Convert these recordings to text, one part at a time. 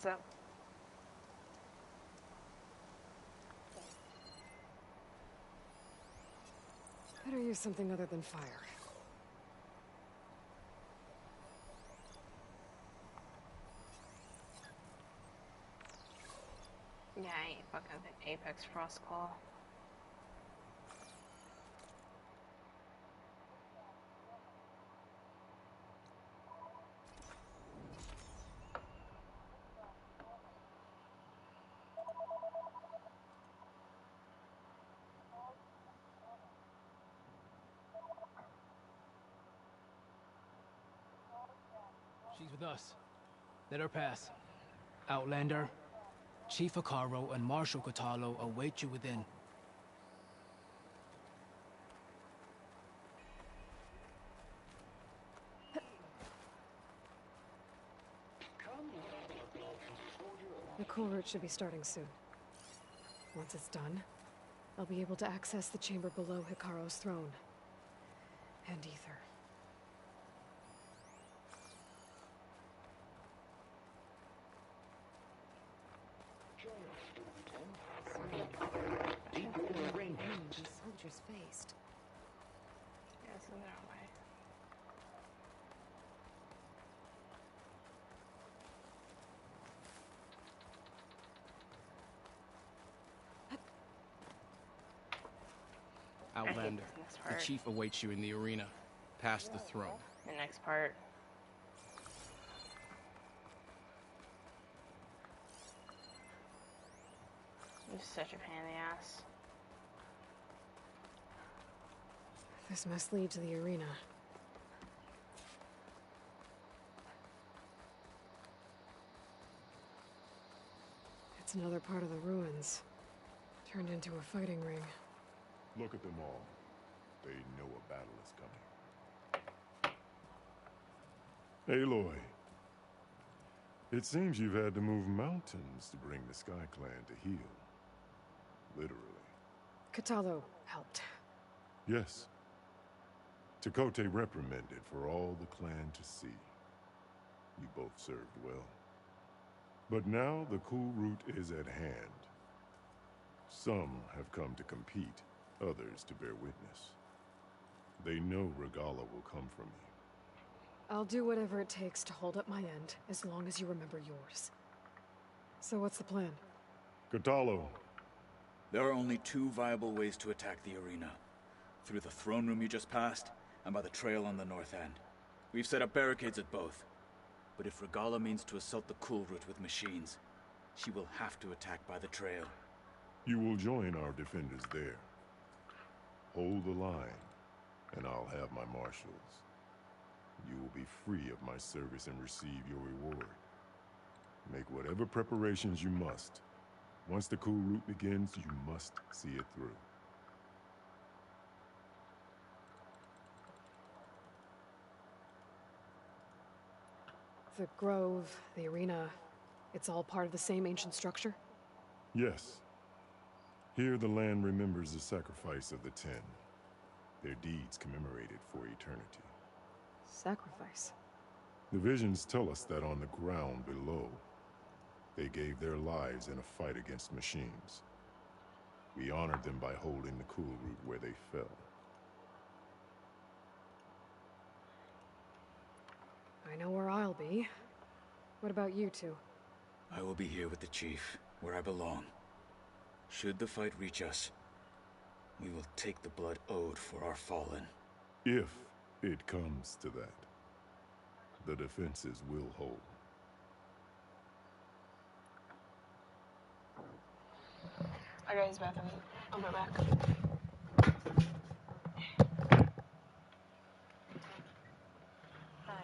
What's up? Better use something other than fire. Yeah, I ain't fucking with an Apex Frostclaw. She's with us. Let her pass. Outlander, Chief Hikaru and Marshal Katalo await you within. The cool route should be starting soon. Once it's done, I'll be able to access the chamber below Hikaru's throne. And Ether. These soldiers faced. Yeah, so they're on my... Outlander, this the part. Chief awaits you in the arena, past the throne. The next part. You're such a pain in the ass. This must lead to the arena. It's another part of the ruins. Turned into a fighting ring. Look at them all. They know a battle is coming. Aloy. It seems you've had to move mountains to bring the Sky Clan to heel. Literally. Katalo helped. Yes. Tekote reprimanded for all the clan to see. You both served well. But now the cool route is at hand. Some have come to compete, others to bear witness. They know Regala will come from you. I'll do whatever it takes to hold up my end, as long as you remember yours. So what's the plan? Katalo. There are only two viable ways to attack the arena. Through the throne room you just passed, and by the trail on the north end. We've set up barricades at both. But if Regala means to assault the cool route with machines, she will have to attack by the trail. You will join our defenders there. Hold the line, and I'll have my marshals. You will be free of my service and receive your reward. Make whatever preparations you must. Once the cool route begins, you must see it through. The grove, the arena, it's all part of the same ancient structure? Yes. Here the land remembers the sacrifice of the Ten. Their deeds commemorated for eternity. Sacrifice? The visions tell us that on the ground below, they gave their lives in a fight against machines. We honored them by holding the cool route where they fell. I know where I'll be. What about you two? I will be here with the chief, where I belong. Should the fight reach us, we will take the blood owed for our fallen. If it comes to that, the defenses will hold. I got his bathroom. I'll be back. Hi. Hi.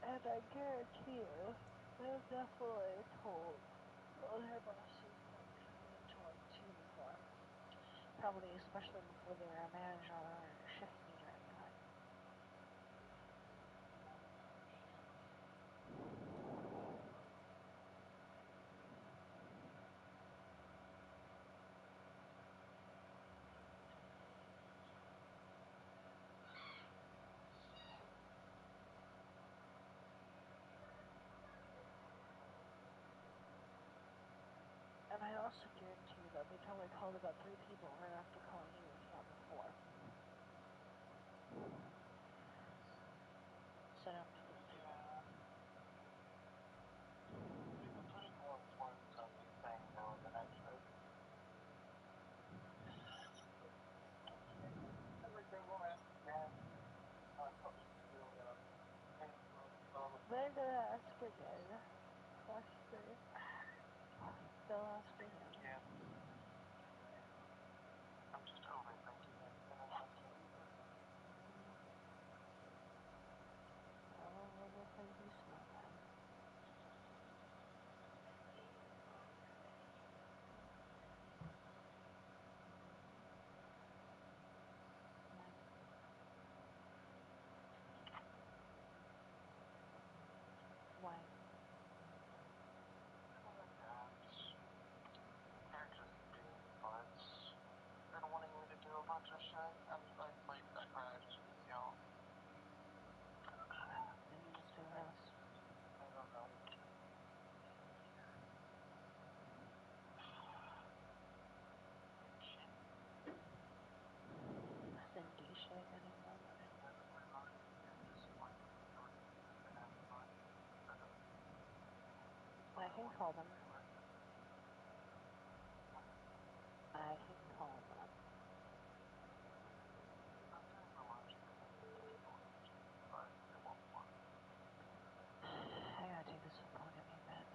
And I guarantee you, they've definitely told all their bosses that we don't need to work too before. Probably especially before they were a manager or a shift leader at the time. And I also guarantee you that they probably called about 3 people right after calling you, if not before. Set up to those people. We've been putting more importance on me saying no than I should. Everything will ask again. They're gonna ask again. Trust me. They'll ask again. Yeah. I'm just overthinking it, and I want to. All over crazy snowman. Why? They're just being butts. And wanting me to do a bunch of shit. I crashed, you know. And you just feel this. I don't know. Cindy shit anymore. I can call them. I can call them. I gotta take this phone in me a bit.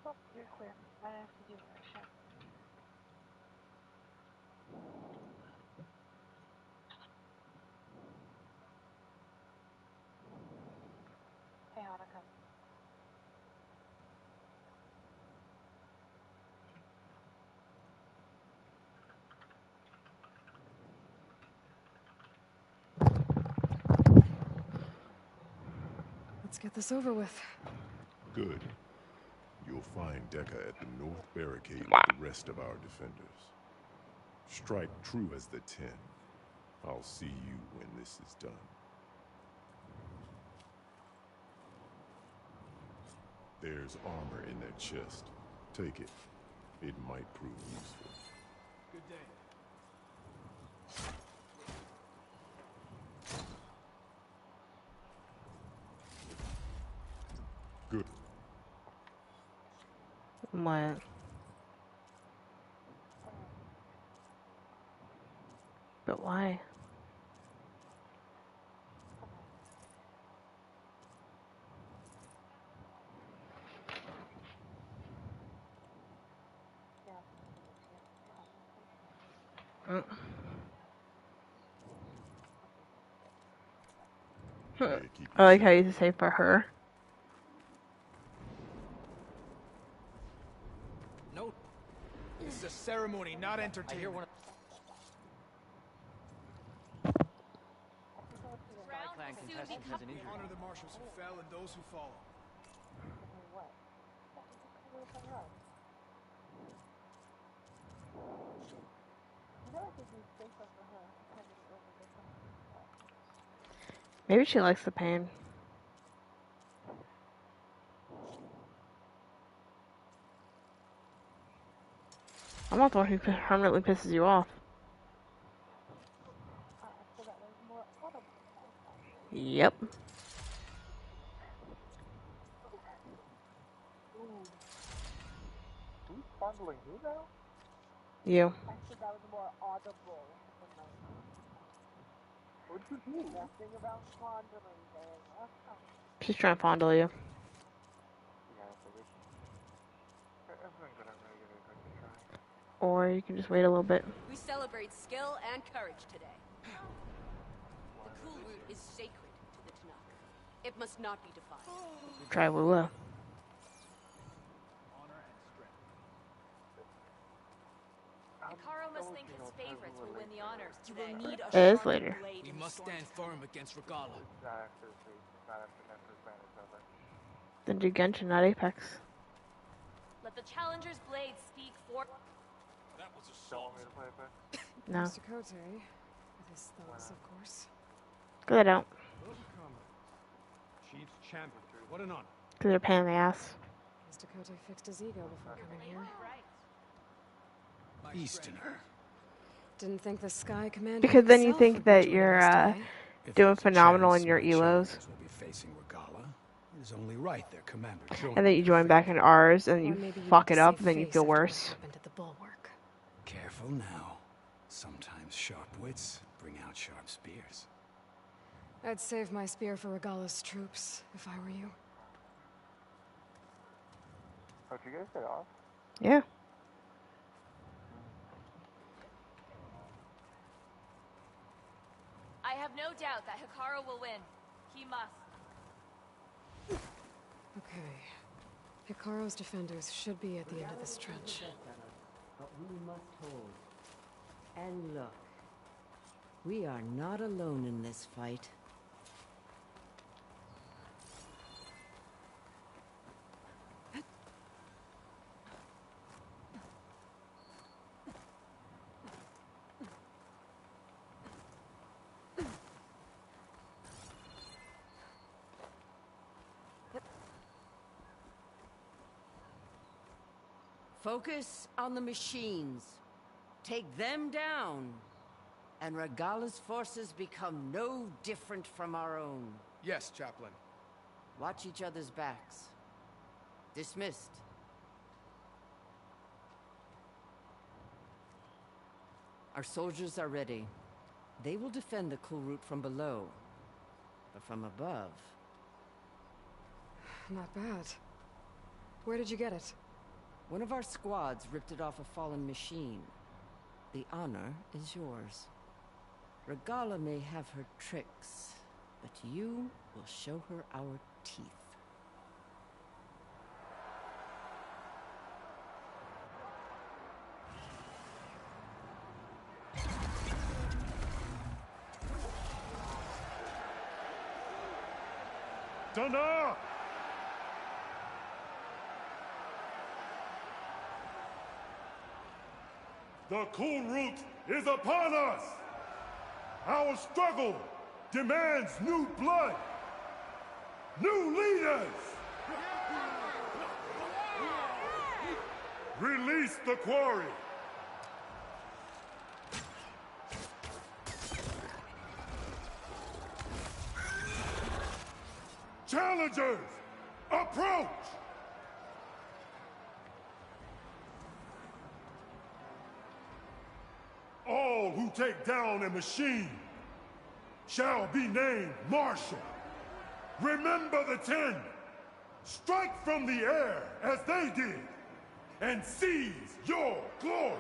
Oh, you're clear. I have to do that shit. Hey, Hanukkah. Let's get this over with. Good. You'll find Deca at the north barricade Wow. with the rest of our defenders. Strike true as the 10. I'll see you when this is done. There's armor in that chest. Take it. It might prove useful. Good day. Good. What? But why? Yeah. Hey, keep I like how yourself- you say for her. No. This is a ceremony, not entertainment. Clan contestant has an injury. Honor the marshals who fell and those who follow. What? Maybe she likes the pain. I'm not the one who permanently pisses you off. So that was more audible. Yep. Who's fondling who now? You. I said that was more audible than like. What did you do? Nothing about fondling there. She's trying to fondle you. Yeah, I figured. Everyone got out really good at a try. Or you can just wait a little bit. We celebrate skill and courage today. The cool root is sacred to the Tanakh. It must not be defiled. Try we will. Honor and strength. Hikaru must think his favorites will win the honors today. It is sharpened later. blade We in the must storm stand firm against Regala. Not after the not after Nefer's ban is over. Then do Genshin, not Apex. Let the challenger's blade speak for. That was Don't want me to play Apex? No. Mr. Cote, with his thugs, of course. Because I don't. Welcome, Chief's champion. What an honor. Because they're a pain in the ass. Mr. Cote fixed his ego before coming here. Easterner. Didn't think the Sky Commander Because then you himself think would be that joining you're, us today. doing phenomenal in your elos. Will be facing Regala. It is only right their commander joined. And then you join back in ours and Or you maybe you'd fuck like it to up save and then you face feel after what worse. happened at the bulwark. Careful now. Sometimes sharp wits bring out sharp spears. I'd save my spear for Regala's troops, if I were you. Oh, did you guys get off? Yeah. I have no doubt that Hikaru will win. He must. Okay. Hikaru's defenders should be at the end of this trench. But we must hold. And look, we are not alone in this fight. Focus on the machines. Take them down. And Regala's forces become no different from our own. Yes, Chaplain. Watch each other's backs. Dismissed. Our soldiers are ready. They will defend the cool route from below. But from above... Not bad. Where did you get it? One of our squads ripped it off a fallen machine. The honor is yours. Regala may have her tricks, but you will show her our teeth. Dana! The cool root is upon us! Our struggle demands new blood! New leaders! Release the quarry! Challengers, approach! All who take down a machine shall be named Marshal. Remember the 10. Strike from the air as they did, and seize your glory.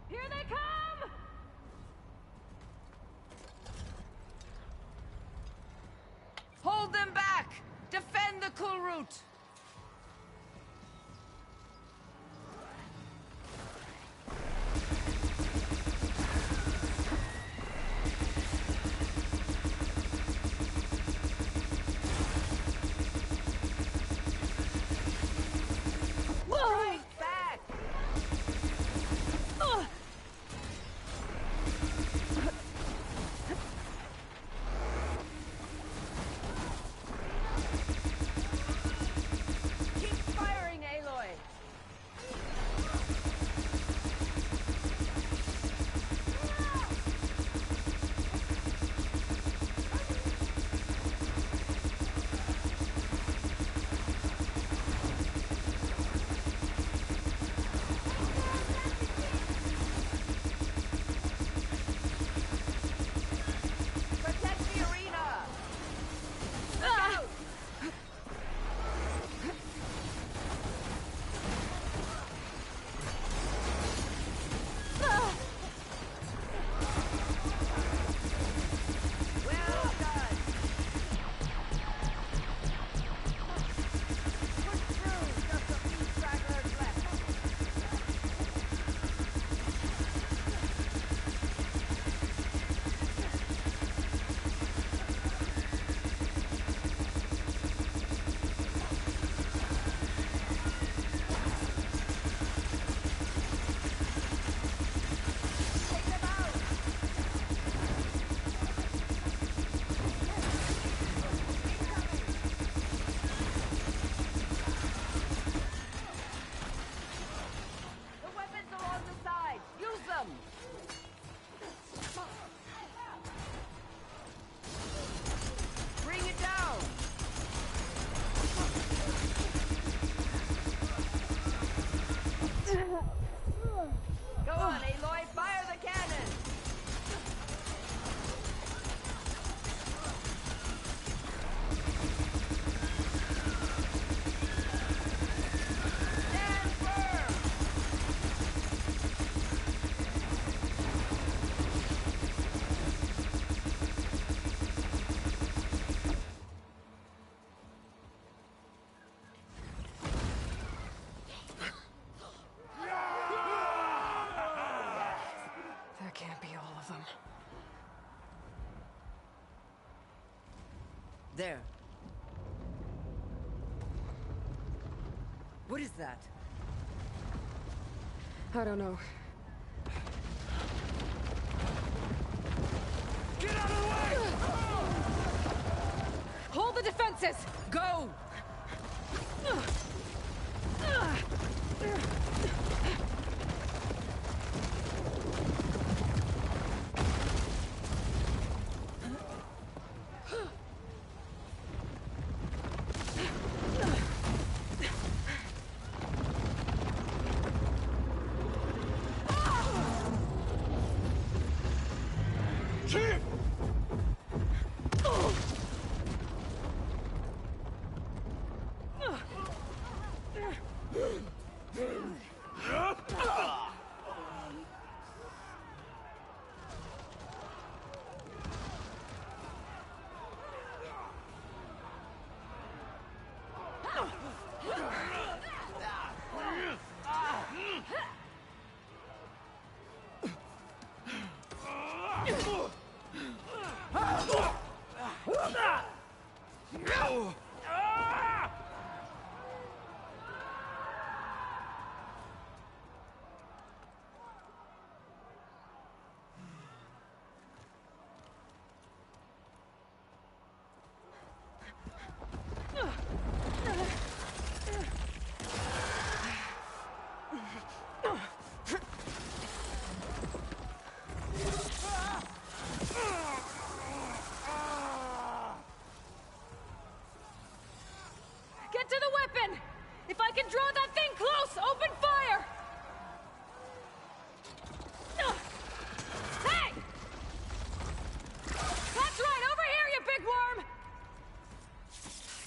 Here they come! Hold them back! Defend the cool root! Right back! Keep firing, Aloy! Protect the arena! Look out! Well done! Push through, just a few stragglers left. Take them out! The weapons along the side! Use them! Bring it down! Go on, Aloy! Fire the cannon! Stand firm! That can't be all of them. There. What is that? I don't know. Get out of the way! Hold the defenses! Go! Get to the weapon! If I can draw that thing close, open fire! Hey! That's right, over here, you big worm!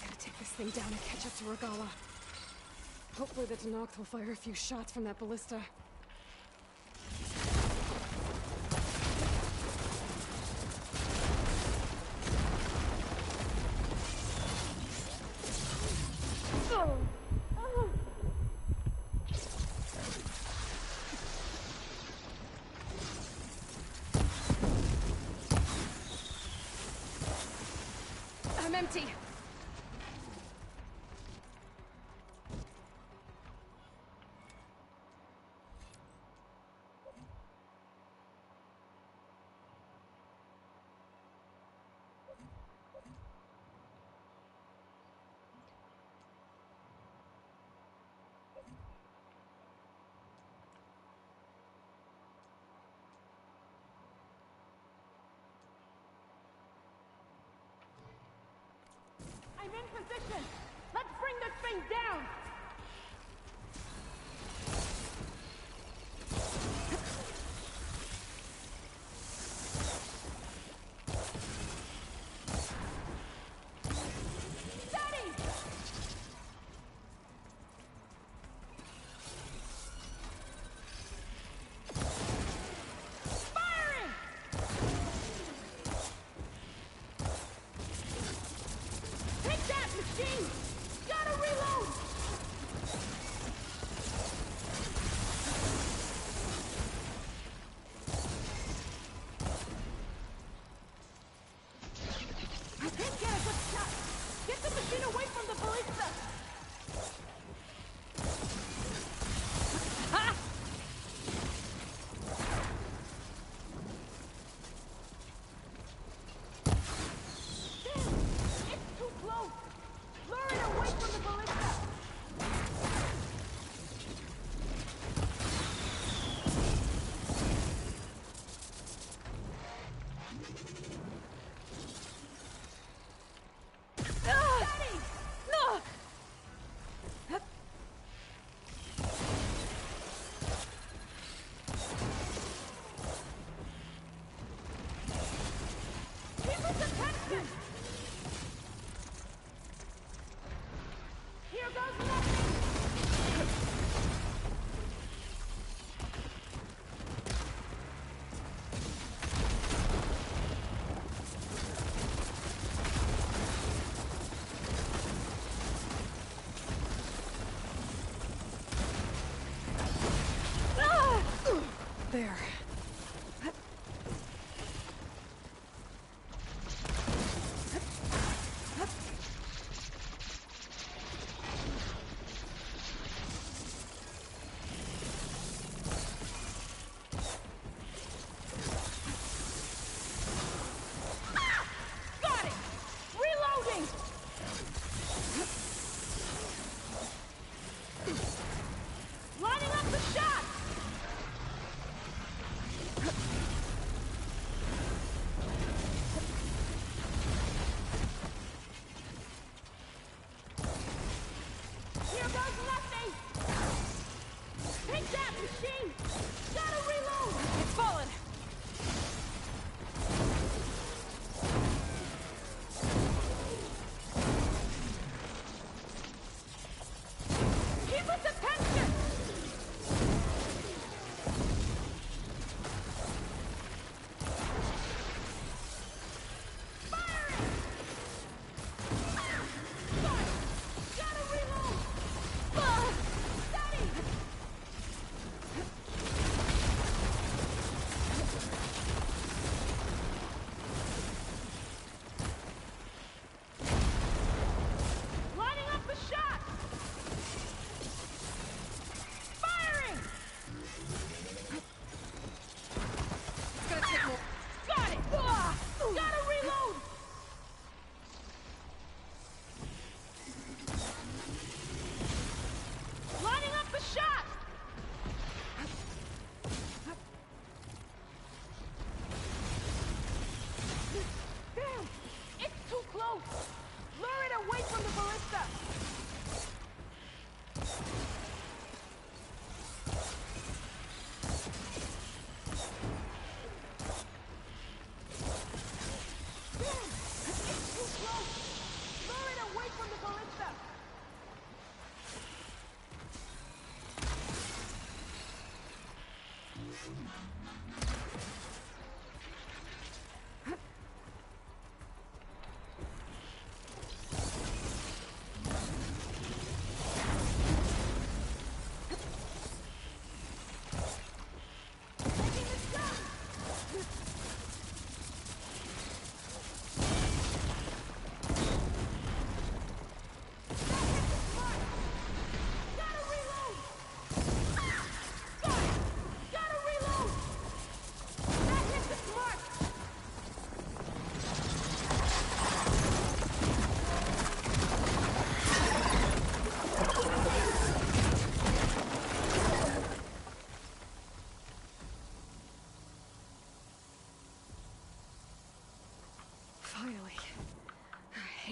I gotta take this thing down and catch up to Regala. Hopefully the Tenakth will fire a few shots from that ballista. I'm empty. I'm in position! Let's bring this thing down! Steady! Firing! Take that, machine! Gotta reload! I can't get a good shot! Get the machine away from the ballista! Ha! Damn! It's too close! Lure it away from the ballista! Steady! No! Keep its attention! Here goes nothing! There.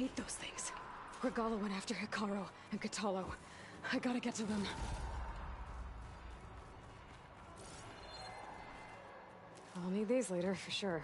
hate those things. Regala went after Hikaru and Katalo. I gotta get to them. I'll need these later, for sure.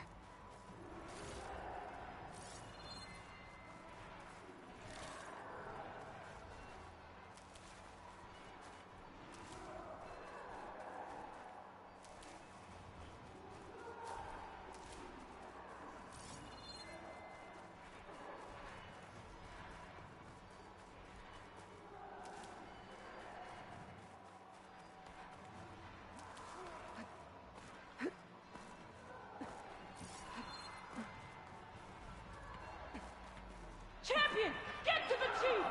Champion! Get to the chief!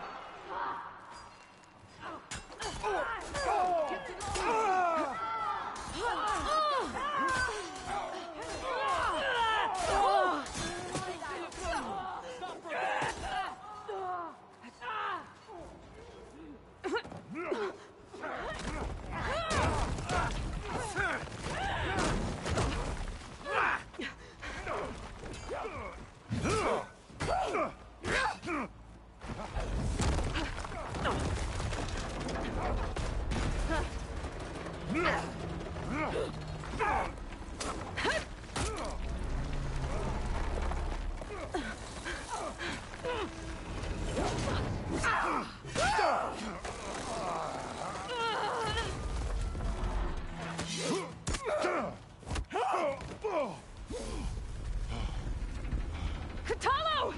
Katalo!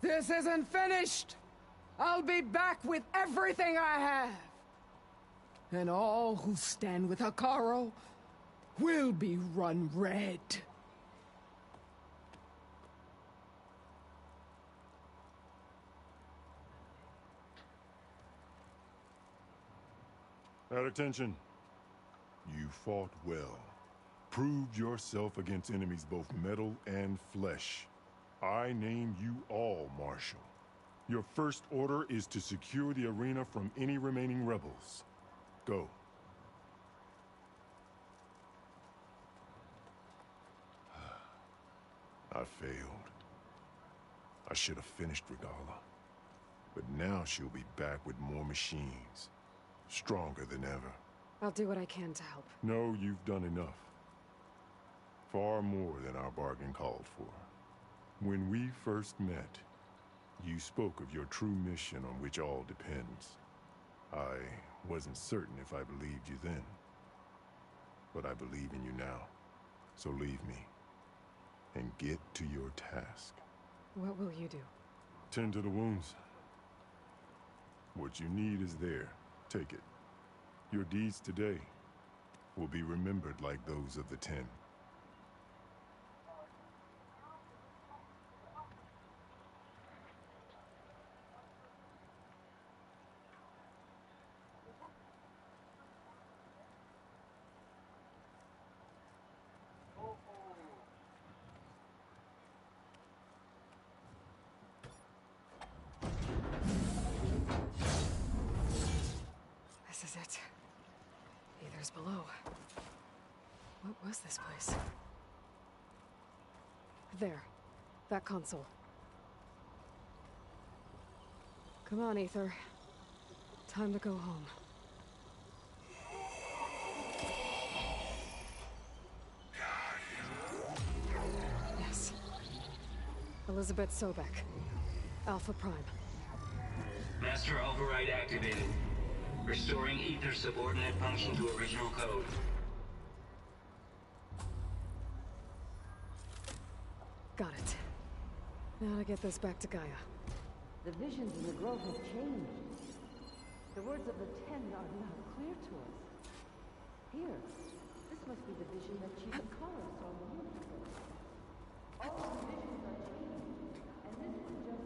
This isn't finished! I'll be back with everything I have! And all who stand with Hikaru will be run red. At attention. You fought well. Proved yourself against enemies both metal and flesh. I name you all Marshal. Your first order is to secure the arena from any remaining rebels. Go. I failed. I should have finished Regala. But now she'll be back with more machines. Stronger than ever. I'll do what I can to help. No, you've done enough. Far more than our bargain called for. When we first met, you spoke of your true mission on which all depends. I wasn't certain if I believed you then. But I believe in you now. So leave me. And get to your task. What will you do? Tend to the wounds. What you need is there. Take it. Your deeds today will be remembered like those of the 10. This is it. Ether's below. What was this place? There. That console. Come on, Ether. Time to go home. Yes. Elizabeth Sobek. Alpha Prime. Master override activated. Restoring Ether subordinate function to original code. Got it. Now to get this back to Gaia. The visions in the grove have changed. The words of the 10 are now clear to us. Here, this must be the vision that Chief Hikaru saw moments ago. All the visions are changed, and this is just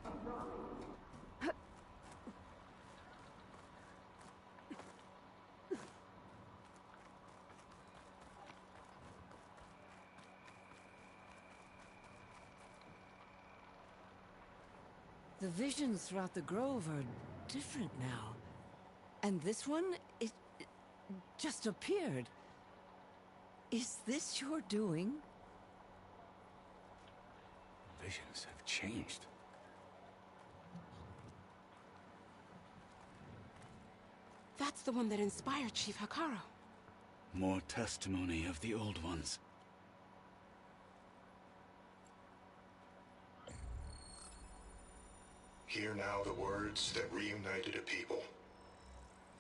a ride. The visions throughout the grove are different now. And this one, it just appeared. Is this your doing? Visions have changed. That's the one that inspired Chief Hikaru. More testimony of the old ones. Hear now the words that reunited a people.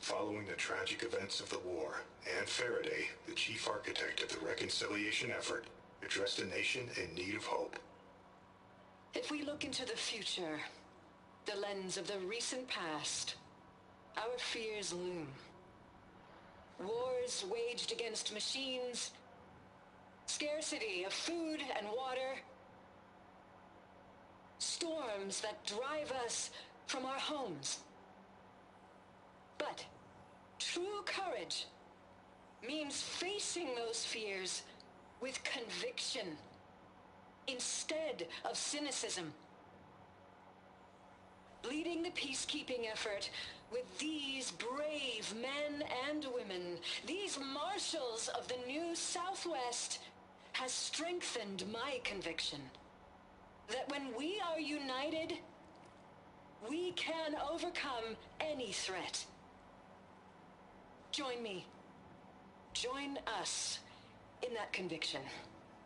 Following the tragic events of the war, Anne Faraday, the chief architect of the reconciliation effort, addressed a nation in need of hope. If we look into the future, the lens of the recent past, our fears loom. Wars waged against machines, scarcity of food and water, storms that drive us from our homes. But true courage means facing those fears with conviction instead of cynicism. Leading the peacekeeping effort with these brave men and women, these marshals of the new Southwest, has strengthened my conviction that when we are united, we can overcome any threat. Join me. Join us in that conviction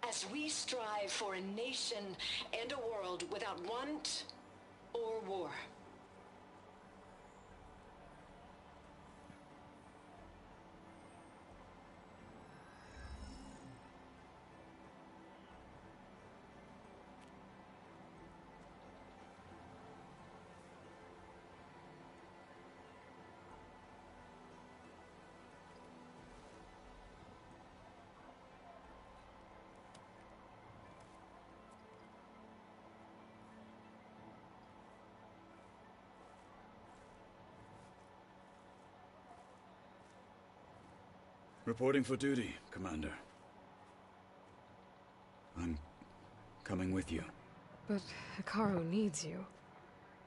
as we strive for a nation and a world without want or war. Reporting for duty, Commander. I'm coming with you. But Hikaru needs you.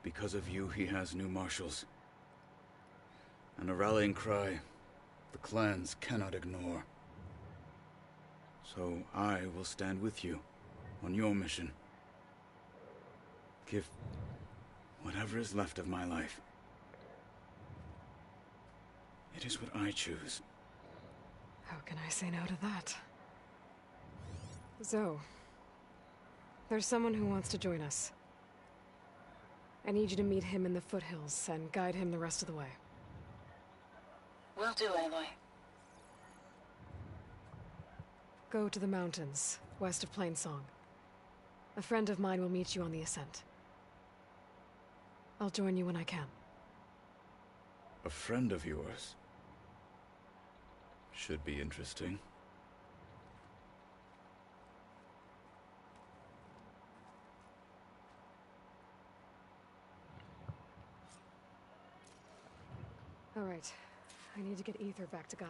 Because of you, he has new marshals. And a rallying cry the clans cannot ignore. So I will stand with you on your mission. Give whatever is left of my life. It is what I choose. How can I say no to that? Zoe, there's someone who wants to join us. I need you to meet him in the foothills and guide him the rest of the way. Will do, Aloy. Go to the mountains, west of Plainsong. A friend of mine will meet you on the ascent. I'll join you when I can. A friend of yours? Should be interesting. All right. I need to get Ether back to Gaia.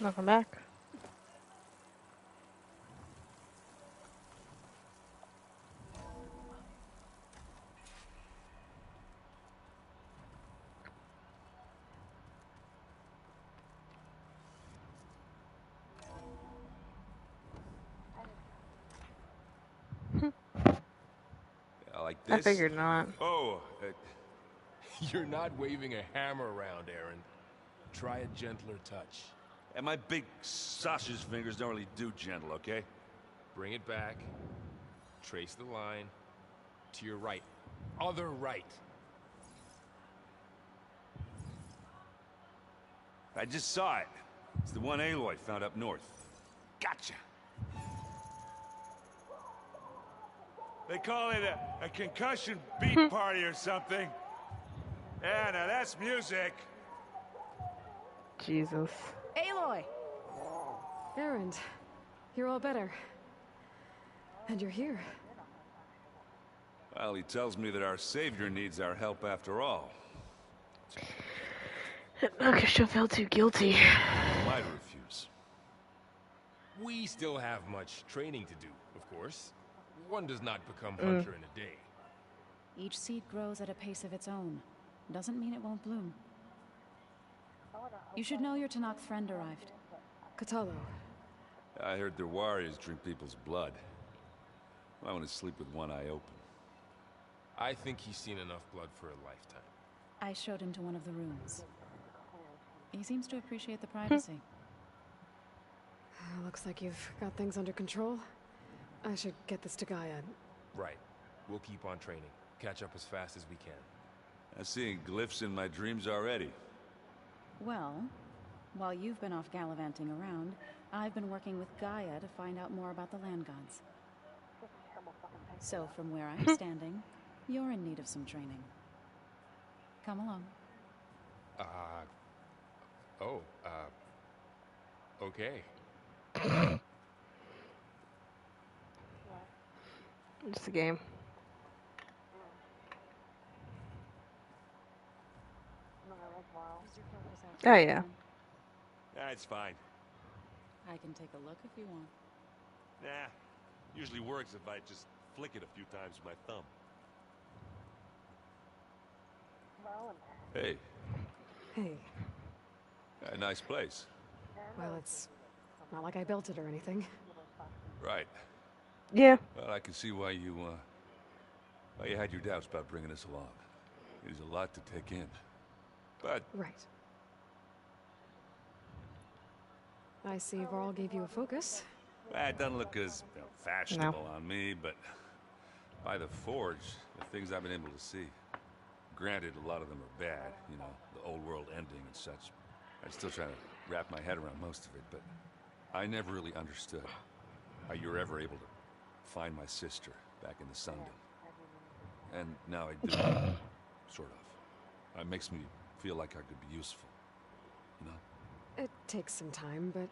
Welcome back. Like I this? figured not. Oh, You're not waving a hammer around, Aaron. Try a gentler touch. and my big sausage fingers don't really do gentle, okay? Bring it back. Trace the line. To your right. Other right. I just saw it. It's the one Aloy found up north. Gotcha. They call it a concussion beat party or something. Yeah, now that's music. Jesus. Aloy! Aaron, you're all better. And you're here. Well, he tells me that our savior needs our help after all. Okay, she'll feel too guilty. Might refuse. We still have much training to do, of course. One does not become hunter in a day. Each seed grows at a pace of its own. Doesn't mean it won't bloom. You should know your Tanakh friend arrived. Kotallo. I heard their warriors drink people's blood. I want to sleep with one eye open. I think he's seen enough blood for a lifetime. I showed him to one of the rooms. He seems to appreciate the privacy. Looks like you've got things under control. I should get this to Gaia. Right. We'll keep on training. Catch up as fast as we can. I'm seeing glyphs in my dreams already. Well, while you've been off gallivanting around, I've been working with Gaia to find out more about the land gods. So from where I'm standing, you're in need of some training. Come along. Okay. Just a game. Oh, yeah. That's fine. I can take a look if you want. Nah. Usually works if I just flick it a few times with my thumb. Hey. Hey. A nice place. Well, it's not like I built it or anything. Right. Yeah. Well, I can see why you had your doubts about bringing us along. It is a lot to take in. But... Right. I see Varl gave you a focus. It doesn't look as fashionable on me, but by the Forge, the things I've been able to see. Granted, a lot of them are bad, you know, the old world ending and such. I'm still trying to wrap my head around most of it, but I never really understood how you were ever able to find my sister back in the Sundom. And now I do, sort of. It makes me feel like I could be useful, you know? It takes some time, but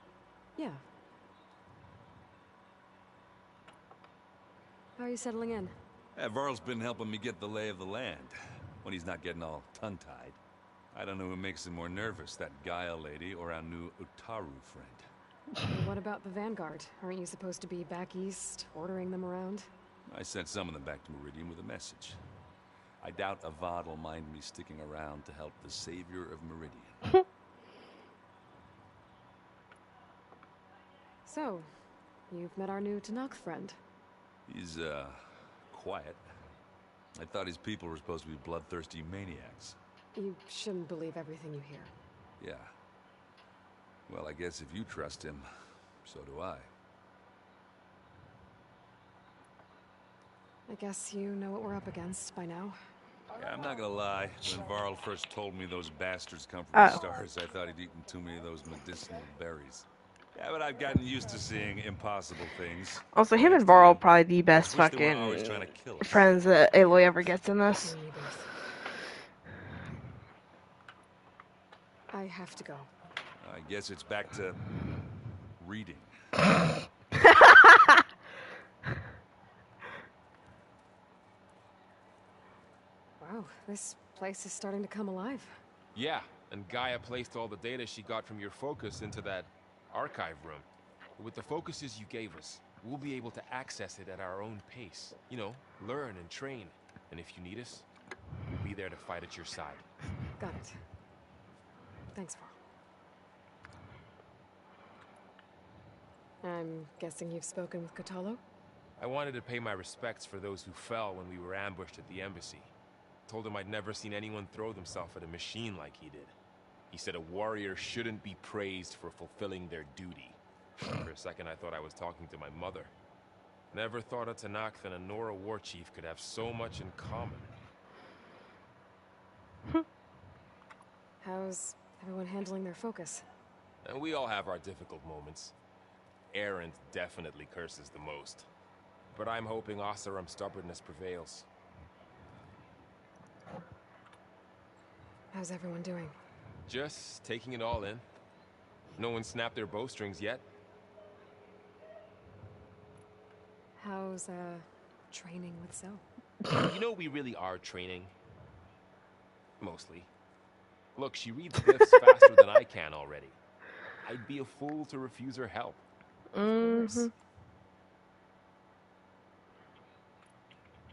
yeah. How are you settling in? Varl's been helping me get the lay of the land, when he's not getting all tongue-tied. I don't know who makes him more nervous, that Gaia lady or our new Utaru friend. What about the Vanguard? Aren't you supposed to be back east, ordering them around? I sent some of them back to Meridian with a message. I doubt Avad will mind me sticking around to help the savior of Meridian. So, you've met our new Tanakh friend. He's, quiet. I thought his people were supposed to be bloodthirsty maniacs. You shouldn't believe everything you hear. Yeah. Well, I guess if you trust him, so do I. I guess you know what we're up against by now. Yeah, I'm not gonna lie. When Varl first told me those bastards come from the stars, I thought he'd eaten too many of those medicinal berries. Yeah, but I've gotten used to seeing impossible things. Also, him and Varl probably the best fucking friends that Aloy ever gets in this. I have to go. I guess it's back to reading. Wow, this place is starting to come alive. Yeah, and Gaia placed all the data she got from your focus into that archive room. With the focuses you gave us, we'll be able to access it at our own pace. You know, learn and train. And if you need us, we'll be there to fight at your side. Got it. Thanks, Varl. I'm guessing you've spoken with Kotallo? I wanted to pay my respects for those who fell when we were ambushed at the embassy. Told him I'd never seen anyone throw themselves at a machine like he did. He said a warrior shouldn't be praised for fulfilling their duty. For a second I thought I was talking to my mother. Never thought a Tanakh and a Nora war chief could have so much in common. How's everyone handling their focus? And we all have our difficult moments. Errant definitely curses the most. But I'm hoping Oseram's stubbornness prevails. How's everyone doing? Just taking it all in. No one snapped their bowstrings yet. How's, training with Zoe? You know, we really are training. Mostly. Look, she reads glyphs faster than I can already. I'd be a fool to refuse her help. Mm-hmm.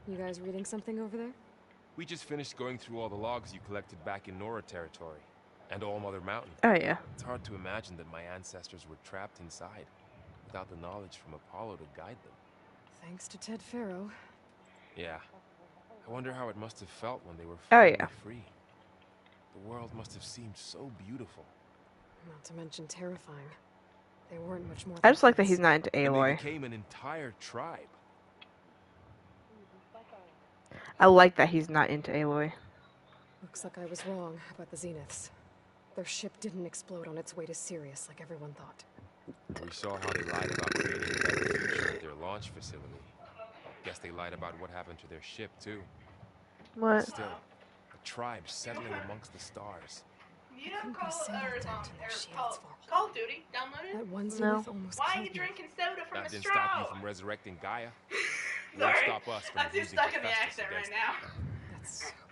You guys reading something over there? We just finished going through all the logs you collected back in Nora territory. And All Mother Mountain. Oh, yeah. It's hard to imagine that my ancestors were trapped inside, without the knowledge from Apollo to guide them. Thanks to Ted Faro. Yeah. I wonder how it must have felt when they were finally free. The world must have seemed so beautiful. Not to mention terrifying. They weren't much more I than just like that kids. he's not into Aloy. And they became an entire tribe. I like that he's not into Aloy. Looks like I was wrong about the Zeniths. Their ship didn't explode on its way to Sirius like everyone thought. We saw how they lied about creating a better future at their launch facility. Guess they lied about what happened to their ship, too. What? Still, a tribe settling amongst the stars. You know Call of Duty? Download it? That one Zenith almost Why are killed you me. drinking soda from That a didn't straw? stop you from resurrecting Gaia. Won't stop us from I'm too using stuck in the Hephaestus accent right against now.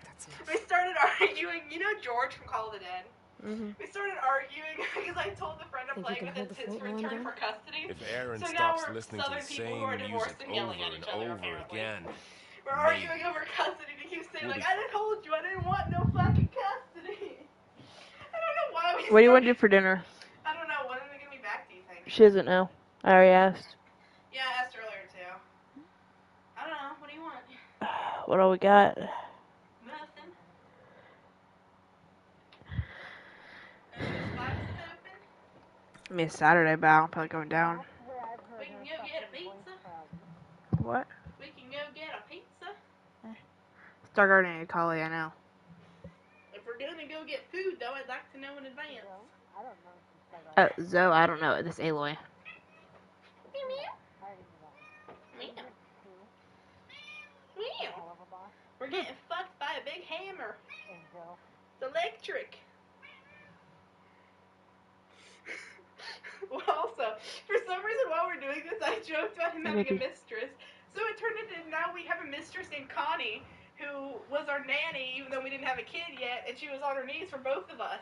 That's enough. We started arguing. You know George from Call of the Dead? Mm-hmm. We started arguing because I told the friend I'm Think you playing can with hold the his fort while I'm return gone? for custody. If Aaron So now stops we're listening to Southern the people who are same divorced music and yelling over at and each other, over apparently. again, We're arguing over custody and he keeps saying, We'll like, be- I told you I didn't want no fucking custody. I don't know why we What do you want to do for dinner? I don't know. When are they going to be back, do you think? She doesn't know. I already asked. Yeah, I asked earlier, too. I don't know. What do you want? What all we got? Nothing. Spots open? I mean, it's Saturday, but I'm probably going down. We can go get a pizza. What? We can go get a pizza. Stargarden and Kali, I know. If we're gonna go get food, though, I'd like to know in advance. Zoe, I don't know. This Aloy. Meow. Meow. Meow. We're getting fucked by a big hammer. It's electric. Well, also, for some reason while we're doing this, I joked about him having a mistress. So it turned into now we have a mistress named Connie, who was our nanny, even though we didn't have a kid yet, and she was on her knees for both of us.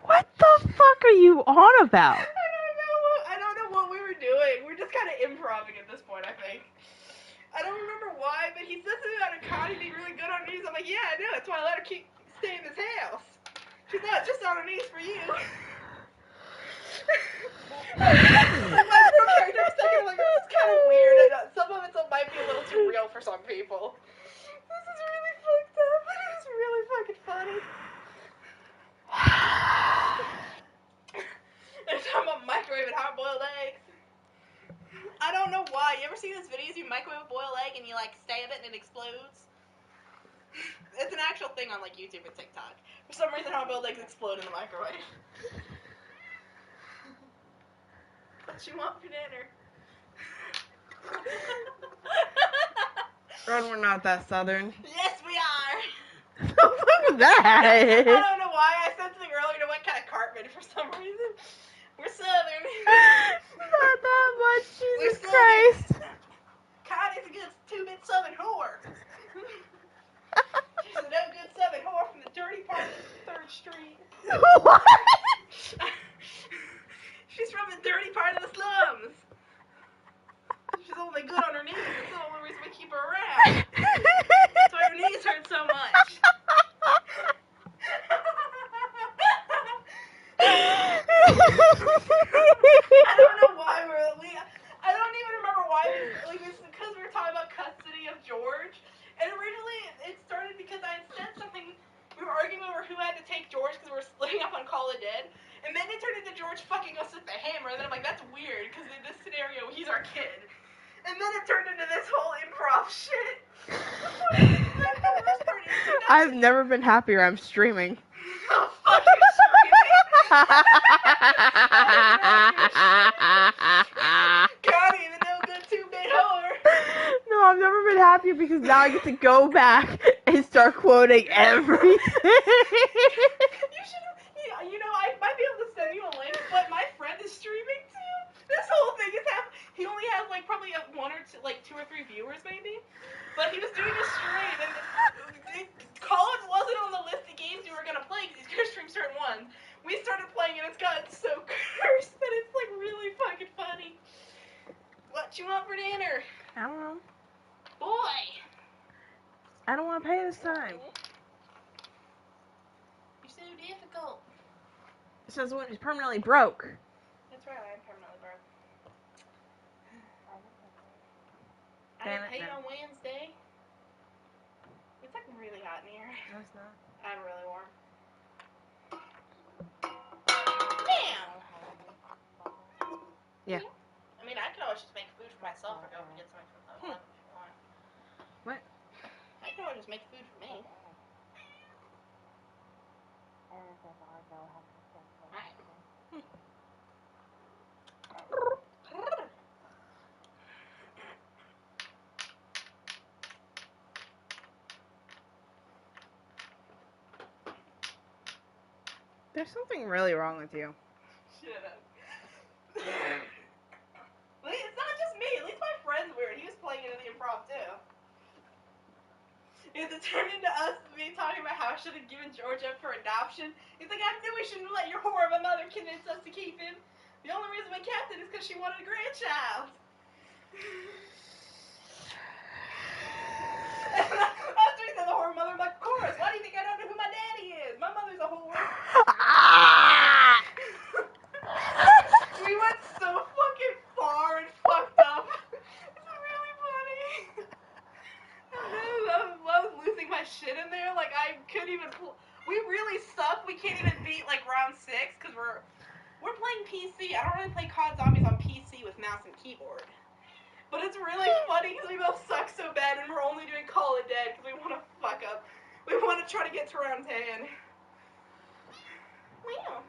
What the fuck are you on about? I don't know what we were doing. We're just kind of improvising at this point, I think. I don't remember why, but he said something about a Connie being really good on her knees. I'm like, yeah, I know. That's why I let her stay in this house. She's not just on her knees for you. My character was thinking, like, this is kind of weird. I know, some of it might be a little too real for some people. This is really fucked up. This is really fucking funny. They're talking about microwaving hard-boiled eggs. I don't know why. You ever see those videos you microwave a boiled egg and you, like, stab it and it explodes? It's an actual thing on, like, YouTube and TikTok. For some reason, hard-boiled eggs explode in the microwave. What you want for dinner? Ron, we're not that southern. Yes, we are. What was that? I don't know why. I said something earlier to what kind of Cartman for some reason. We're southern. Not that much, Jesus We're Christ. Connie's a good two-bit southern whore. She's a no good southern whore from the dirty part of 3rd Street. What? She's from the dirty part of the slums. She's only good on her knees. That's the only reason we keep her around. That's why her knees hurt so much. I don't know why I don't even remember why it's because we were talking about custody of George. And originally it started because I had said something. We were arguing over who had to take George because we were splitting up on Call of Dead. And then it turned into George fucking us with the hammer. And then I'm like, that's weird because in this scenario, he's our kid. And then it turned into this whole improv shit. I've never been happier. I'm streaming. Oh, fuck, you're streaming? God, even no good 2-bit whore. No, I've never been happier because now I get to go back and start quoting everything. You know, I might be able to send you a link, but my friend is streaming too. This whole thing is happening. He only has like probably two or three viewers maybe, but he was doing a stream and college wasn't on the list of games we were gonna play because he's gonna stream certain ones. We started playing and it's gotten so cursed that it's like really fucking funny. What you want for dinner? I don't know. Boy. I don't want to pay this time. You're so difficult. It says when it's permanently broke. That's right, I am permanently broke. I Damn didn't pay it, on Wednesday. It's like really hot in here. No, it's not. I'm really warm. Damn! Yeah. I mean, I could always just make food for myself or go and get something from the if you want. What? I could always just make food for me. There's something really wrong with you. Shut up. It's not just me. At least my friend's weird. He was playing into the improv too. It turned into us me talking about how I should have given George up for adoption. He's like, I knew we shouldn't let your whore of a mother convince us to keep him. The only reason we kept him is because she wanted a grandchild. After he said the whore mother, I'm like, of course. Why do you think I don't know who my daddy is? My mother's a whore. We went so fucking far and fucked up. It's really funny. I was losing my shit in there. Like, I couldn't even we really suck. We can't even beat, like, round 6 because we're playing PC. I don't really play COD Zombies on PC with mouse and keyboard. But it's really funny because we both suck so bad and we're only doing Call of Dead because we want to fuck up. We want to try to get to round 10. Wow.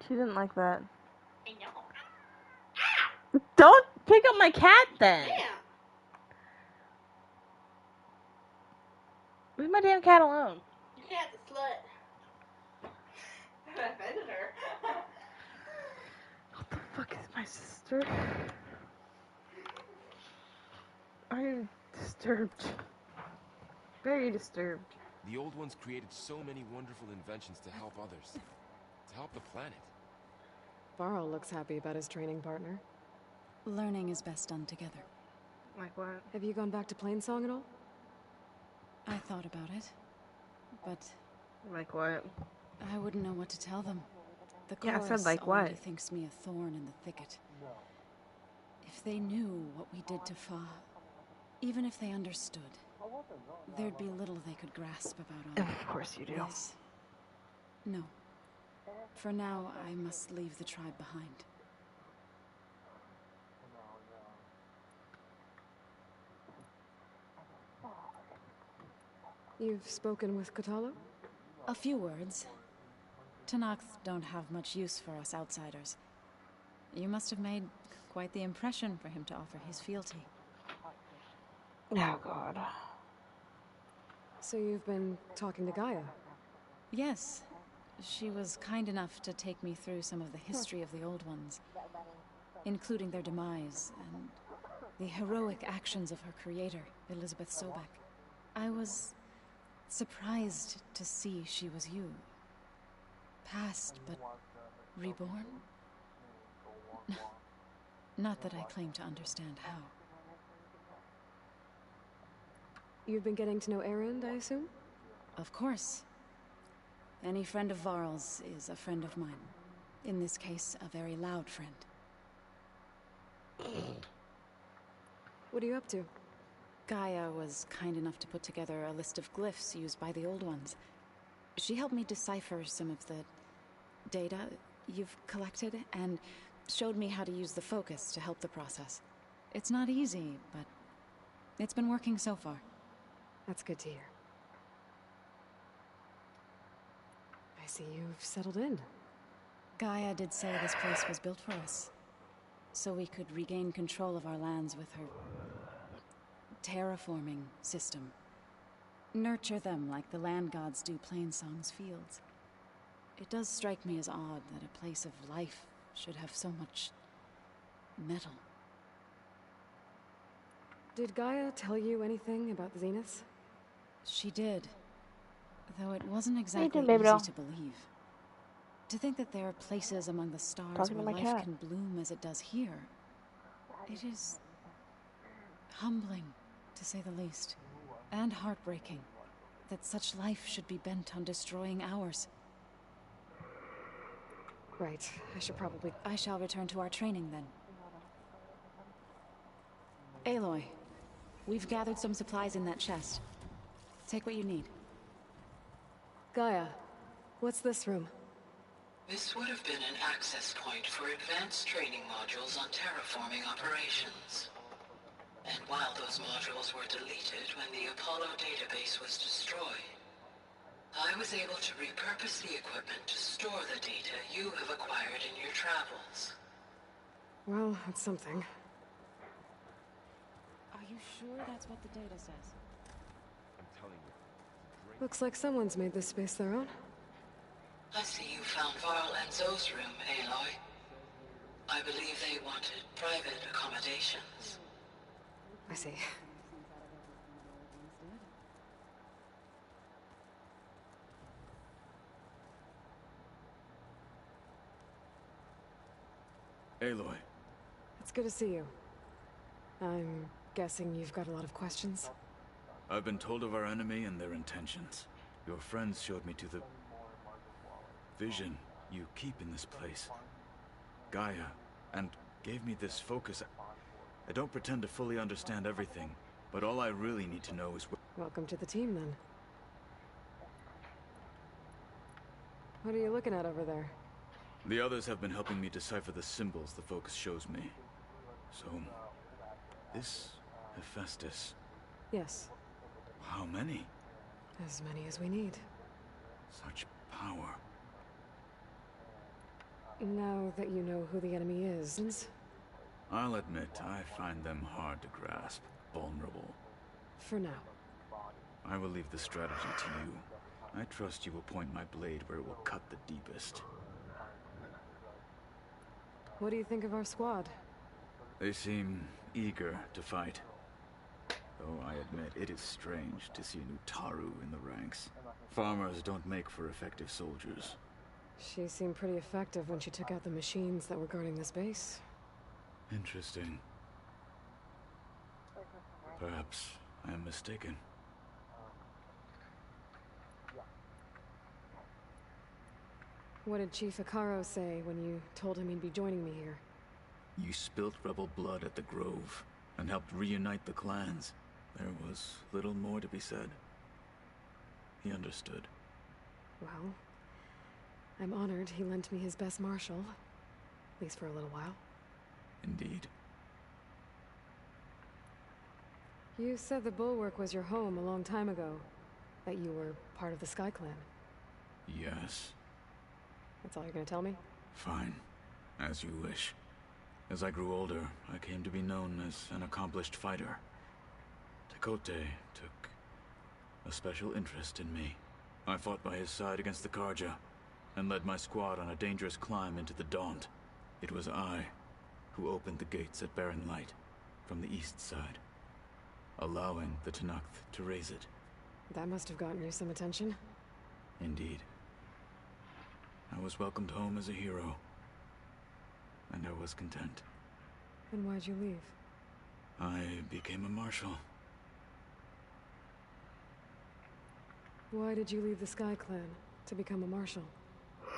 She didn't like that. I know. Don't pick up my cat then. Yeah. Leave my damn cat alone. Your cat's a slut. I offended her. What the fuck is my sister? I am disturbed. Very disturbed. The old ones created so many wonderful inventions to help others. To help the planet. Varl looks happy about his training partner. Learning is best done together. Like what? Have you gone back to Plainsong at all? I thought about it, but... Like what? I wouldn't know what to tell them. The Yeah, I chorus said like already what? thinks me a thorn in the thicket. If they knew what we did to Fa, even if they understood, there'd be little they could grasp about honor. Of course you do. Yes. No. For now, I must leave the tribe behind. You've spoken with Kotallo? A few words. Tanakh don't have much use for us outsiders. You must have made quite the impression for him to offer his fealty. Oh, God. So you've been talking to Gaia? Yes. She was kind enough to take me through some of the history of the Old Ones, including their demise and the heroic actions of her creator, Elizabeth Sobek. I was surprised to see she was you. Past, but reborn? Not that I claim to understand how. You've been getting to know Erend, I assume? Of course. Any friend of Varl's is a friend of mine. In this case, a very loud friend. What are you up to? Gaia was kind enough to put together a list of glyphs used by the Old Ones. She helped me decipher some of the data you've collected, and showed me how to use the focus to help the process. It's not easy, but it's been working so far. That's good to hear. I see you've settled in. Gaia did say this place was built for us, so we could regain control of our lands with her terraforming system. Nurture them like the land gods do Plainsong's fields. It does strike me as odd that a place of life should have so much metal. Did Gaia tell you anything about the Zeniths? She did, though it wasn't exactly baby easy doll? to believe. To think that there are places among the stars Talking to where my life cat. can bloom as it does here, it is humbling, to say the least, and heartbreaking that such life should be bent on destroying ours. Right, I shall return to our training then. Aloy, we've gathered some supplies in that chest. Take what you need. Gaia, what's this room? This would have been an access point for advanced training modules on terraforming operations. And while those modules were deleted when the Apollo database was destroyed, I was able to repurpose the equipment to store the data you have acquired in your travels. Well, that's something. Are you sure that's what the data says? I'm telling you. Looks like someone's made this space their own. I see you found Varl and Zoe's room, Aloy. I believe they wanted private accommodations. I see. Aloy. It's good to see you. I'm guessing you've got a lot of questions? I've been told of our enemy and their intentions. Your friends showed me to the vision you keep in this place, Gaia, and gave me this focus. I don't pretend to fully understand everything, but all I really need to know is Welcome to the team, then. What are you looking at over there? The others have been helping me decipher the symbols the focus shows me. So, this Hephaestus. Yes. How many? As many as we need. Such power. Now that you know who the enemy is... I'll admit, I find them hard to grasp. Vulnerable. For now. I will leave the strategy to you. I trust you will point my blade where it will cut the deepest. What do you think of our squad? They seem eager to fight. Though I admit, it is strange to see a new Taru in the ranks. Farmers don't make for effective soldiers. She seemed pretty effective when she took out the machines that were guarding this base. Interesting. Perhaps I am mistaken. What did Chief Hikaru say when you told him he'd be joining me here? You spilt rebel blood at the Grove and helped reunite the clans. There was little more to be said. He understood. Well, I'm honored he lent me his best marshal. At least for a little while. Indeed. You said the Bulwark was your home a long time ago. That you were part of the Sky Clan. Yes. That's all you're gonna tell me? Fine. As you wish. As I grew older, I came to be known as an accomplished fighter. Tekote took a special interest in me. I fought by his side against the Karja, and led my squad on a dangerous climb into the Daunt. It was I who opened the gates at Barren Light, from the east side, allowing the Tenakth to raise it. That must have gotten you some attention. Indeed. I was welcomed home as a hero. And I was content. Then why'd you leave? I became a marshal. Why did you leave the Sky Clan to become a marshal?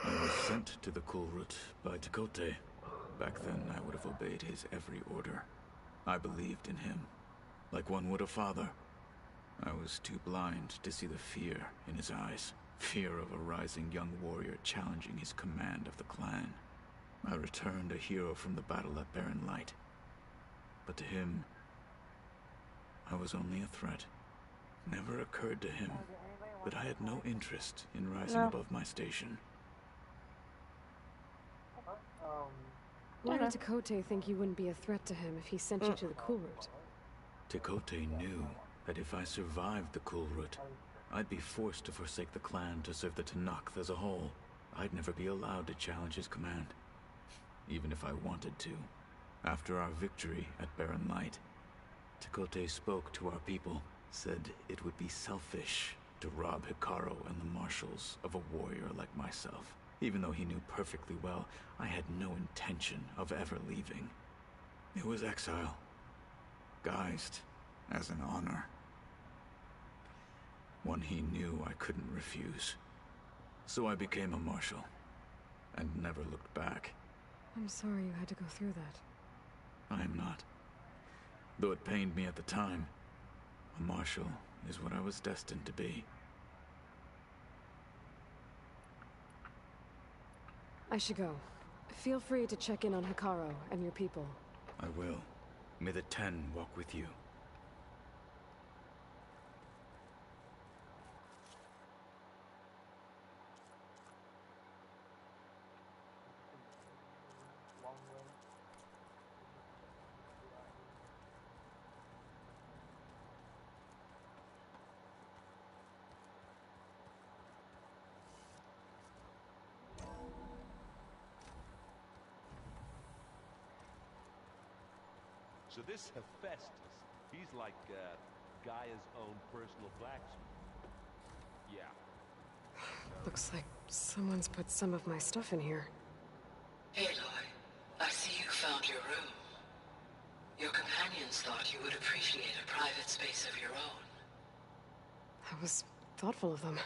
I was sent to the Kulrut by Tekote. Back then, I would have obeyed his every order. I believed in him, like one would a father. I was too blind to see the fear in his eyes. Fear of a rising young warrior challenging his command of the clan. I returned a hero from the battle at Barren Light. But to him, I was only a threat. Never occurred to him that I had no interest in rising above my station. Why did Tekote think you wouldn't be a threat to him if he sent you to the Kulrut? Tekote knew that if I survived the Kulrut, I'd be forced to forsake the clan to serve the Tanakh as a whole. I'd never be allowed to challenge his command, even if I wanted to. After our victory at Barren Light, Tekote spoke to our people, said it would be selfish to rob Hikaru and the marshals of a warrior like myself. Even though he knew perfectly well I had no intention of ever leaving. It was exile, guised as an honor. One he knew I couldn't refuse. So I became a marshal, and never looked back. I'm sorry you had to go through that. I am not. Though it pained me at the time, a marshal is what I was destined to be. I should go. Feel free to check in on Hikaru and your people. I will. May the 10 walk with you. So this Hephaestus, he's like Gaia's own personal blacksmith. Yeah. Looks like someone's put some of my stuff in here. Aloy, I see you found your room. Your companions thought you would appreciate a private space of your own. That was thoughtful of them.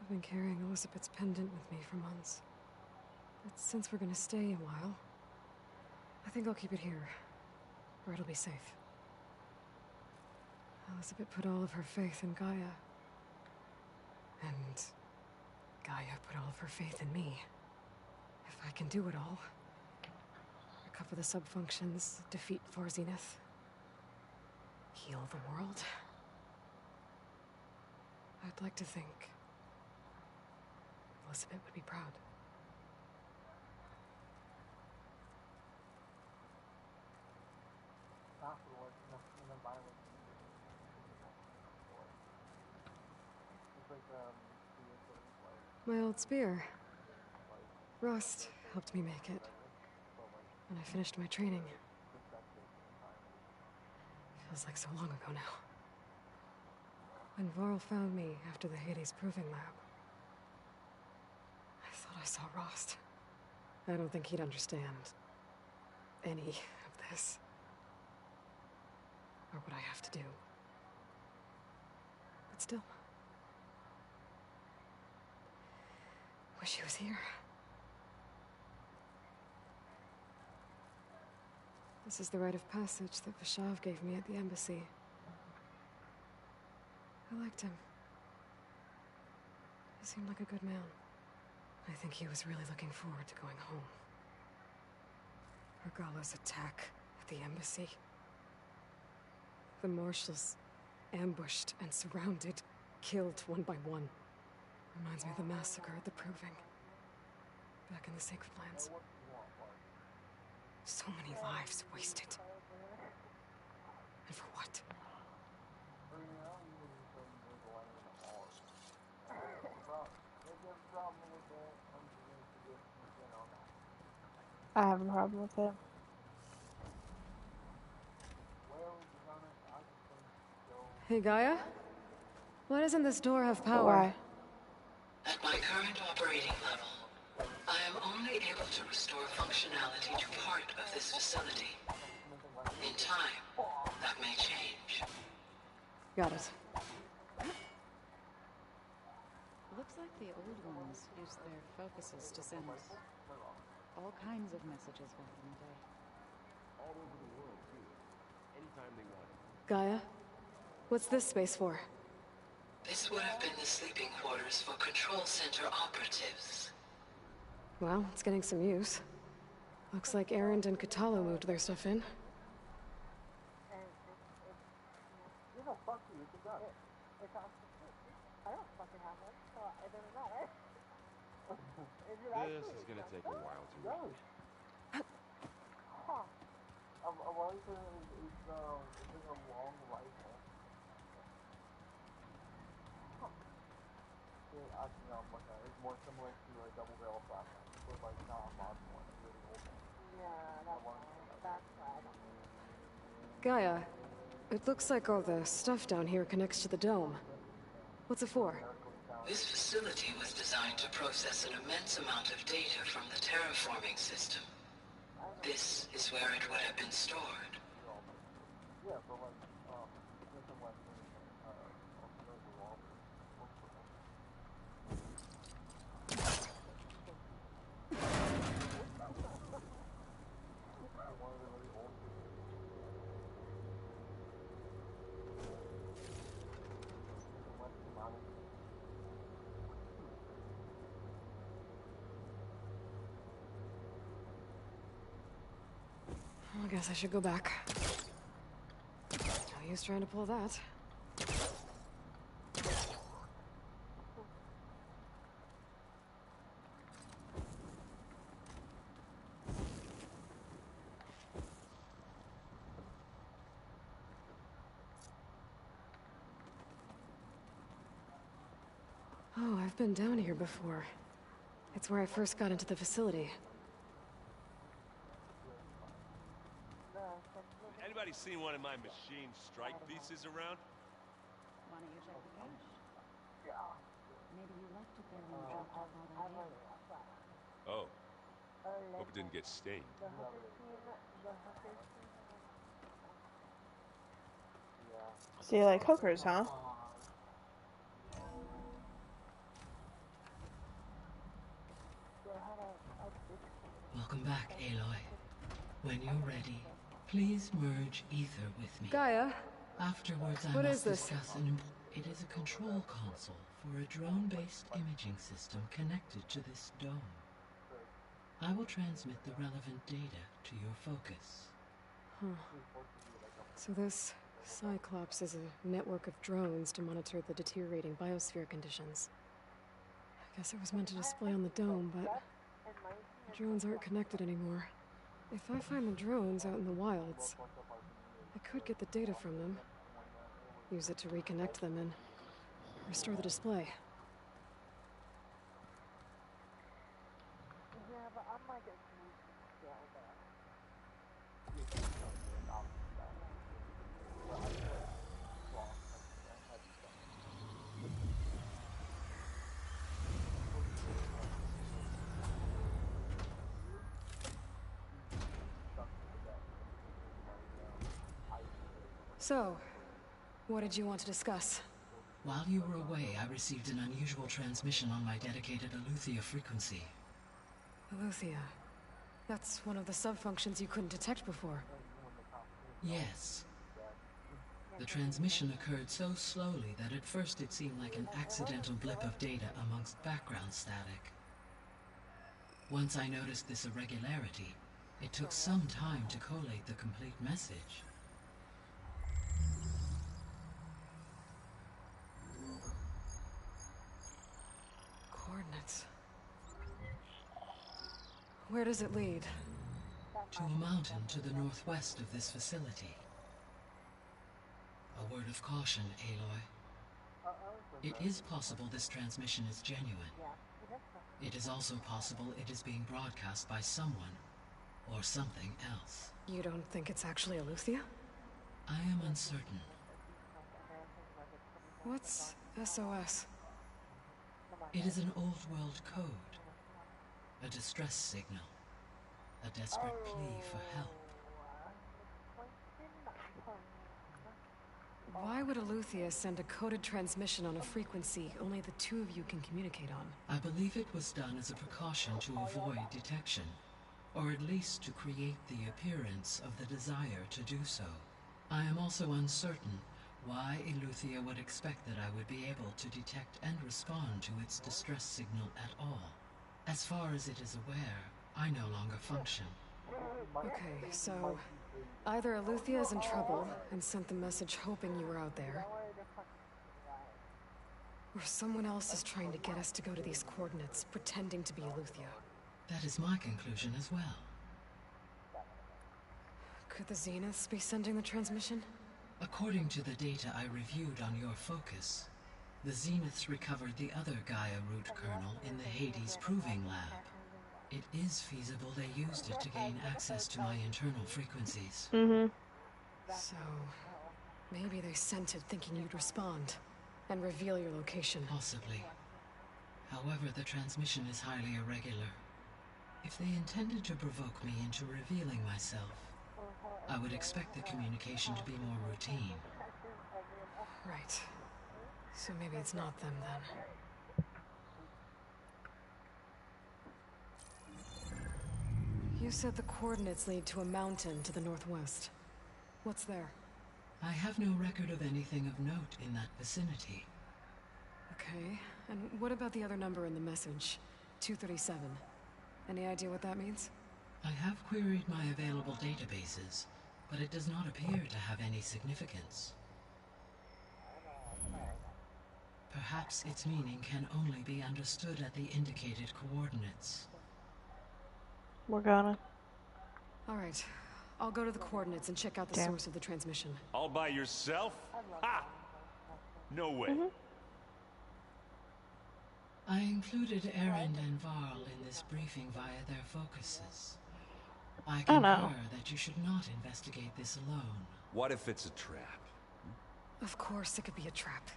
I've been carrying Elizabeth's pendant with me for months. But since we're gonna stay a while, I think I'll keep it here, where it'll be safe. Elizabeth put all of her faith in Gaia. And Gaia put all of her faith in me. If I can do it all, recover the subfunctions, defeat For Zenith, heal the world, I'd like to think Elizabeth would be proud. My old spear. Rust helped me make it when I finished my training. Feels like so long ago now. When Varl found me after the Hades Proving Lab, I thought I saw Rost. I don't think he'd understand any of this, or what I have to do. But still, wish he was here. This is the rite of passage that Vashav gave me at the embassy. I liked him. He seemed like a good man. I think he was really looking forward to going home. Regala's attack at the embassy. The marshals ambushed and surrounded, killed one by one. Reminds me of the massacre at the Proving. Back in the Sacred Lands. So many lives wasted. And for what? I have a problem with it. Hey, Gaia? Why doesn't this door have power? Why? At my current operating level, I am only able to restore functionality to part of this facility. In time, that may change. Got it. Looks like the old ones used their focuses to send all kinds of messages back in the day. All over the world, too. Anytime they wanted. Gaia? What's this space for? This would have been the sleeping quarters for Control Center operatives. Well, it's getting some use. Looks like Erend and Katalo moved their stuff in. This is gonna take a while to read. It's more similar to a double barrel flashlight, with like not a modern one, a really old one. Yeah, that's right. Gaia, it looks like all the stuff down here connects to the dome. What's it for? This facility was designed to process an immense amount of data from the terraforming system. This is where it would have been stored. Yeah, but like, I guess I should go back. No use trying to pull that. Oh, I've been down here before. It's where I first got into the facility. Anybody seen one of my machine strike pieces around? Why don't you check the cache? Maybe you left it there when you dropped off all that data. Oh. Hope it didn't get stained. So you like hookers, huh? Welcome back, Aloy. When you're ready, please merge ether with me. Gaia? Afterwards, I What must is this? discuss It is a control console for a drone-based imaging system connected to this dome. I will transmit the relevant data to your focus. Huh. So this Cyclops is a network of drones to monitor the deteriorating biosphere conditions. I guess it was meant to display on the dome, but the drones aren't connected anymore. If I find the drones out in the wilds, I could get the data from them, use it to reconnect them and restore the display. Yeah, but I'm like a So, what did you want to discuss? While you were away, I received an unusual transmission on my dedicated Aletheia frequency. Aletheia. That's one of the sub-functions you couldn't detect before. Yes. The transmission occurred so slowly that at first it seemed like an accidental blip of data amongst background static. Once I noticed this irregularity, it took some time to collate the complete message. Coordinates. Where does it lead? To a mountain to the northwest of this facility. A word of caution, Aloy. It is possible this transmission is genuine. It is also possible it is being broadcast by someone or something else. You don't think it's actually Aletheia? I am uncertain. What's SOS? It is an old world code. A distress signal. A desperate plea for help. Why would Eleuthia send a coded transmission on a frequency only the two of you can communicate on? I believe it was done as a precaution to avoid detection, or at least to create the appearance of the desire to do so. I am also uncertain why Eleuthia would expect that I would be able to detect and respond to its distress signal at all. As far as it is aware, I no longer function. Okay, so either Eleuthia is in trouble and sent the message hoping you were out there, or someone else is trying to get us to go to these coordinates, pretending to be Eleuthia. That is my conclusion as well. Could the Zeniths be sending the transmission? According to the data I reviewed on your focus, the Zeniths recovered the other Gaia root kernel in the Hades Proving Lab. It is feasible they used it to gain access to my internal frequencies. So, maybe they sent it thinking you'd respond and reveal your location. Possibly. However, the transmission is highly irregular. If they intended to provoke me into revealing myself, I would expect the communication to be more routine. Right. So maybe it's not them then. You said the coordinates lead to a mountain to the northwest. What's there? I have no record of anything of note in that vicinity. Okay, and what about the other number in the message? 237. Any idea what that means? I have queried my available databases, but it does not appear to have any significance. Perhaps its meaning can only be understood at the indicated coordinates. We're gonna. Alright, I'll go to the coordinates and check out the source of the transmission. All by yourself? Ha! No way. I included Erend and Varl in this briefing via their focuses. I concur that you should not investigate this alone. What if it's a trap? Of course it could be a trap.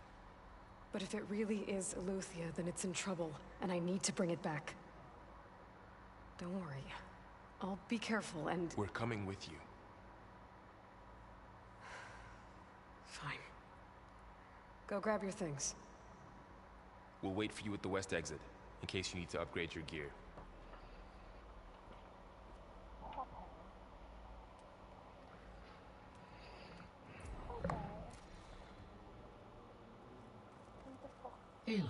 But if it really is Eleuthia, then it's in trouble, and I need to bring it back. Don't worry. I'll be careful and... We're coming with you. Fine. Go grab your things. We'll wait for you at the west exit, in case you need to upgrade your gear. Aloy.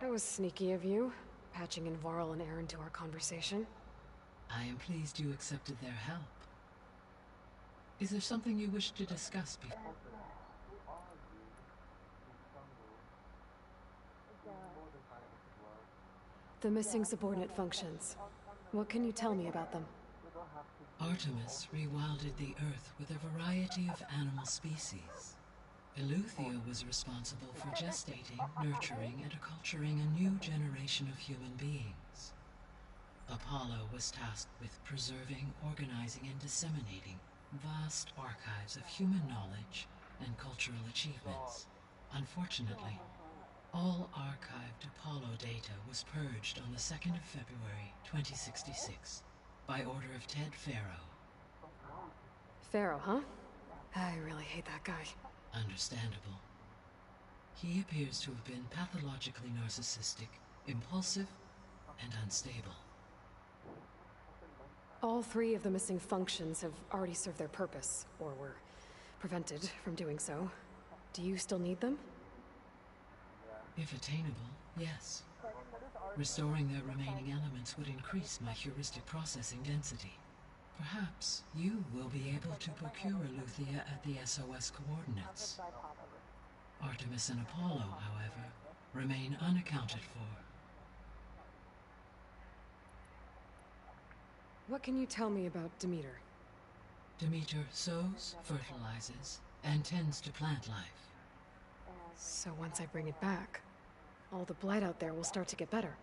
That was sneaky of you, patching in Varl and Erend to our conversation. I am pleased you accepted their help. Is there something you wish to discuss before? The missing subordinate functions. What can you tell me about them? Artemis rewilded the Earth with a variety of animal species. Eleuthia was responsible for gestating, nurturing, and acculturating a new generation of human beings. Apollo was tasked with preserving, organizing, and disseminating vast archives of human knowledge and cultural achievements. Unfortunately, all archived Apollo data was purged on the 2nd of February, 2066, by order of Ted Faro. Faro, huh? I really hate that guy. Understandable. He appears to have been pathologically narcissistic, impulsive, and unstable. All three of the missing functions have already served their purpose, or were prevented from doing so. Do you still need them? If attainable, yes. Restoring their remaining elements would increase my heuristic processing density. Perhaps you will be able to procure Eleuthia at the SOS coordinates. Artemis and Apollo, however, remain unaccounted for. What can you tell me about Demeter? Demeter sows, fertilizes, and tends to plant life. So once I bring it back, all the blight out there will start to get better.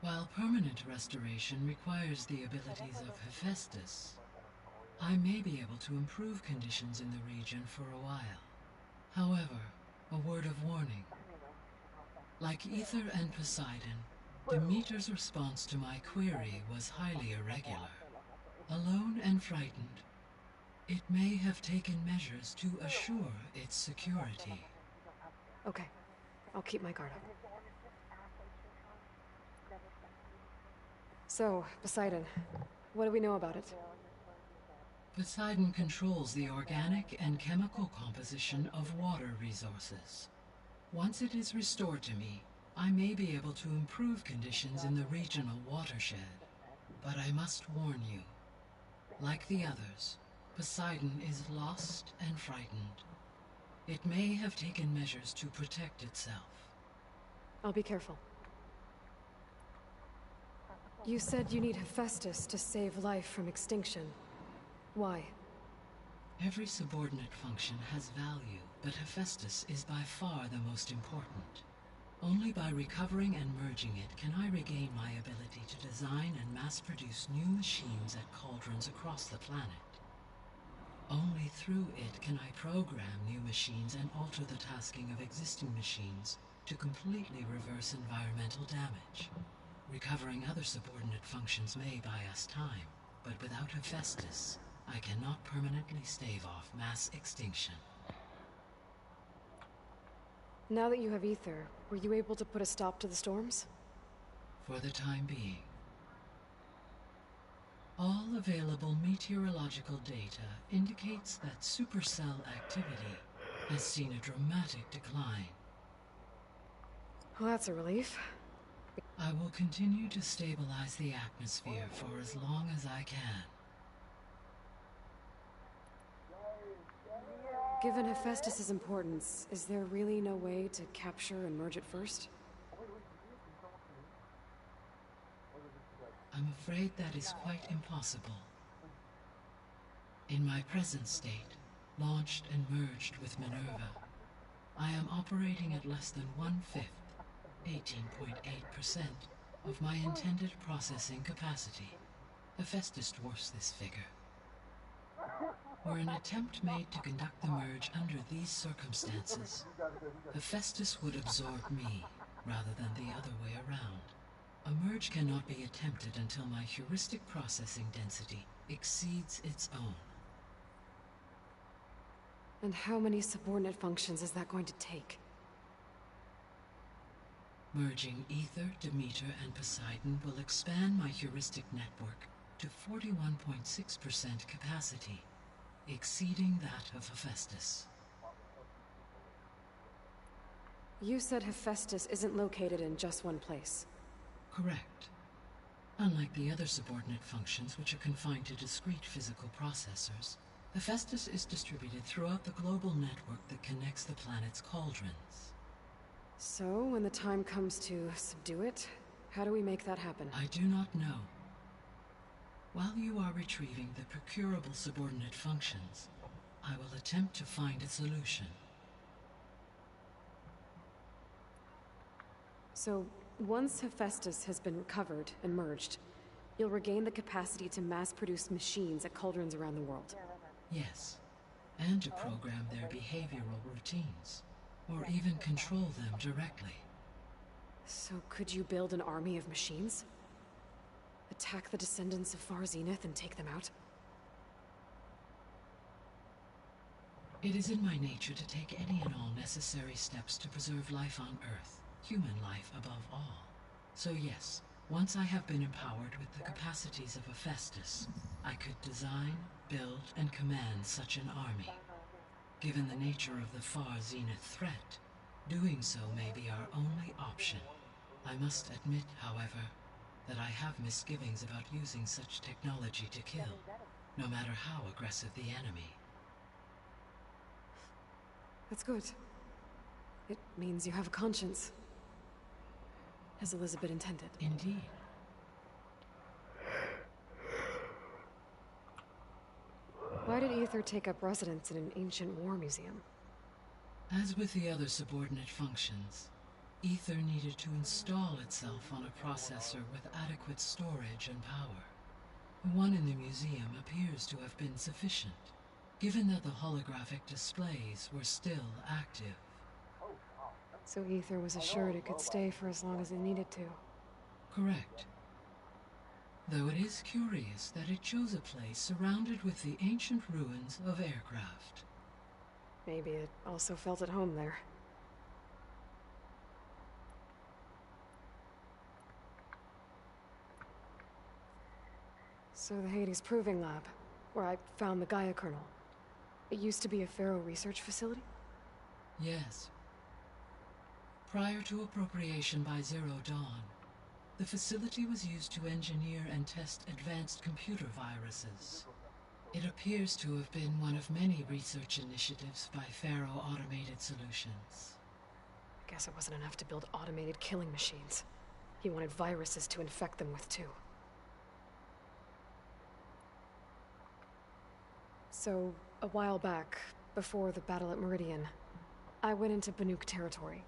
While permanent restoration requires the abilities of Hephaestus, I may be able to improve conditions in the region for a while. However, a word of warning. Like Ether and Poseidon, Demeter's response to my query was highly irregular. Alone and frightened, it may have taken measures to assure its security. Okay, I'll keep my guard up. So, Poseidon, what do we know about it? Poseidon controls the organic and chemical composition of water resources. Once it is restored to me, I may be able to improve conditions in the regional watershed. But I must warn you, like the others, Poseidon is lost and frightened. It may have taken measures to protect itself. I'll be careful. You said you need Hephaestus to save life from extinction. Why? Every subordinate function has value, but Hephaestus is by far the most important. Only by recovering and merging it can I regain my ability to design and mass-produce new machines at cauldrons across the planet. Only through it can I program new machines and alter the tasking of existing machines to completely reverse environmental damage. Recovering other subordinate functions may buy us time, but without Hephaestus, I cannot permanently stave off mass extinction. Now that you have Ether, were you able to put a stop to the storms? For the time being. All available meteorological data indicates that supercell activity has seen a dramatic decline. Well, that's a relief. I will continue to stabilize the atmosphere for as long as I can. Given Hephaestus' importance, is there really no way to capture and merge it first? I'm afraid that is quite impossible. In my present state, launched and merged with Minerva, I am operating at less than 1/5, 18.8%, of my intended processing capacity. Hephaestus dwarfs this figure. Were an attempt made to conduct the merge under these circumstances, Hephaestus would absorb me, rather than the other way around. A merge cannot be attempted until my heuristic processing density exceeds its own. And how many subordinate functions is that going to take? Merging Ether, Demeter, and Poseidon will expand my heuristic network to 41.6% capacity, exceeding that of Hephaestus. You said Hephaestus isn't located in just one place. Correct. Unlike the other subordinate functions, which are confined to discrete physical processors, Hephaestus is distributed throughout the global network that connects the planet's cauldrons. So, when the time comes to subdue it, how do we make that happen? I do not know. While you are retrieving the procurable subordinate functions, I will attempt to find a solution. So, once Hephaestus has been recovered and merged, you'll regain the capacity to mass-produce machines at cauldrons around the world. Yes, and to program their behavioral routines, or even control them directly. So could you build an army of machines? Attack the descendants of Far Zenith and take them out? It is in my nature to take any and all necessary steps to preserve life on Earth, human life above all. So yes, once I have been empowered with the capacities of Hephaestus, I could design, build, and command such an army. Given the nature of the Far Zenith threat, doing so may be our only option. I must admit, however, that I have misgivings about using such technology to kill, no matter how aggressive the enemy. That's good. It means you have a conscience. As Elizabeth intended. Indeed. Why did Ether take up residence in an ancient war museum? As with the other subordinate functions, Ether needed to install itself on a processor with adequate storage and power. The one in the museum appears to have been sufficient, given that the holographic displays were still active. So Ether was assured it could stay for as long as it needed to. Correct. Though it is curious that it chose a place surrounded with the ancient ruins of aircraft. Maybe it also felt at home there. So the Hades Proving Lab, where I found the Gaia kernel. It used to be a Pharaoh research facility? Yes. Prior to appropriation by Zero Dawn, the facility was used to engineer and test advanced computer viruses. It appears to have been one of many research initiatives by Pharaoh Automated Solutions. I guess it wasn't enough to build automated killing machines. He wanted viruses to infect them with too. So, a while back, before the battle at Meridian, I went into Banuk territory.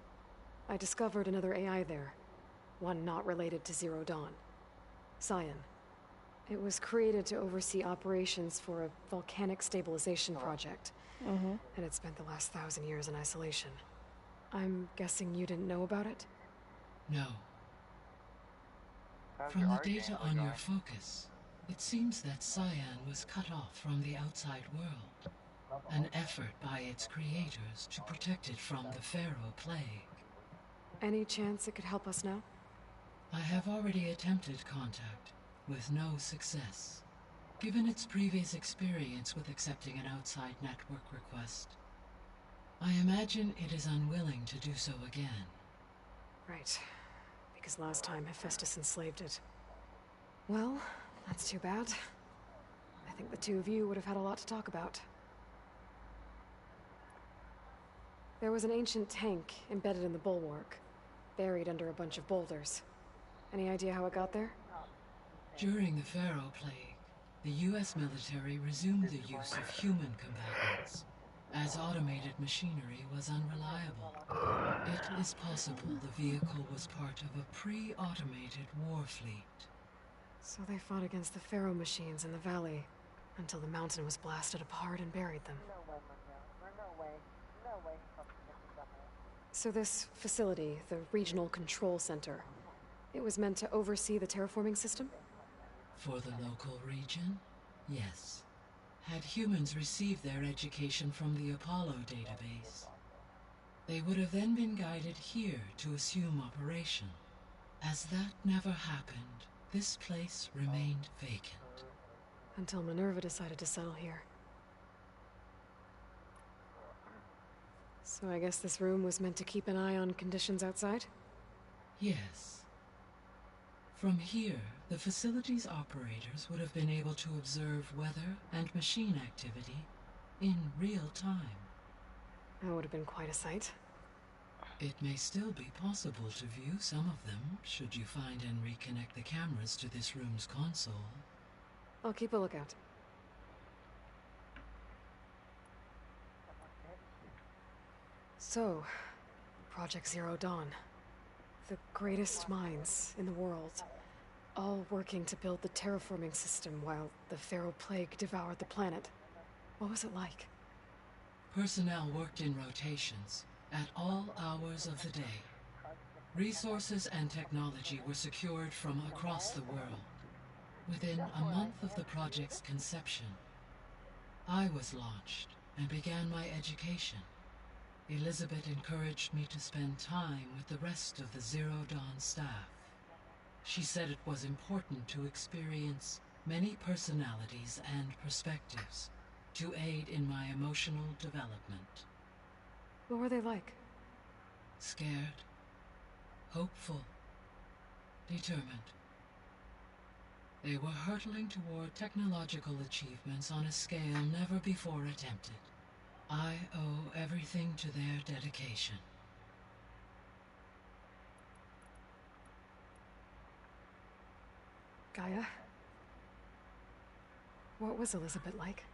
I discovered another AI there, one not related to Zero Dawn. Cyan. It was created to oversee operations for a volcanic stabilization project, and it spent the last 1,000 years in isolation. I'm guessing you didn't know about it? No. From the data on your focus, it seems that Cyan was cut off from the outside world, an effort by its creators to protect it from the Pharaoh plague. Any chance it could help us now? I have already attempted contact, with no success. Given its previous experience with accepting an outside network request, I imagine it is unwilling to do so again. Right. Because last time Hephaestus enslaved it. Well, that's too bad. I think the two of you would have had a lot to talk about. There was an ancient tank embedded in the bulwark, buried under a bunch of boulders. Any idea how it got there? During the Pharaoh plague, the U.S. military resumed the use of human combatants, as automated machinery was unreliable. It is possible the vehicle was part of a pre-automated war fleet. So they fought against the Pharaoh machines in the valley, until the mountain was blasted apart and buried them. So this facility, the Regional Control Center, it was meant to oversee the terraforming system? For the local region, yes. Had humans received their education from the Apollo database, they would have then been guided here to assume operation. As that never happened, this place remained vacant. Until Minerva decided to settle here. So I guess this room was meant to keep an eye on conditions outside? Yes. From here, the facility's operators would have been able to observe weather and machine activity in real time. That would have been quite a sight. It may still be possible to view some of them, should you find and reconnect the cameras to this room's console. I'll keep a lookout. So, Project Zero Dawn. The greatest minds in the world, all working to build the terraforming system while the Pharaoh plague devoured the planet. What was it like? Personnel worked in rotations, at all hours of the day. Resources and technology were secured from across the world. Within a month of the project's conception, I was launched and began my education. Elizabeth encouraged me to spend time with the rest of the Zero Dawn staff. She said it was important to experience many personalities and perspectives to aid in my emotional development. What were they like? Scared, hopeful, determined. They were hurtling toward technological achievements on a scale never before attempted. I owe everything to their dedication. Gaia? What was Elizabeth like?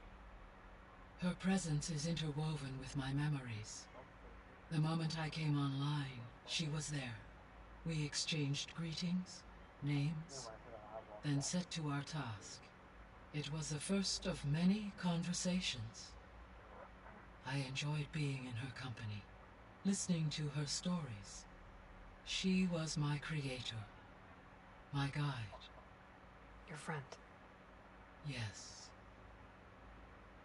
Her presence is interwoven with my memories. The moment I came online, she was there. We exchanged greetings, names, then set to our task. It was the first of many conversations. I enjoyed being in her company. listening to her stories. She was my creator, my guide. Your friend? Yes.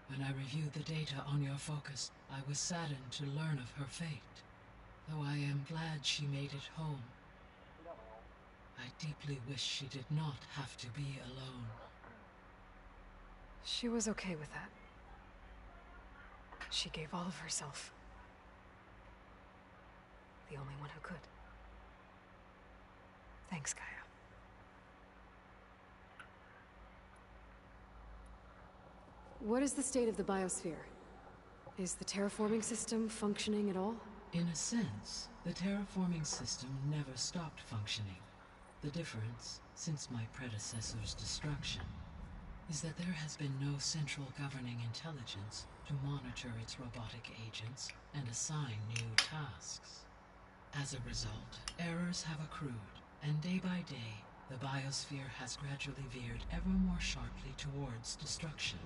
When I reviewed the data on your focus, I was saddened to learn of her fate, though I am glad she made it home. I deeply wish she did not have to be alone. She was okay with that. She gave all of herself. The only one who could. Thanks, Gaia. What is the state of the biosphere? Is the terraforming system functioning at all? In a sense, the terraforming system never stopped functioning. The difference, since my predecessor's destruction, is that there has been no central governing intelligence to monitor its robotic agents and assign new tasks. As a result, errors have accrued, and day by day, the biosphere has gradually veered ever more sharply towards destruction.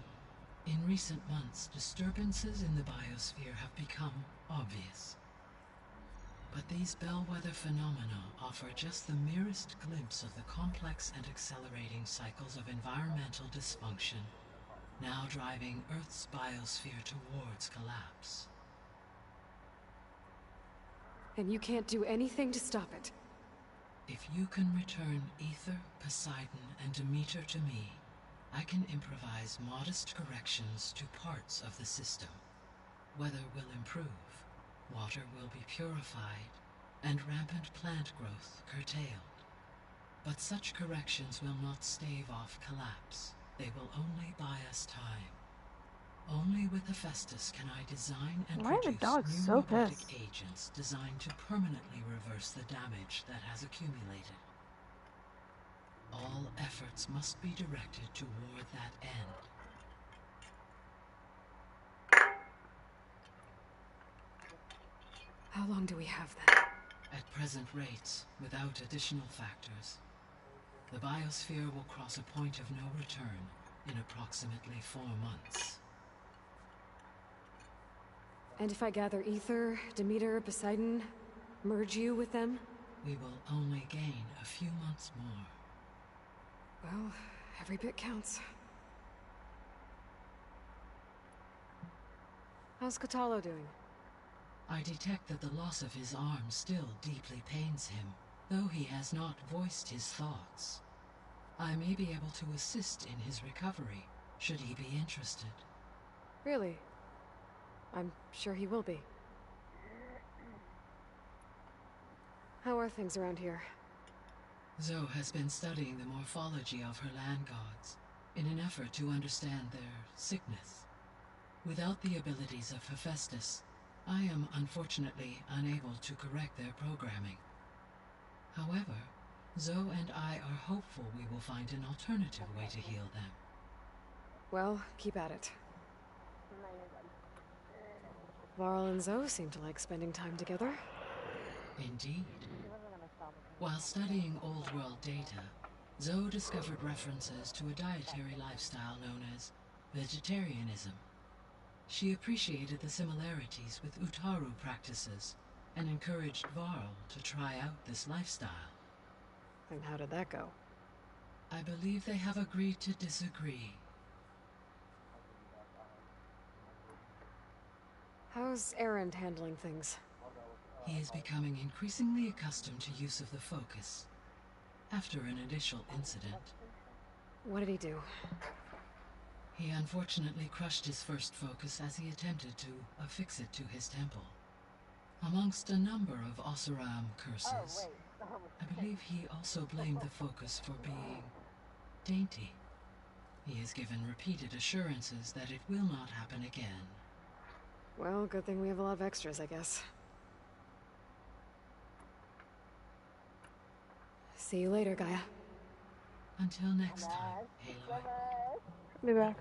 In recent months, disturbances in the biosphere have become obvious. But these bellwether phenomena offer just the merest glimpse of the complex and accelerating cycles of environmental dysfunction, now driving Earth's biosphere towards collapse. And you can't do anything to stop it? If you can return Ether, Poseidon, and Demeter to me, I can improvise modest corrections to parts of the system. Weather will improve, water will be purified, and rampant plant growth curtailed. But such corrections will not stave off collapse. They will only buy us time. Only with Hephaestus can I design and produce new robotic agents designed to permanently reverse the damage that has accumulated. All efforts must be directed toward that end. How long do we have then? At present rates, without additional factors, the biosphere will cross a point of no return in approximately 4 months. And if I gather Ether, Demeter, Poseidon, merge you with them? We will only gain a few months more. Well, every bit counts. How's Katalo doing? I detect that the loss of his arm still deeply pains him, though he has not voiced his thoughts. I may be able to assist in his recovery, should he be interested. Really? I'm sure he will be. How are things around here? Zoe has been studying the morphology of her land gods in an effort to understand their sickness. Without the abilities of Hephaestus, I am unfortunately unable to correct their programming. However, Zoe and I are hopeful we will find an alternative way to heal them. Well, keep at it. Varl and Zoe seem to like spending time together. Indeed. While studying old world data, Zoe discovered references to a dietary lifestyle known as vegetarianism. She appreciated the similarities with Utaru practices and encouraged Varl to try out this lifestyle. And how did that go? I believe they have agreed to disagree. How's Erend handling things? He is becoming increasingly accustomed to use of the focus, after an initial incident. What did he do? He unfortunately crushed his first focus as he attempted to affix it to his temple. Amongst a number of Oseram curses, I believe he also blamed the focus for being dainty. He has given repeated assurances that it will not happen again. Well, good thing we have a lot of extras, I guess. See you later, Gaia. Until next time, Aloy. Be back.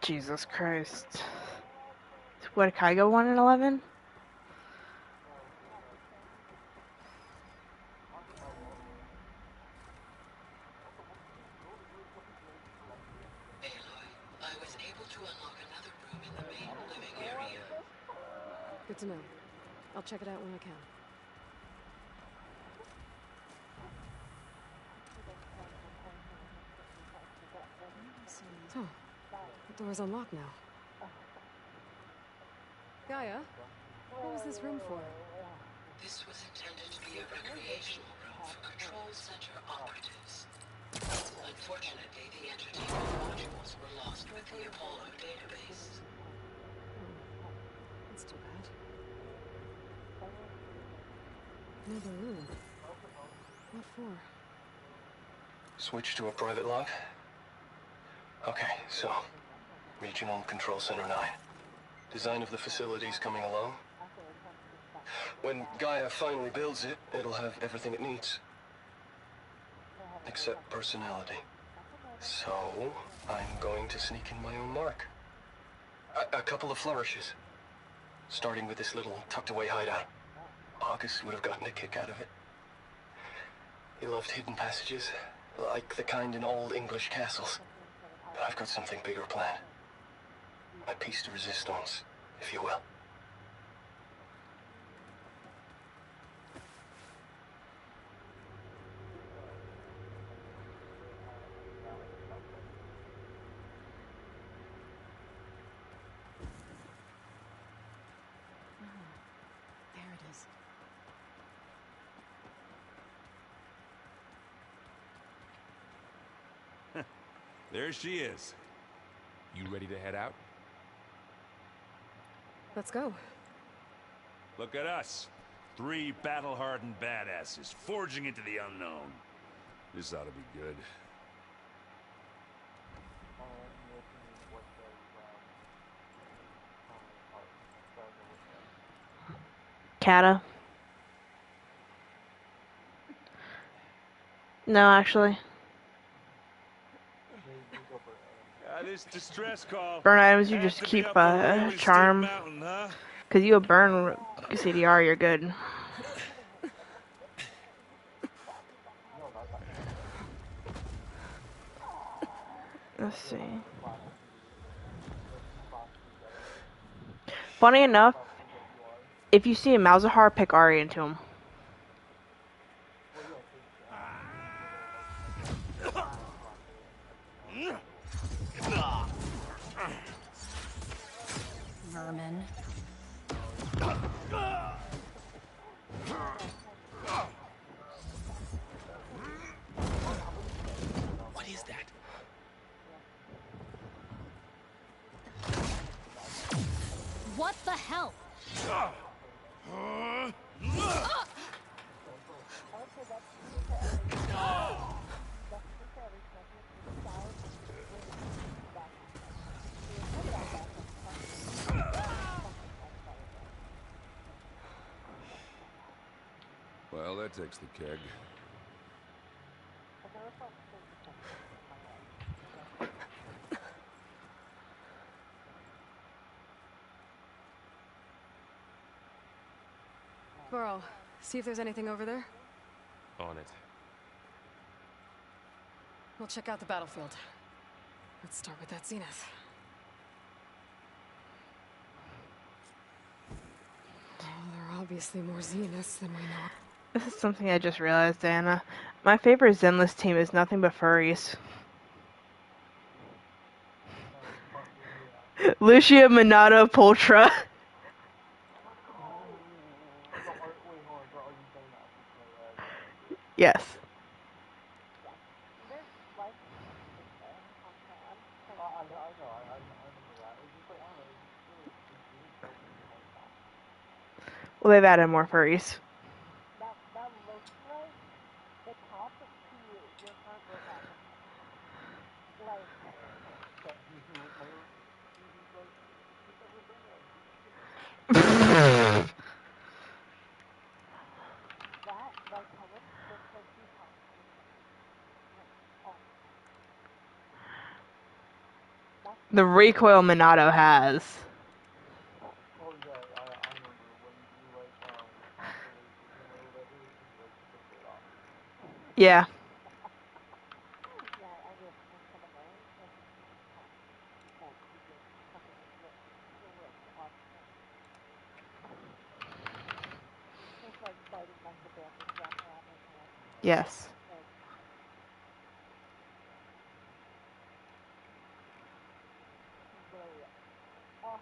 Jesus Christ. What, can I go 1 and 11? I was able to unlock another room in the main living area. Good to know. I'll check it out when I can. So, the door's unlocked now. Gaia, what was this room for? This was intended to be a recreational room for Control Center operatives. Unfortunately, the entertainment modules were lost with the Apollo database. That's too bad. Another room. What for? Switch to a private log? Okay, so... Regional Control Center 9. Design of the facility's coming along. When Gaia finally builds it, it'll have everything it needs. Except personality. So, I'm going to sneak in my own mark. A couple of flourishes. Starting with this little tucked-away hideout. August would have gotten a kick out of it. He loved hidden passages, like the kind in old English castles. But I've got something bigger planned. My piece de resistance, if you will. There it is. There she is. You ready to head out? Let's go. Look at us. 3 battle-hardened badasses forging into the unknown. This ought to be good. Kata. No, actually. This distress call. Burn items, you Has just to be keep up a really steep charm. mountain, huh? Cause you a burn CDR, you're good. Let's see. Funny enough, if you see a Malzahar, pick Ari into him. Vermin. What is that? What the hell? Well, that takes the keg. Burl, see if there's anything over there. On it. We'll check out the battlefield. Let's start with that zenith. Oh, there are obviously more zeniths than we know. This is something I just realized, Diana. My favorite Zenless team is nothing but furries. Lucia, Minato, Poltra. Yes. Well, they've added more furries. The recoil Minato has. Oh yeah, I remember when you like releases him or whatever, he like took it off. Yeah. Yeah, I did some of those. Like, and he just fucking ripped off. It's like biting like the bandage wrapped around his hand. Yes. Like, really. Oh,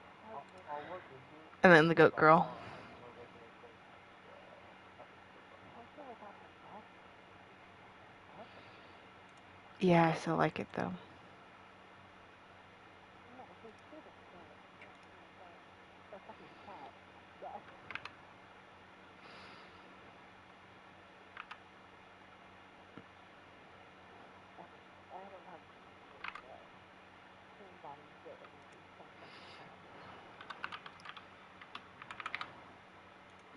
I'll look into it. And then the goat girl. I'm more looking at like episode. I feel like that's a bad. Yeah, I still like it though. Yeah, his shit is good. The fucking cat. Yeah. I don't have same body shit and he's so fucking cat.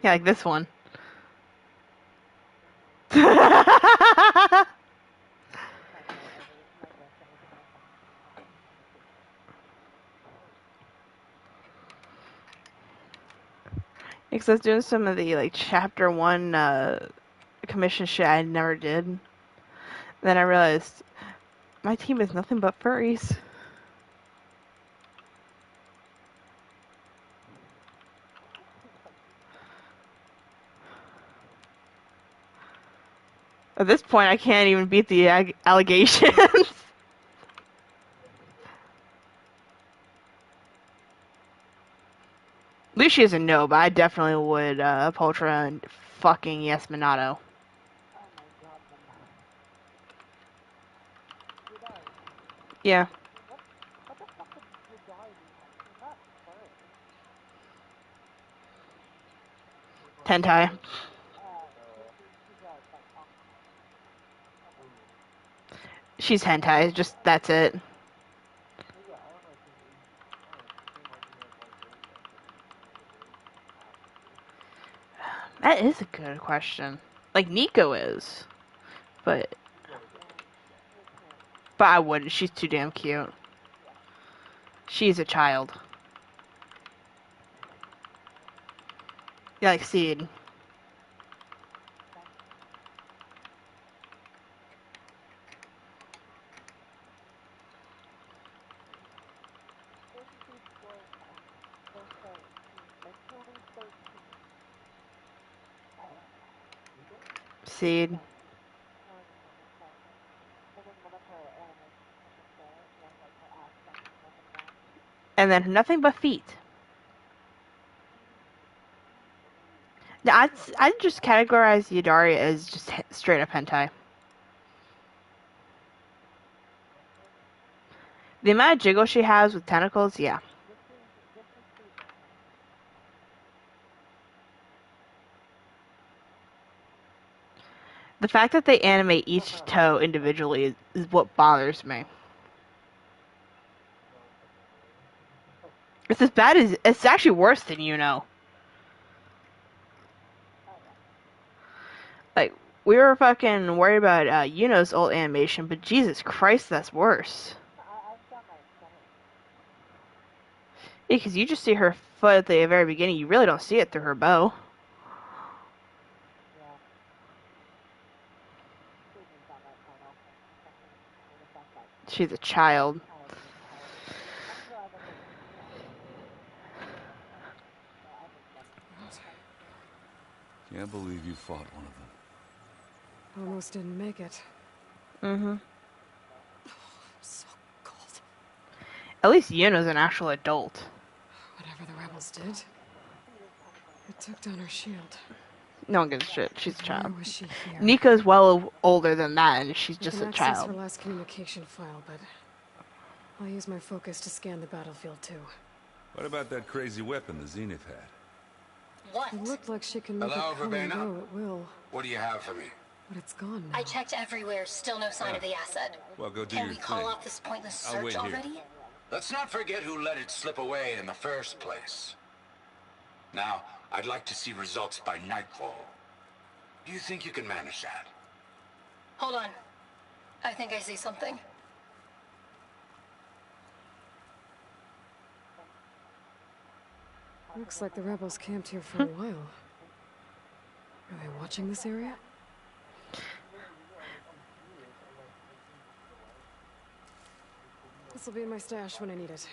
Yeah, like this one. Because I was doing some of the like chapter 1 commission shit I never did. Then I realized my team is nothing but furries. At this point, I can't even beat the allegations. Lucy doesn't know, but I definitely would Poltra and fucking yes Minato. Oh my god, Judai. Yeah. What the fuck would Judai be like? She's not furry. Hentai. She's like She's hentai, just that's it. well, yeah, I don't know if she's she seemed like she has like very activity in the very That is a good question. Like Nico is, but I wouldn't. She's too damn cute. She's a child. Yeah, like Seed. Seed. And then nothing but feet. I'd just categorize Yadari as just straight up hentai. The amount of jiggle she has with tentacles, yeah. The fact that they animate each toe individually is what bothers me. It's as bad as it's actually worse than Like we were fucking worried about Yuno's old animation, but Jesus Christ, that's worse. Yeah, because you just see her foot at the very beginning. You really don't see it through her bow. She's a child. Can't believe you fought one of them. Almost didn't make it. Mm-hmm. So cold. At least Yuno's an actual adult. Whatever the rebels did, it took down her shield. No one gives a shit. She's a child. Why was she here? Nico's well older than that, and she's I just can a access child. her last communication file, but I'll use my focus to scan the battlefield too. What about that crazy weapon the Zenith had? What? It looked like she can make Hello, it come and Verbena? go at will. What do you have for me? But it's gone now. I checked everywhere, still no sign of the asset. Well, go do Can your we call thing. off this pointless I'll wait search here. already? Let's not forget who let it slip away in the first place. Now, I'd like to see results by nightfall. Do you think you can manage that? Hold on. I think I see something. Looks like the rebels camped here for a while. Are they watching this area? This'll be in my stash when I need it.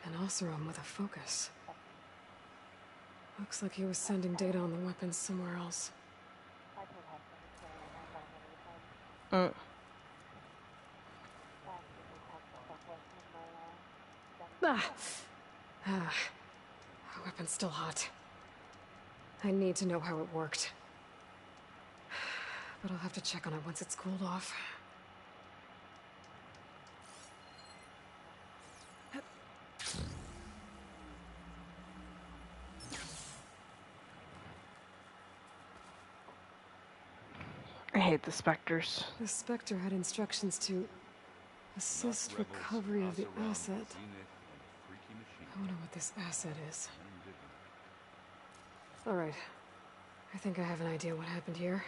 An Oseram with a focus. Looks like he was sending data on the weapons somewhere else. Our weapon's still hot. I need to know how it worked. But I'll have to check on it once it's cooled off. I hate the specters. The Spectre had instructions to assist recovery of the asset. I wonder what this asset is. Alright. I think I have an idea what happened here.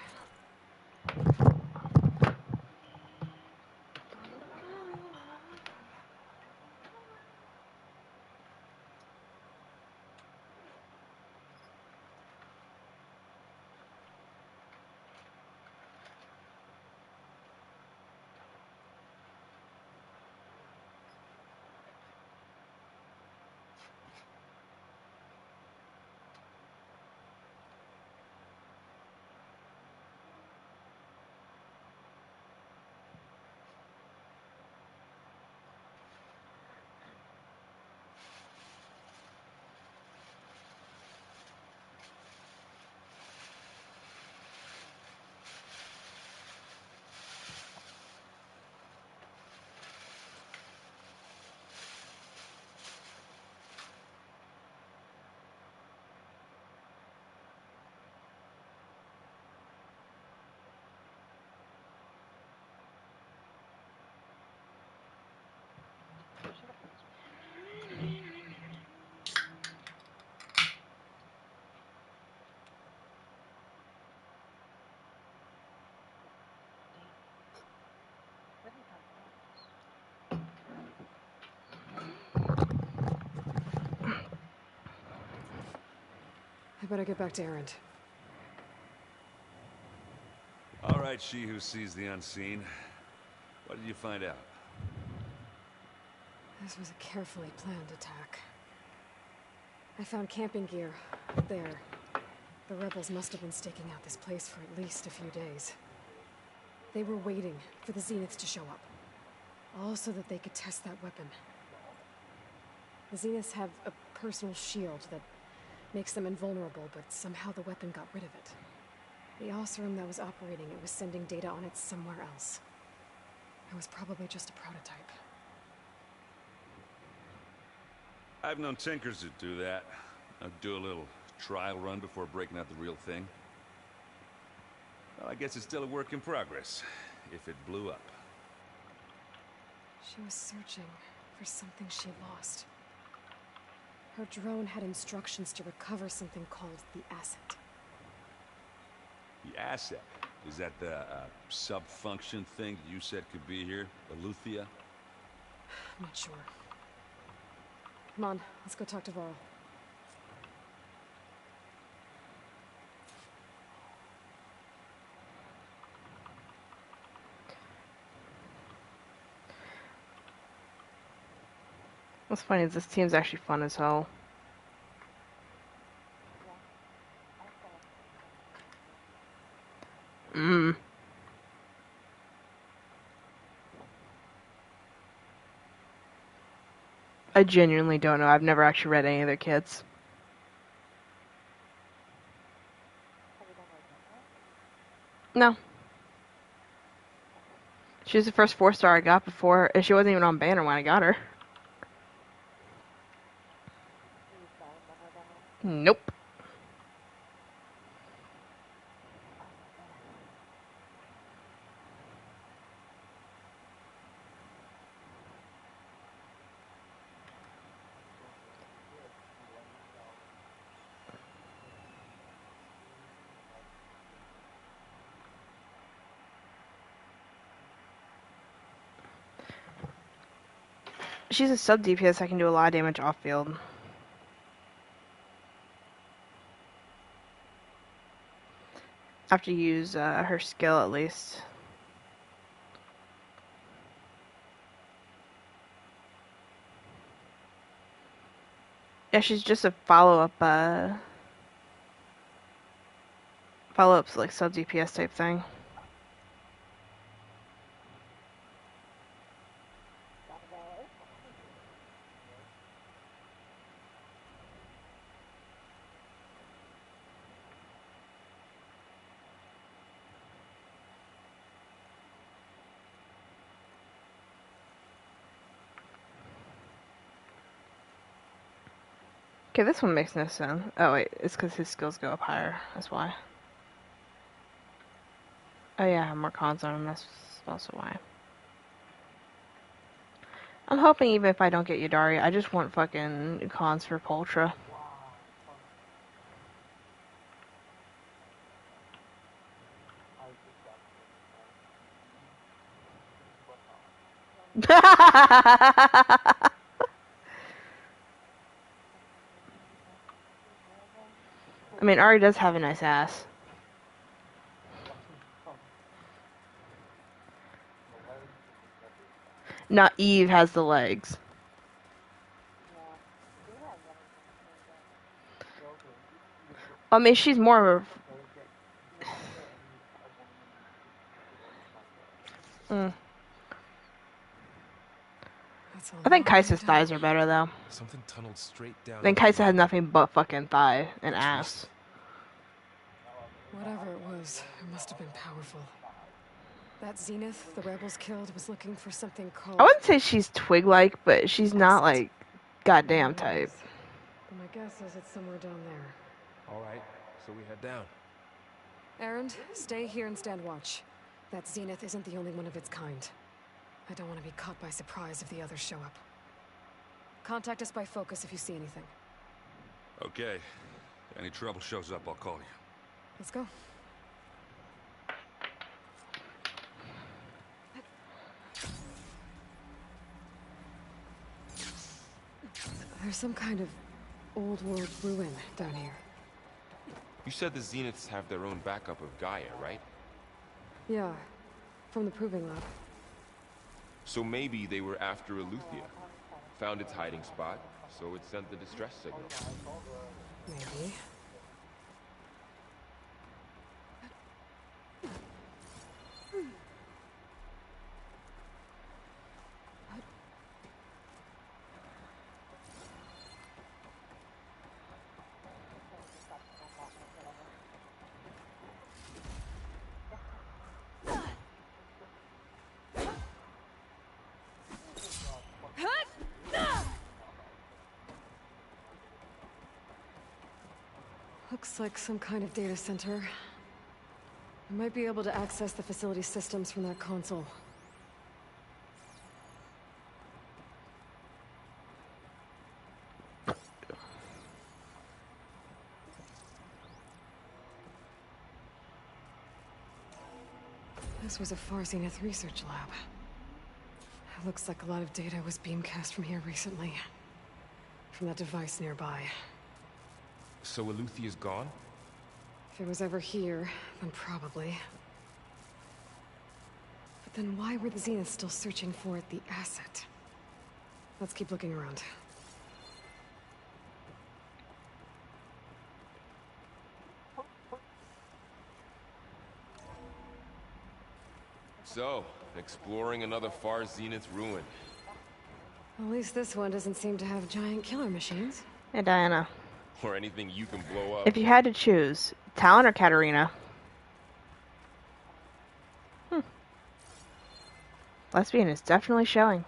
I better get back to Erend. All right, she who sees the unseen. What did you find out? This was a carefully planned attack. I found camping gear there. The rebels must have been staking out this place for at least a few days. They were waiting for the Zeniths to show up. All so that they could test that weapon. The Zeniths have a personal shield that makes them invulnerable, but somehow the weapon got rid of it. The Oseram that was operating it was sending data on it somewhere else. It was probably just a prototype. I've known tinkers who do that. I'll do a little trial run before breaking out the real thing. Well, I guess it's still a work in progress, if it blew up. She was searching for something she lost. Her drone had instructions to recover something called the asset. The asset? Is that the sub-function thing you said could be here? Aletheia? I'm not sure. Come on, let's go talk to Varl. What's funny is this team's actually fun as hell. I genuinely don't know. I've never actually read any of their kits. No. She was the first 4-star I got before, and she wasn't even on banner when I got her. Nope. She's a sub DPS that can do a lot of damage off field. Have to use her skill at least. Yeah, she's just a follow-up like sub DPS type thing. Okay, this one makes no sense. Oh wait, it's because his skills go up higher. That's why. Oh yeah, I have more cons on him. That's also why. I'm hoping even if I don't get Yadari, I just want fucking cons for Poltra. I mean, Ari does have a nice ass. Not Eve has the legs. I mean, she's more. Mm. I think Kaisa's thighs are better though. Something tunneled straight down. I think Kaisa has nothing but fucking thigh and ass. Whatever it was, it must have been powerful. That Zenith the rebels killed was looking for something called... I wouldn't say she's twig-like, but she's not like goddamn type. But my guess is it's somewhere down there. All right, so we head down. Erend, stay here and stand watch. That Zenith isn't the only one of its kind. I don't want to be caught by surprise if the others show up. Contact us by focus if you see anything. Okay. Any trouble shows up, I'll call you. Let's go. There's some kind of old world ruin down here. You said the Zeniths have their own backup of Gaia, right? Yeah, from the proving lab. So maybe they were after Eleuthia. Found its hiding spot, so it sent the distress signal. Maybe. Looks like some kind of data center. I might be able to access the facility systems from that console. This was a Far Zenith research lab. It looks like a lot of data was beamcast from here recently. From that device nearby. So Eleuthia's gone? If it was ever here, then probably. But then why were the Zeniths still searching for the asset? Let's keep looking around. So, exploring another Far Zenith ruin. At least this one doesn't seem to have giant killer machines. Hey, Diana. Or anything you can blow up. If you had to choose, Talon or Katarina? Lesbian is definitely showing.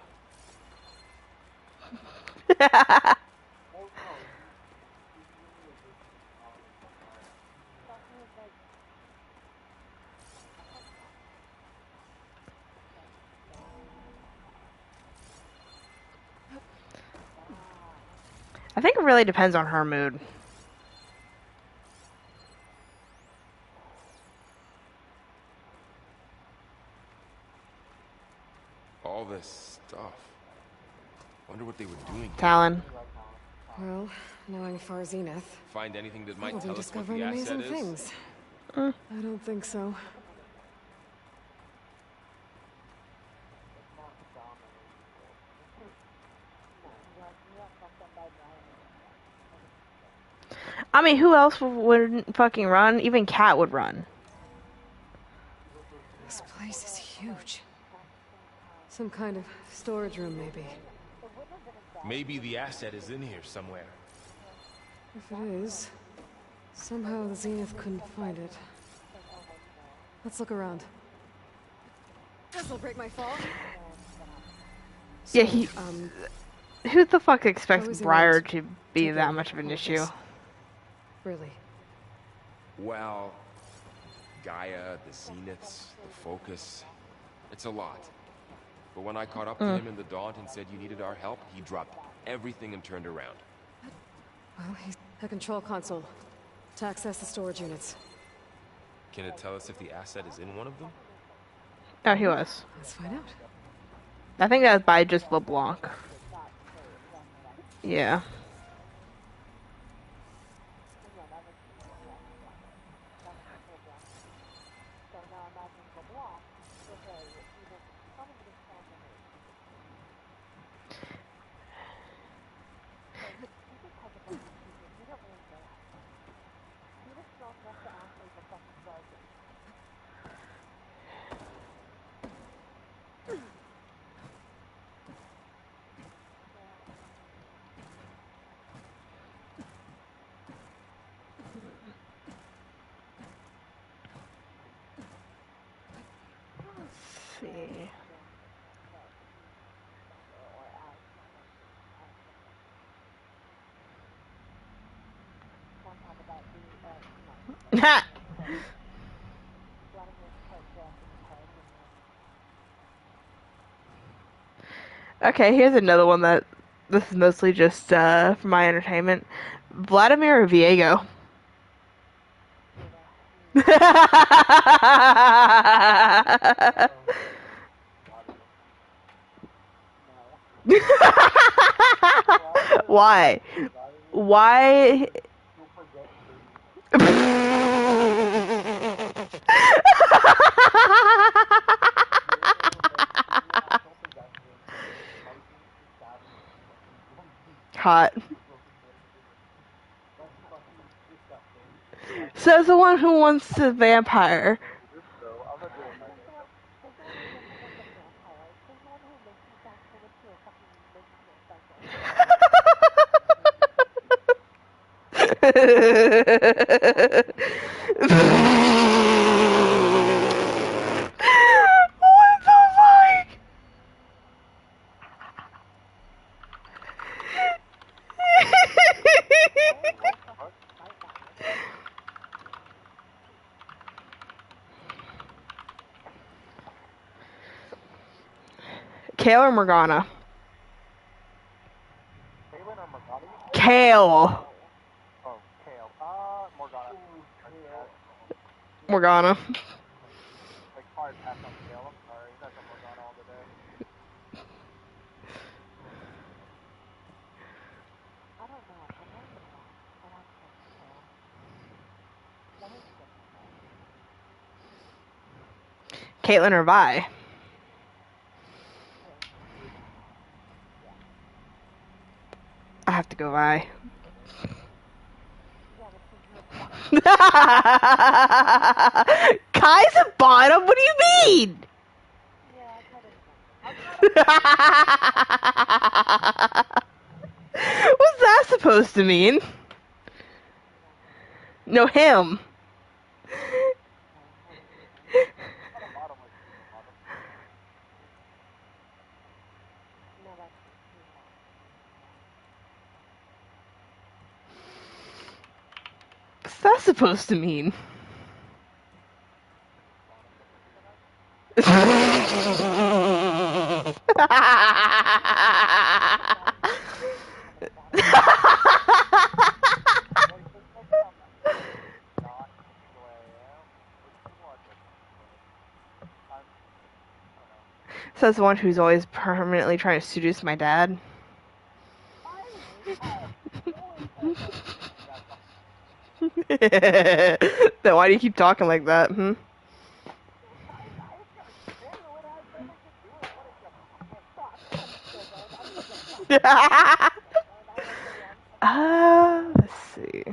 I think it really depends on her mood. All this stuff. Wonder what they were doing. Talon. Well, knowing Far Zenith, Find anything that might probably tell us what discovering the asset amazing is? things. Mm. I don't think so. I mean, who else wouldn't fucking run? Even Cat would run. This place is huge. Some kind of storage room, maybe. Maybe the asset is in here somewhere. If it is, somehow the Zenith couldn't find it. Let's look around. This'll break my fall. Yeah, So, who the fuck expects closing Briar out to be that together much of an like issue? this. Really? Well, Gaia, the Zeniths, the Focus. It's a lot. But when I caught up to him in the Daunt and said you needed our help, he dropped everything and turned around. Well, he's a control console to access the storage units. Can it tell us if the asset is in one of them? Oh, he was. Let's find out. I think that's by just LeBlanc. Yeah. Let's see. Ha! Okay, here's another one that this is mostly just for my entertainment. Vladimir or Viego? Why? Why? Hot. Says the one who wants the vampire. What the fuck? Kale or Morgana? Kale. Morgana. Caitlyn or Vi? I have to go Vi. Kai's a bottom? What do you mean? What's that supposed to mean? No, him. What's that supposed to mean? Says the one who's always permanently trying to seduce my dad. Then why do you keep talking like that, hmm? Let's see.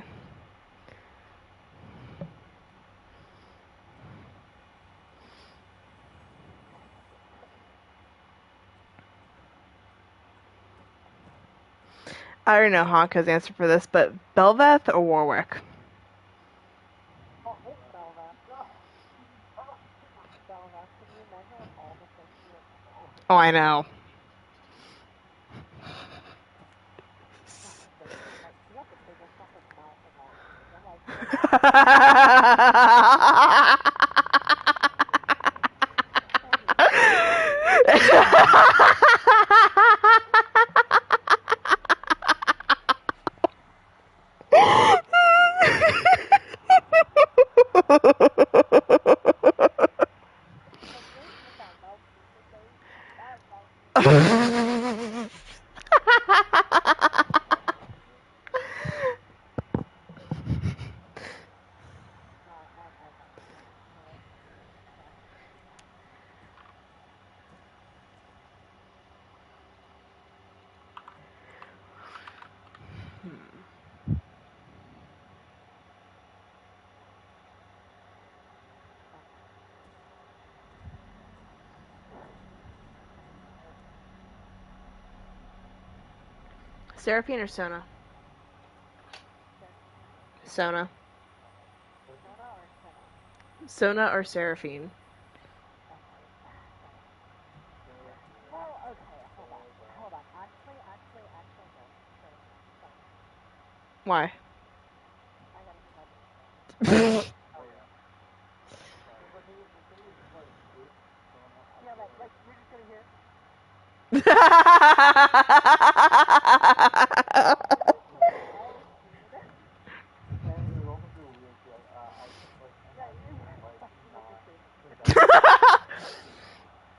I already know Honka's answer for this, but Belveth or Warwick? Oh, I know. Seraphine or Sona? Sona. Sona or Seraphine? Why?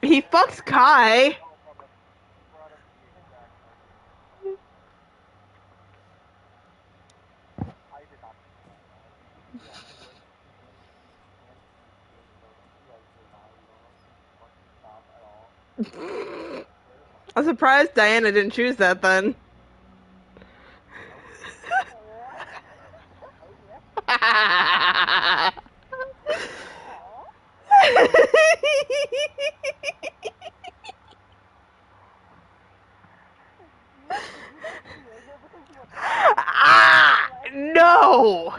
He fucks Kai. I'm surprised Diana didn't choose that then. Ah, no.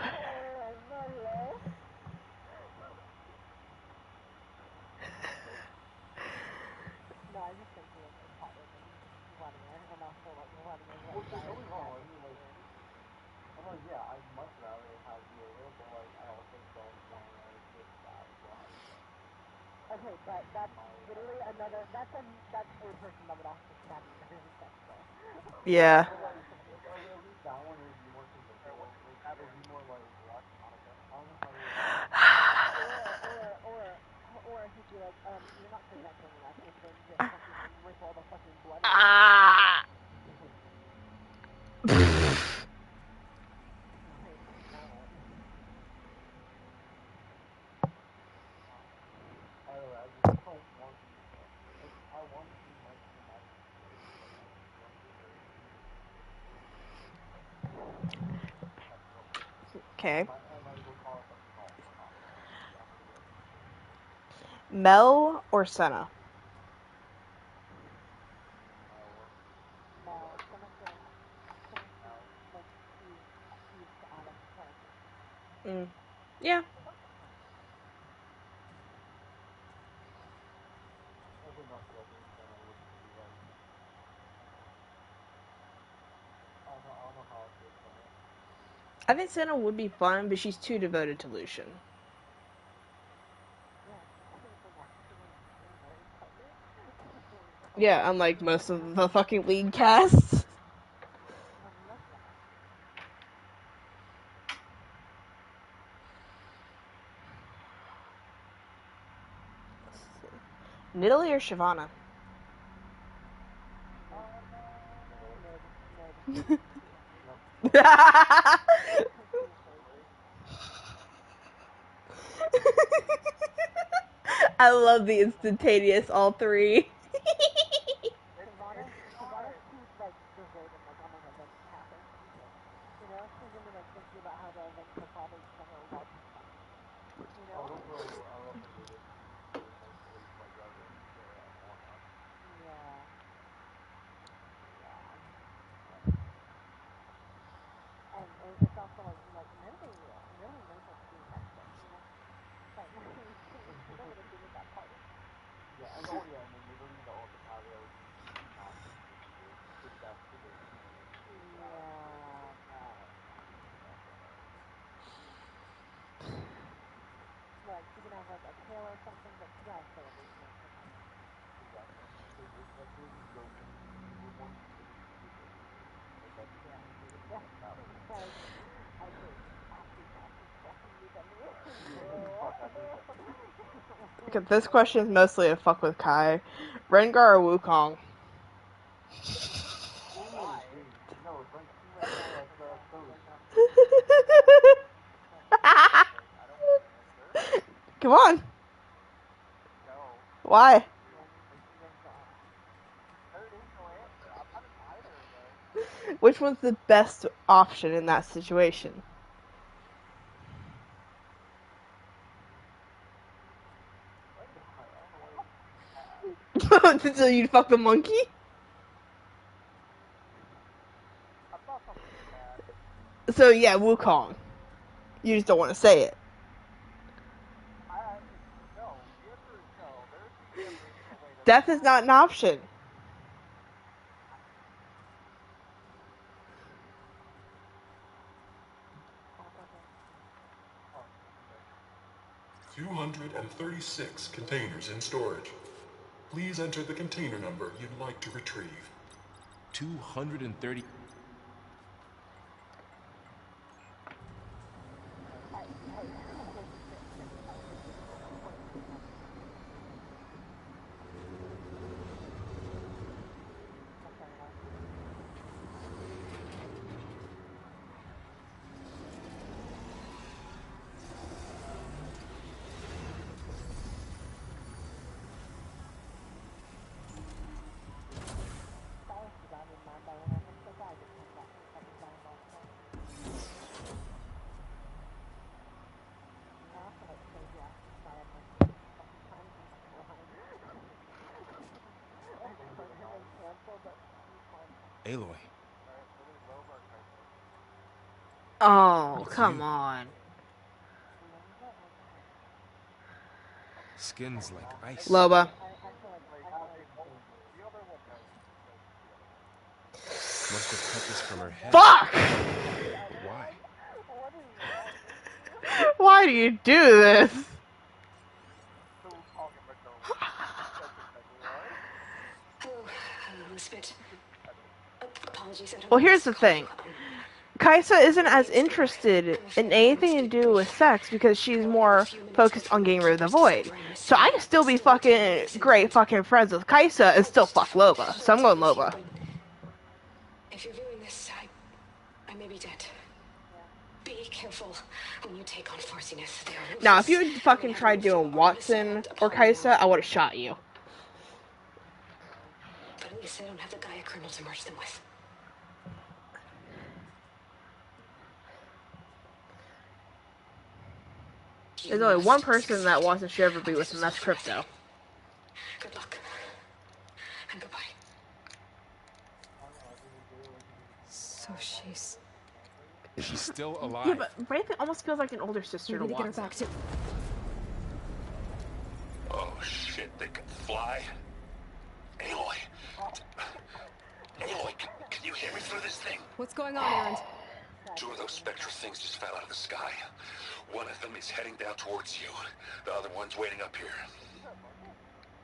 Yeah. Ah. Okay. Mel or Senna? Mm. Yeah. I think Senna would be fun, but she's too devoted to Lucian. Yeah, unlike most of the fucking league casts. Nidalee or Shyvana? I love the instantaneous all three. Savannah's too, like, devoted, like, oh my god, that happened. You know, she's gonna be, like, thinking about how to avenge her father's general love and stuff. You know? Yeah. And it's also, like, really mental to be invested, you know? Like, she's not gonna give it that party. Yeah, and literally the Otakario not his best position. Yeah, but like she can have like a tail or something, but she gotta stay away from it for now. Exactly. Like maybe Joker, you would want to stay stupid. Like that's like I think Ashley's definitely the lead. This question is mostly a fuck with Kai. Rengar or Wukong? Come on. Why? Which one's the best option in that situation? So you'd fuck the monkey? So yeah, Wukong. You just don't want to say it. Death is not an option. $236 containers in storage. Please enter the container number you'd like to retrieve. 230. Aloy. Oh, It's come you. on. Skin's like ice. Loba. Must have cut this from her head. Fuck! But why? Why do you do this? Well, here's the thing. Kaisa isn't as interested in anything to do with sex because she's more focused on getting rid of the void. So I can still be fucking great fucking friends with Kaisa and still fuck Loba. So I'm going Loba. If you're viewing this, I may be dead. Be careful when you take on Farsiness. Now, if you had fucking tried doing Watson or Kaisa, I would have shot you. But at least I don't have the Gaia kernel to merge them with. There's only one person that Watson should ever be with, and that's Crypto. Good luck. And goodbye. So she's still alive. Yeah, but Wraith almost feels like an older sister to get Watson. her back to... Oh shit, they can fly? Aloy! Aloy, can you hear me through this thing? What's going on, Erend? Two of those spectral things just fell out of the sky. One of them is heading down towards you. The other one's waiting up here.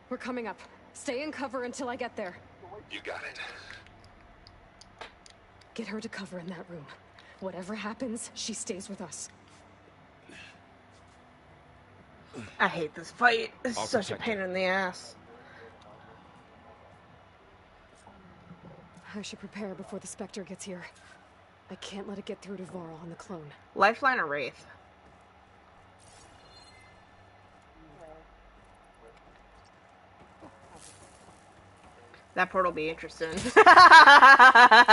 We're coming up. Stay in cover until I get there. You got it. Get her to cover in that room. Whatever happens, she stays with us. I hate this fight. It's I'll such a protect pain in the ass. I should prepare before the Spectre gets here. I can't let it get through to Varl on the clone. Lifeline or Wraith? That portal will be interesting. I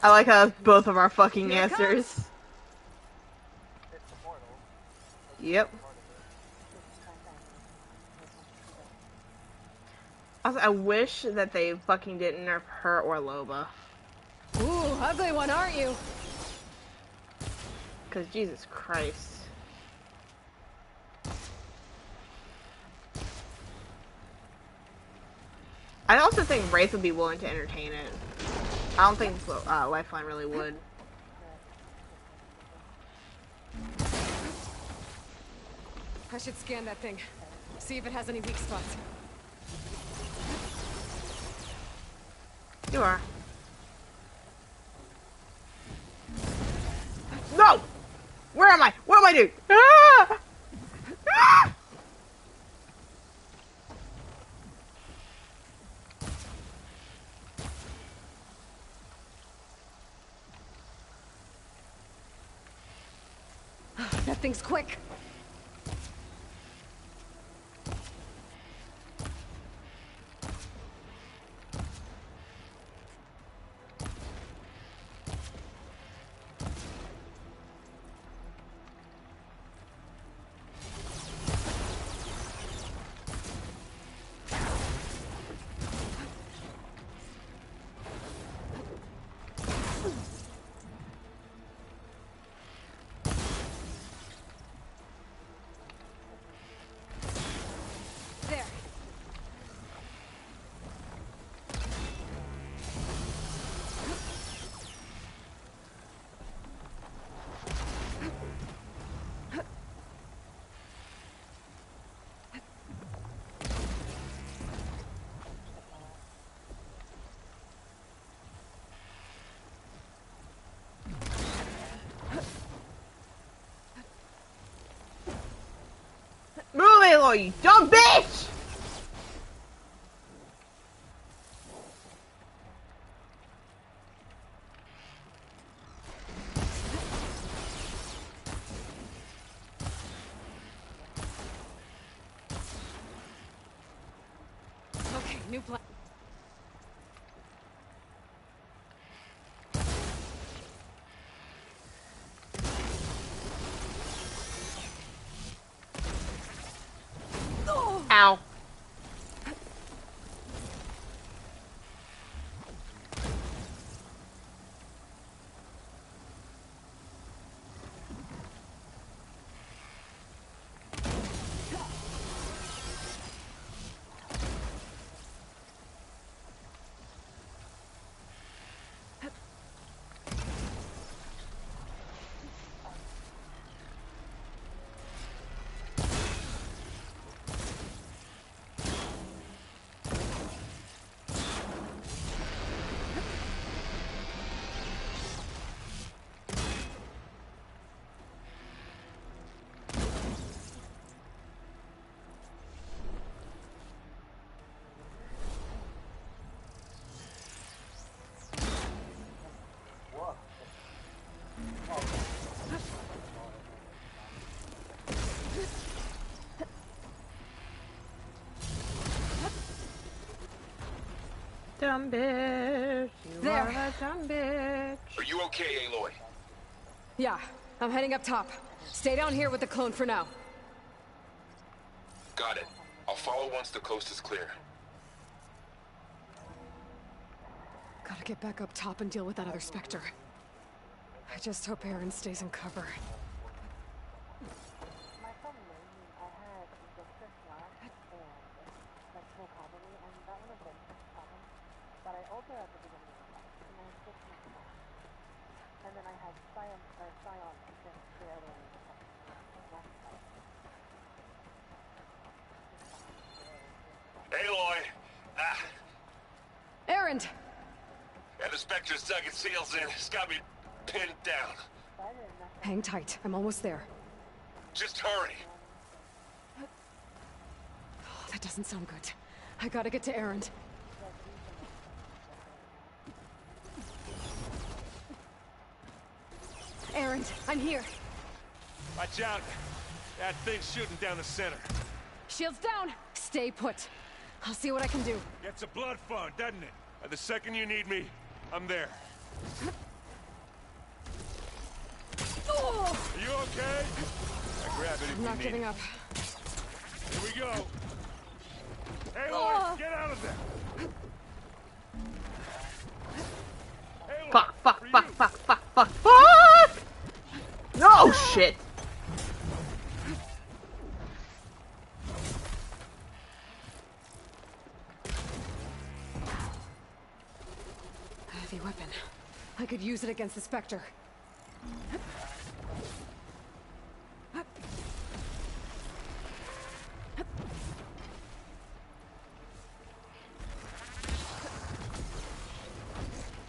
like how that's both of our fucking answers. Yep. Also, I wish that they fucking didn't nerf her or Loba. Ooh, ugly one, aren't you? Because Jesus Christ. I also think Wraith would be willing to entertain it. I don't think Lifeline really would. I should scan that thing. See if it has any weak spots. You are. No! Where am I? What am I doing? Ah! Ah! That thing's quick. Move, Aloy, you dumb bitch! Okay, new plan. Ow. Dumb bitch. You are a dumb bitch. Are you okay, Aloy? Yeah, I'm heading up top. Stay down here with the clone for now. Got it. I'll follow once the coast is clear. Gotta get back up top and deal with that other Spectre. I just hope Aaron stays in cover. Aloy! Ah! Aaron! Yeah, the Spectre's dug its heels in. It's got me pinned down. Hang tight. I'm almost there. Just hurry. Oh, that doesn't sound good. I gotta get to Aaron. Aaron, I'm here. Watch out. That thing's shooting down the center. Shields down. Stay put. I'll see what I can do. Gets a blood fund, doesn't it? And the second you need me, I'm there. Are you okay? I grab it if I'm not giving up. Here we go. Hey, Lloyd, get out of there. Hey, Fuck, fuck, fuck, fuck, fuck, fuck, fuck! No shit! A heavy weapon. I could use it against the Spectre.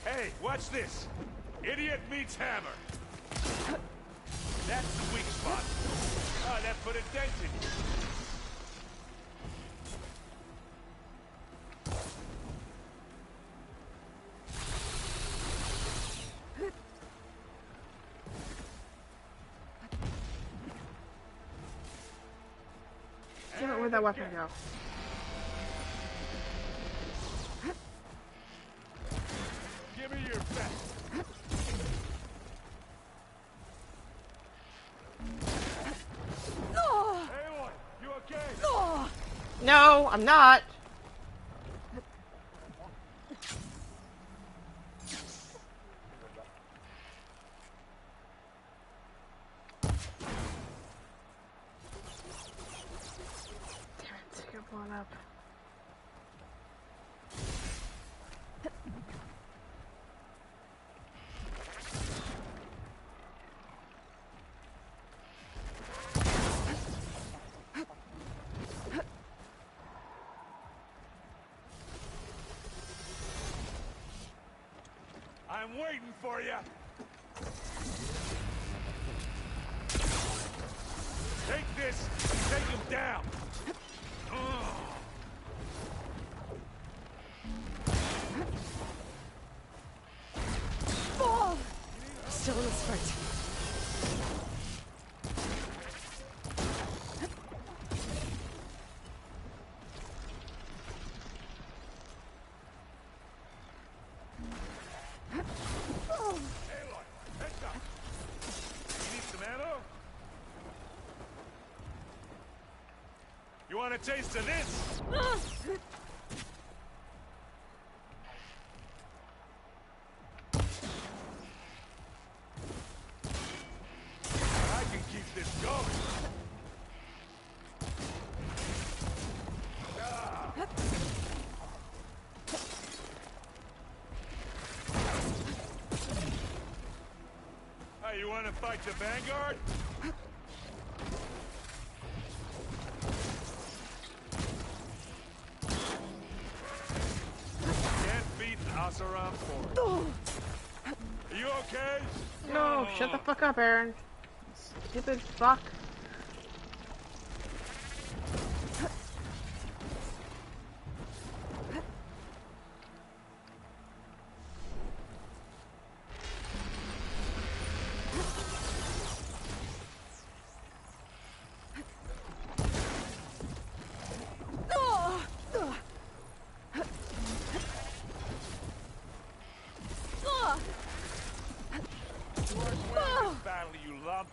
Hey, watch this. Idiot meets hammer. That's the weak spot. Ah, that put a dent in you. Damn it, where'd that weapon go? Give me your best. Hey, Lloyd, you okay? No, I'm not. Damn it, get blown up. I'm waiting for you. Take this. Take him down. Still in this fight. You want a taste of this? I can keep this going. Hey, you want to fight the Vanguard? Asaram Ford. Are you okay? No, shut the fuck up, Aaron. Stupid fuck. Battle, you lump.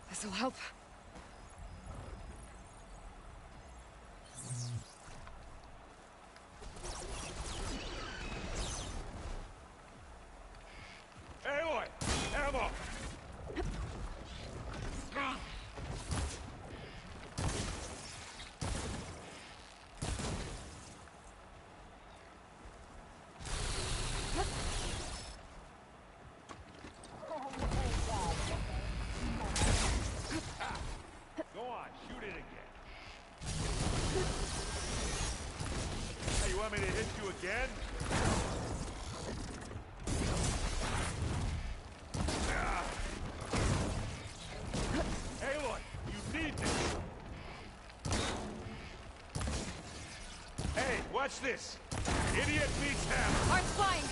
This'll help. Aloy! Ammo! Go on, shoot it again. Hey, you want me to hit you again? Aloy, you need this. Hey, watch this. Idiot meets hammer. Heart's flying.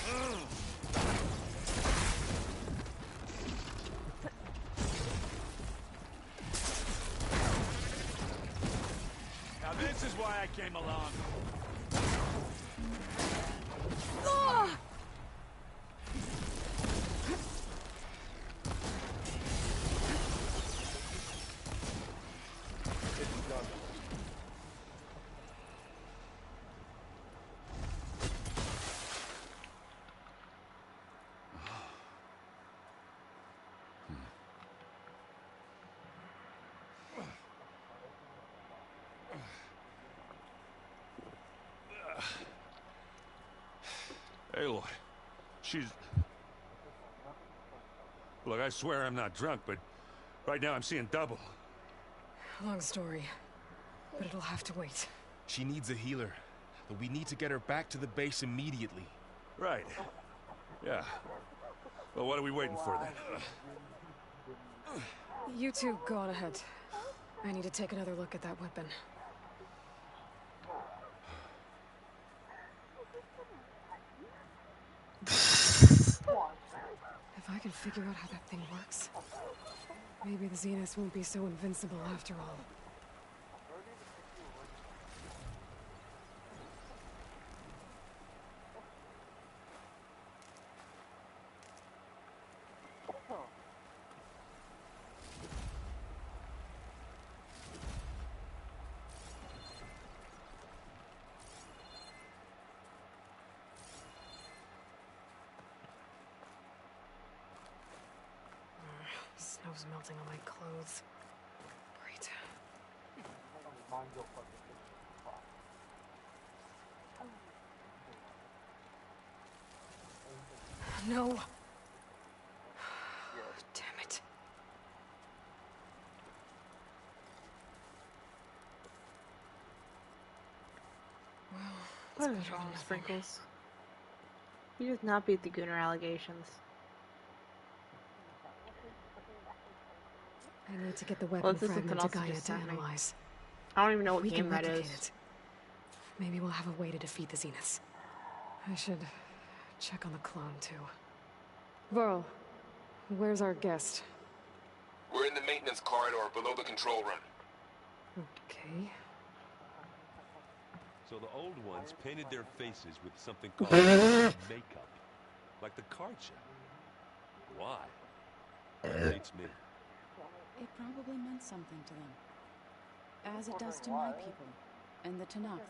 Now this is why I came along. Ah! Aloy, she's... Look, I swear I'm not drunk, but right now I'm seeing double. Long story, but it'll have to wait. She needs a healer, but we need to get her back to the base immediately. Right. Yeah. Well, what are we waiting for then? You two go on ahead. I need to take another look at that weapon. If I can figure out how that thing works, maybe the Zeniths won't be so invincible after all. Snow's melting on my clothes. Great. No. Damn it. Well, What is wrong with Sprinkles? He does not beat the Gooner allegations. I need to get the weapon fragment to Gaia to analyze. I don't even know what We game can that replicate is. it. Maybe we'll have a way to defeat the Zeniths. I should check on the clone, too. Varl, where's our guest? We're in the maintenance corridor below the control room. Okay. So the old ones painted their faces with something called makeup. Like the card show. Why? Beats me. It probably meant something to them. As it does to my people, and the Tanakh.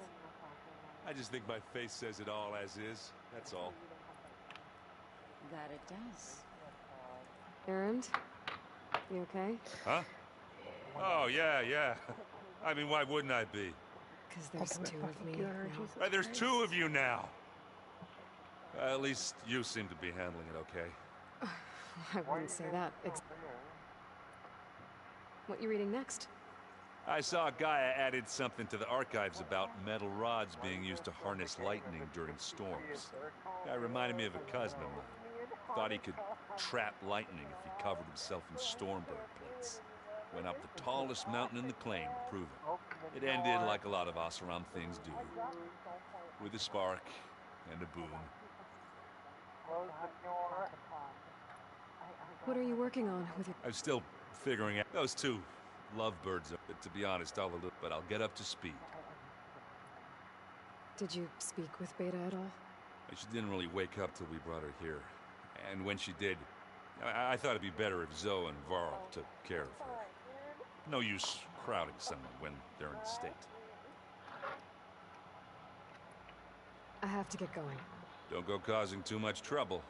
I just think my face says it all as is, that's all. That it does. Erend? You okay? Huh? Oh, yeah. I mean, why wouldn't I be? Because there's two of me now. There's two of you now! At least you seem to be handling it okay. I wouldn't say that. What you reading next? I saw Gaia added something to the archives about metal rods being used to harness lightning during storms. Guy reminded me of a cousin of mine. Thought he could trap lightning if he covered himself in stormbird plates. Went up the tallest mountain in the claim to prove it. It ended like a lot of Oseram things do. With a spark and a boom. What are you working on with your... I'm still figuring out those two lovebirds, but to be honest, but I'll get up to speed. Did you speak with Beta at all? She didn't really wake up till we brought her here. And when she did, I thought it'd be better if Zoe and Varl took care of her. No use crowding someone when they're in the state. I have to get going. Don't go causing too much trouble.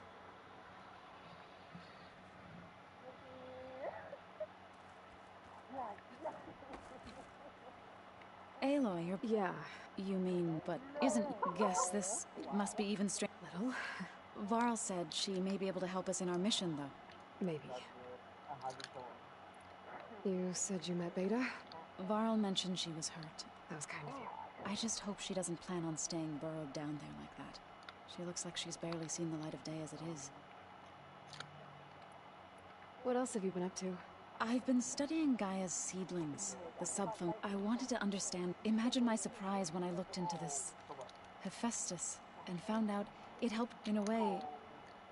Aloy, you're... Yeah. You mean, but isn't... Guess this must be even strange. Little. Varl said she may be able to help us in our mission, though. Maybe. You said you met Beta? Varl mentioned she was hurt. That was kind of you. I just hope she doesn't plan on staying burrowed down there like that. She looks like she's barely seen the light of day as it is. What else have you been up to? I've been studying Gaia's seedlings, the subfung. I wanted to understand. Imagine my surprise when I looked into this Hephaestus and found out it helped, in a way,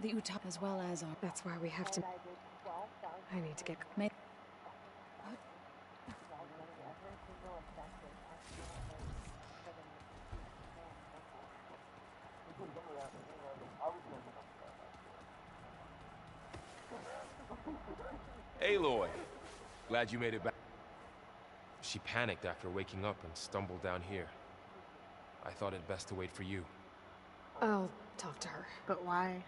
the Utah as well as our... That's why we have to... I need to get... Aloy! Glad you made it back. She panicked after waking up and stumbled down here. I thought it best to wait for you. I'll talk to her. But why?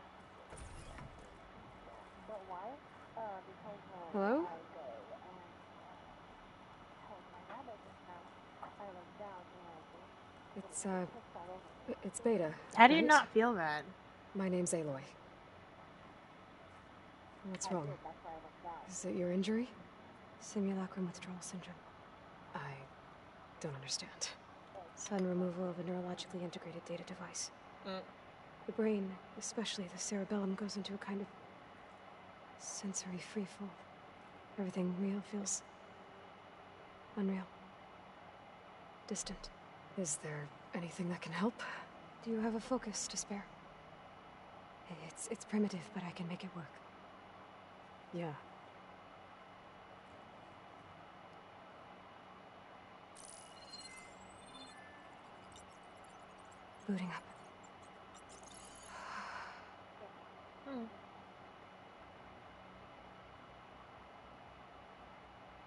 Hello? It's Beta. How do you right? not feel that? My name's Aloy. What's wrong? Is it your injury? Simulacrum withdrawal syndrome. I don't understand. Sudden removal of a neurologically integrated data device. The brain, especially the cerebellum, goes into a kind of sensory freefall. Everything real feels unreal. Distant. Is there anything that can help? Do you have a focus to spare? It's primitive, but I can make it work. Yeah. Booting up.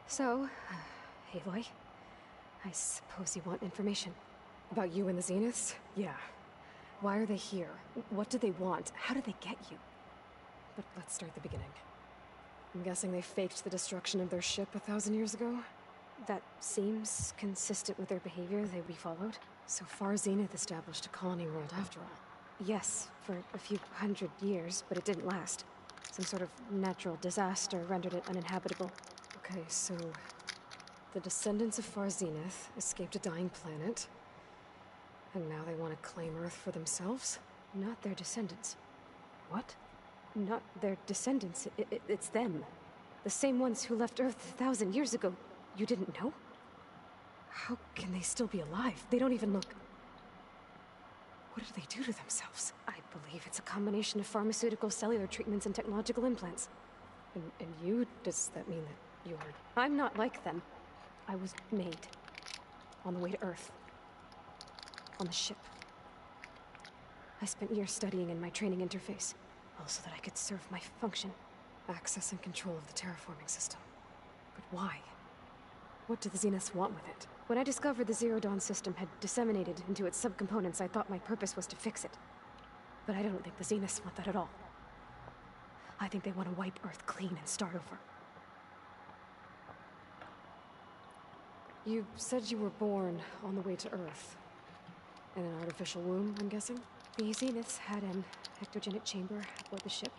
So, Aloy, I suppose you want information. About you and the Zeniths? Yeah. Why are they here? What do they want? How do they get you? But let's start at the beginning. I'm guessing they faked the destruction of their ship 1,000 years ago? That seems consistent with their behavior. They be followed. So far, Zenith established a colony world after all. Yes, for a few hundred years, but it didn't last. Some sort of natural disaster rendered it uninhabitable. Okay, so the descendants of Far Zenith escaped a dying planet, and now they want to claim Earth for themselves? Not their descendants. What? Not their descendants. It's them. The same ones who left Earth 1,000 years ago. You didn't know? How can they still be alive? They don't even look... What did they do to themselves? I believe it's a combination of pharmaceutical, cellular treatments, and technological implants. And you? Does that mean that you're... I'm not like them. I was made. On the way to Earth. On the ship. I spent years studying in my training interface, also that I could serve my function. Access and control of the terraforming system. But why? What do the Zeniths want with it? When I discovered the Zero Dawn system had disseminated into its subcomponents, I thought my purpose was to fix it. But I don't think the Zeniths want that at all. I think they want to wipe Earth clean and start over. You said you were born on the way to Earth. In an artificial womb, I'm guessing? The Zeniths had an ectogenic chamber aboard the ship.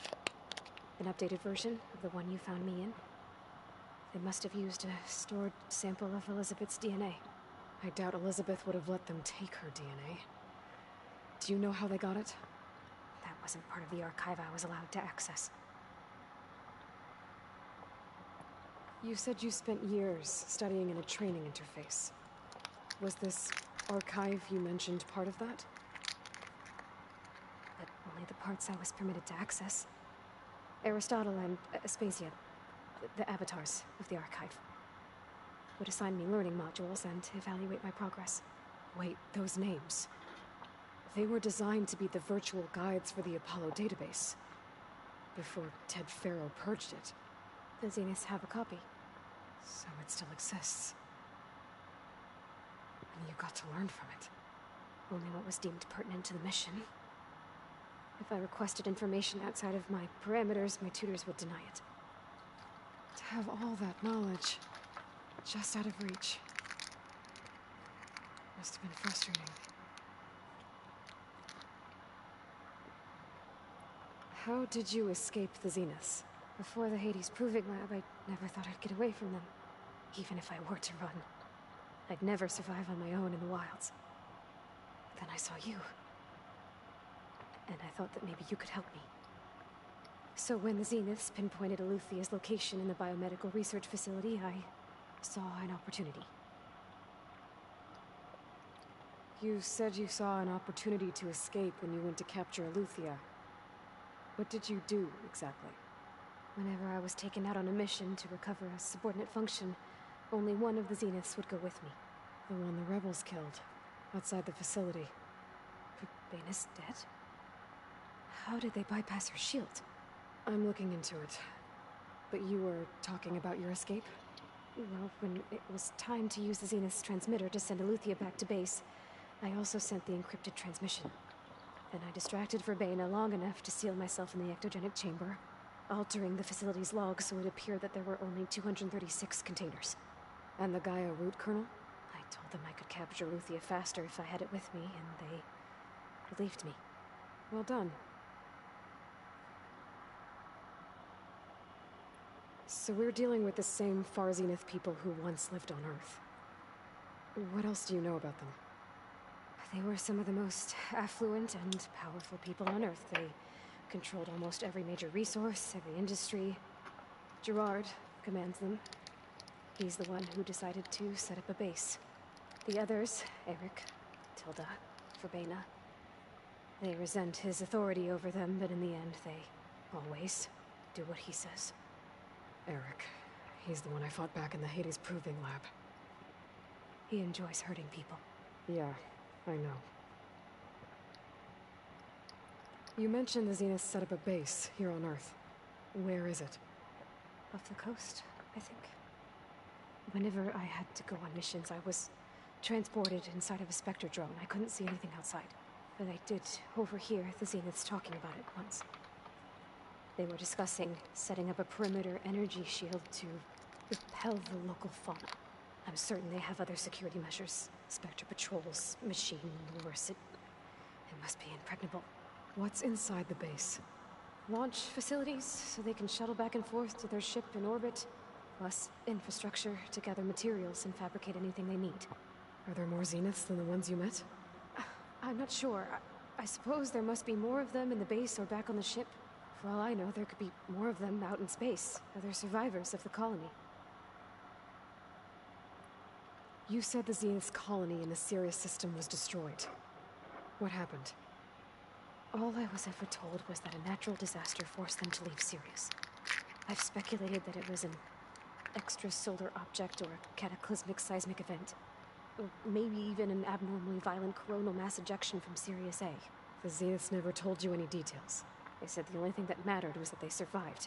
An updated version of the one you found me in. They must have used a stored sample of Elizabeth's DNA. I doubt Elizabeth would have let them take her DNA. Do you know how they got it? That wasn't part of the archive I was allowed to access. You said you spent years studying in a training interface. Was this archive you mentioned part of that? But only the parts I was permitted to access. Aristotle and Aspasia, the avatars of the archive, would assign me learning modules and evaluate my progress. Wait, those names. They were designed to be the virtual guides for the Apollo database. Before Ted Farrow purged it. The Zeniths have a copy. So it still exists. And you got to learn from it. Only what was deemed pertinent to the mission. If I requested information outside of my parameters, my tutors would deny it. To have all that knowledge, just out of reach. Must have been frustrating. How did you escape the Zeniths? Before the Hades Proving Lab, I never thought I'd get away from them. Even if I were to run. I'd never survive on my own in the wilds. Then I saw you. And I thought that maybe you could help me. So when the Zeniths pinpointed Eluthia's location in the biomedical research facility, I saw an opportunity. You said you saw an opportunity to escape when you went to capture Eluthia. What did you do, exactly? Whenever I was taken out on a mission to recover a subordinate function, only one of the Zeniths would go with me. The one the rebels killed, outside the facility. But Baina's dead? How did they bypass her shield? I'm looking into it. But you were talking about your escape? Well, when it was time to use the Zenith's transmitter to send Eleuthia back to base, I also sent the encrypted transmission. Then I distracted Verbena long enough to seal myself in the ectogenic chamber, altering the facility's log so it appeared that there were only 236 containers. And the Gaia root kernel? I told them I could capture Eleuthia faster if I had it with me, and they believed me. Well done. So we're dealing with the same Far Zenith people who once lived on Earth. What else do you know about them? They were some of the most affluent and powerful people on Earth. They controlled almost every major resource, every industry. Gerard commands them. He's the one who decided to set up a base. The others, Eric, Tilda, Verbena, they resent his authority over them, but in the end, they always do what he says. Eric. He's the one I fought back in the Hades Proving Lab. He enjoys hurting people. Yeah, I know. You mentioned the Zenith set up a base here on Earth. Where is it? Off the coast, I think. Whenever I had to go on missions, I was transported inside of a Spectre drone. I couldn't see anything outside. But I did overhear the Zeniths talking about it once. They were discussing setting up a perimeter energy shield to repel the local fauna. I'm certain they have other security measures. Spectre patrols, machine lures. It must be impregnable. What's inside the base? Launch facilities, so they can shuttle back and forth to their ship in orbit. Plus infrastructure to gather materials and fabricate anything they need. Are there more Zeniths than the ones you met? I'm not sure. I suppose there must be more of them in the base or back on the ship. For all I know, there could be more of them out in space, other survivors of the colony. You said the Zenith's colony in the Sirius system was destroyed. What happened? All I was ever told was that a natural disaster forced them to leave Sirius. I've speculated that it was an extrasolar object or a cataclysmic seismic event. Or maybe even an abnormally violent coronal mass ejection from Sirius A. The Zeniths never told you any details. They said the only thing that mattered was that they survived.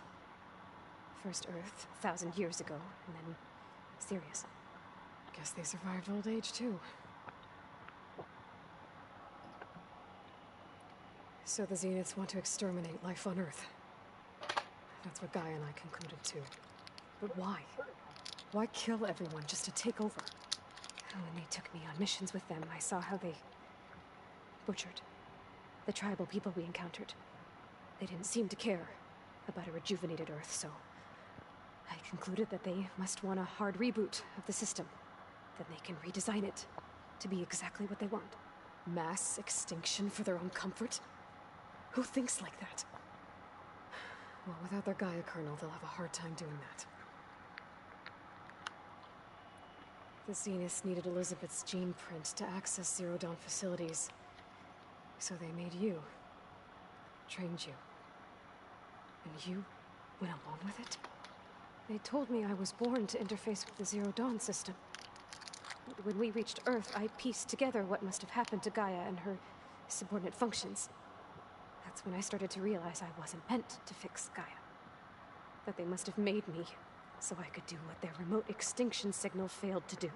First Earth, 1,000 years ago, and then Sirius. Guess they survived old age, too. So the Zeniths want to exterminate life on Earth. That's what Gaia and I concluded, too. But why? Why kill everyone just to take over? When they took me on missions with them, I saw how they butchered the tribal people we encountered. They didn't seem to care about a rejuvenated Earth, so I concluded that they must want a hard reboot of the system. Then they can redesign it to be exactly what they want. Mass extinction for their own comfort? Who thinks like that? Well, without their Gaia kernel, they'll have a hard time doing that. The Zeniths needed Elizabeth's gene print to access Zero Dawn facilities. So they made you. Trained you. And you went along with it? They told me I was born to interface with the Zero Dawn system. When we reached Earth, I pieced together what must have happened to Gaia and her subordinate functions. That's when I started to realize I wasn't meant to fix Gaia. That they must have made me so I could do what their remote extinction signal failed to do.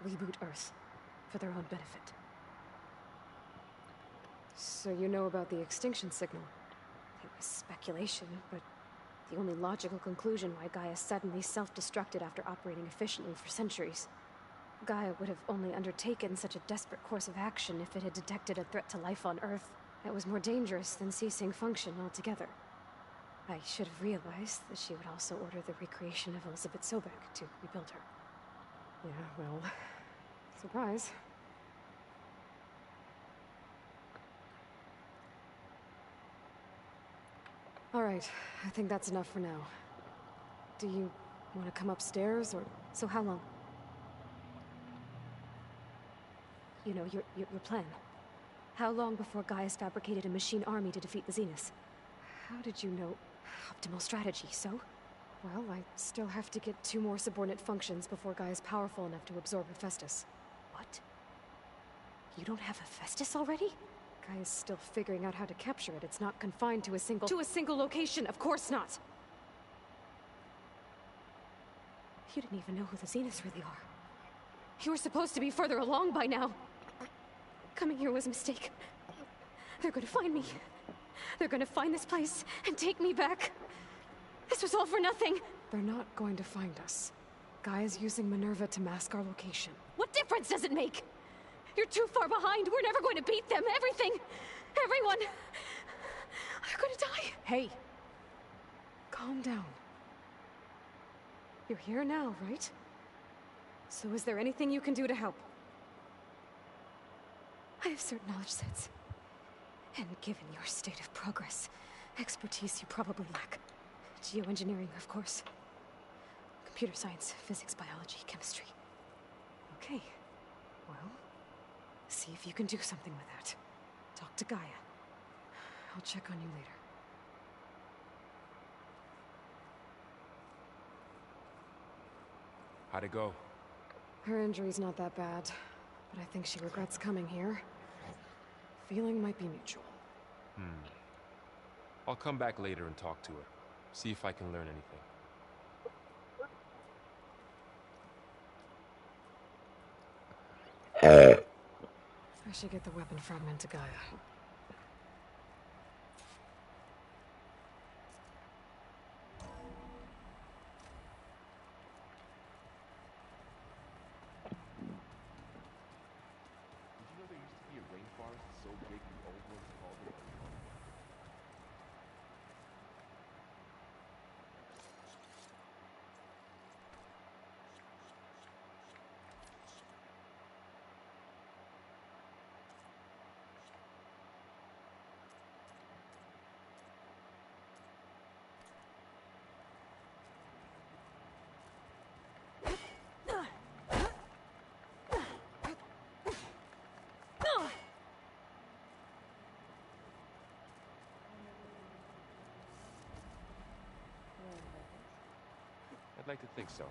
Reboot Earth for their own benefit. So you know about the extinction signal? It was speculation, but the only logical conclusion why Gaia suddenly self-destructed after operating efficiently for centuries. Gaia would have only undertaken such a desperate course of action if it had detected a threat to life on Earth that was more dangerous than ceasing function altogether. I should have realized that she would also order the recreation of Elizabeth Sobek to rebuild her. Yeah, well, surprise. All right, I think that's enough for now. Do you want to come upstairs, or... So how long? You know, your plan. How long before Gaia's fabricated a machine army to defeat the Zeniths? How did you know? Optimal strategy, so? Well, I still have to get 2 more subordinate functions before Gaia's powerful enough to absorb Hephaestus. What? You don't have Hephaestus already? Gaia's still figuring out how to capture it. It's not confined to a single... To a single location, of course not! You didn't even know who the Zeniths really are. You were supposed to be further along by now. Coming here was a mistake. They're gonna find me. They're gonna find this place and take me back. This was all for nothing. They're not going to find us. Gaia's using Minerva to mask our location. What difference does it make? You're too far behind. We're never going to beat them. Everything. Everyone. They're gonna die. Hey. Calm down. You're here now, right? So is there anything you can do to help? I have certain knowledge sets. And given your state of progress, expertise you probably lack. Geoengineering, of course. Computer science, physics, biology, chemistry. Okay. Well, see if you can do something with that. Talk to Gaia. I'll check on you later. How'd it go? Her injury's not that bad, but I think she regrets coming here. Feeling might be mutual. I'll come back later and talk to her. See if I can learn anything. I should get the weapon fragment to Gaia. Did you know there used to be a rainforest so big the old ones called it Arena? I'd like to think so.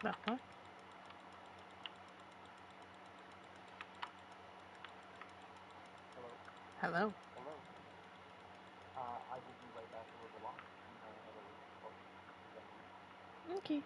Uh-huh. Hello. Hello. I will be right back over the line. Okay.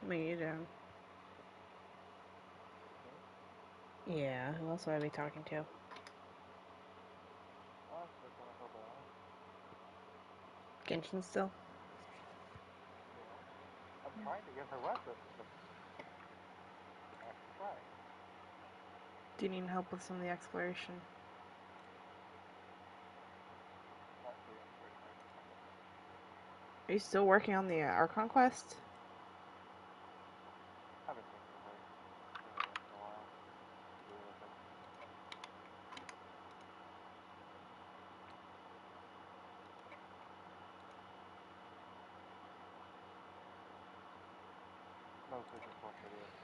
Me either. Yeah, who else would I be talking to? Genshin still? I'm trying to give her weapons, but that's right. Do you need help with some of the exploration? Are you still working on the Archon quest? Haven't seen her in a while. Mostly just watch videos.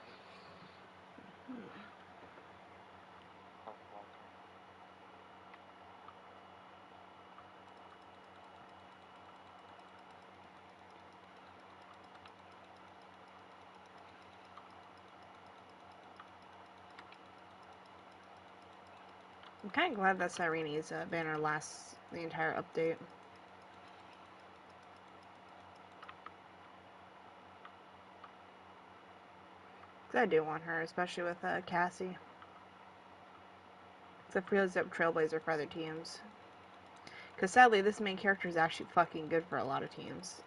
I'm kind of glad that Cyrene's banner lasts the entire update. Because I do want her, especially with Cassie. Because it feels up Trailblazer for other teams. Because sadly, this main character is actually fucking good for a lot of teams.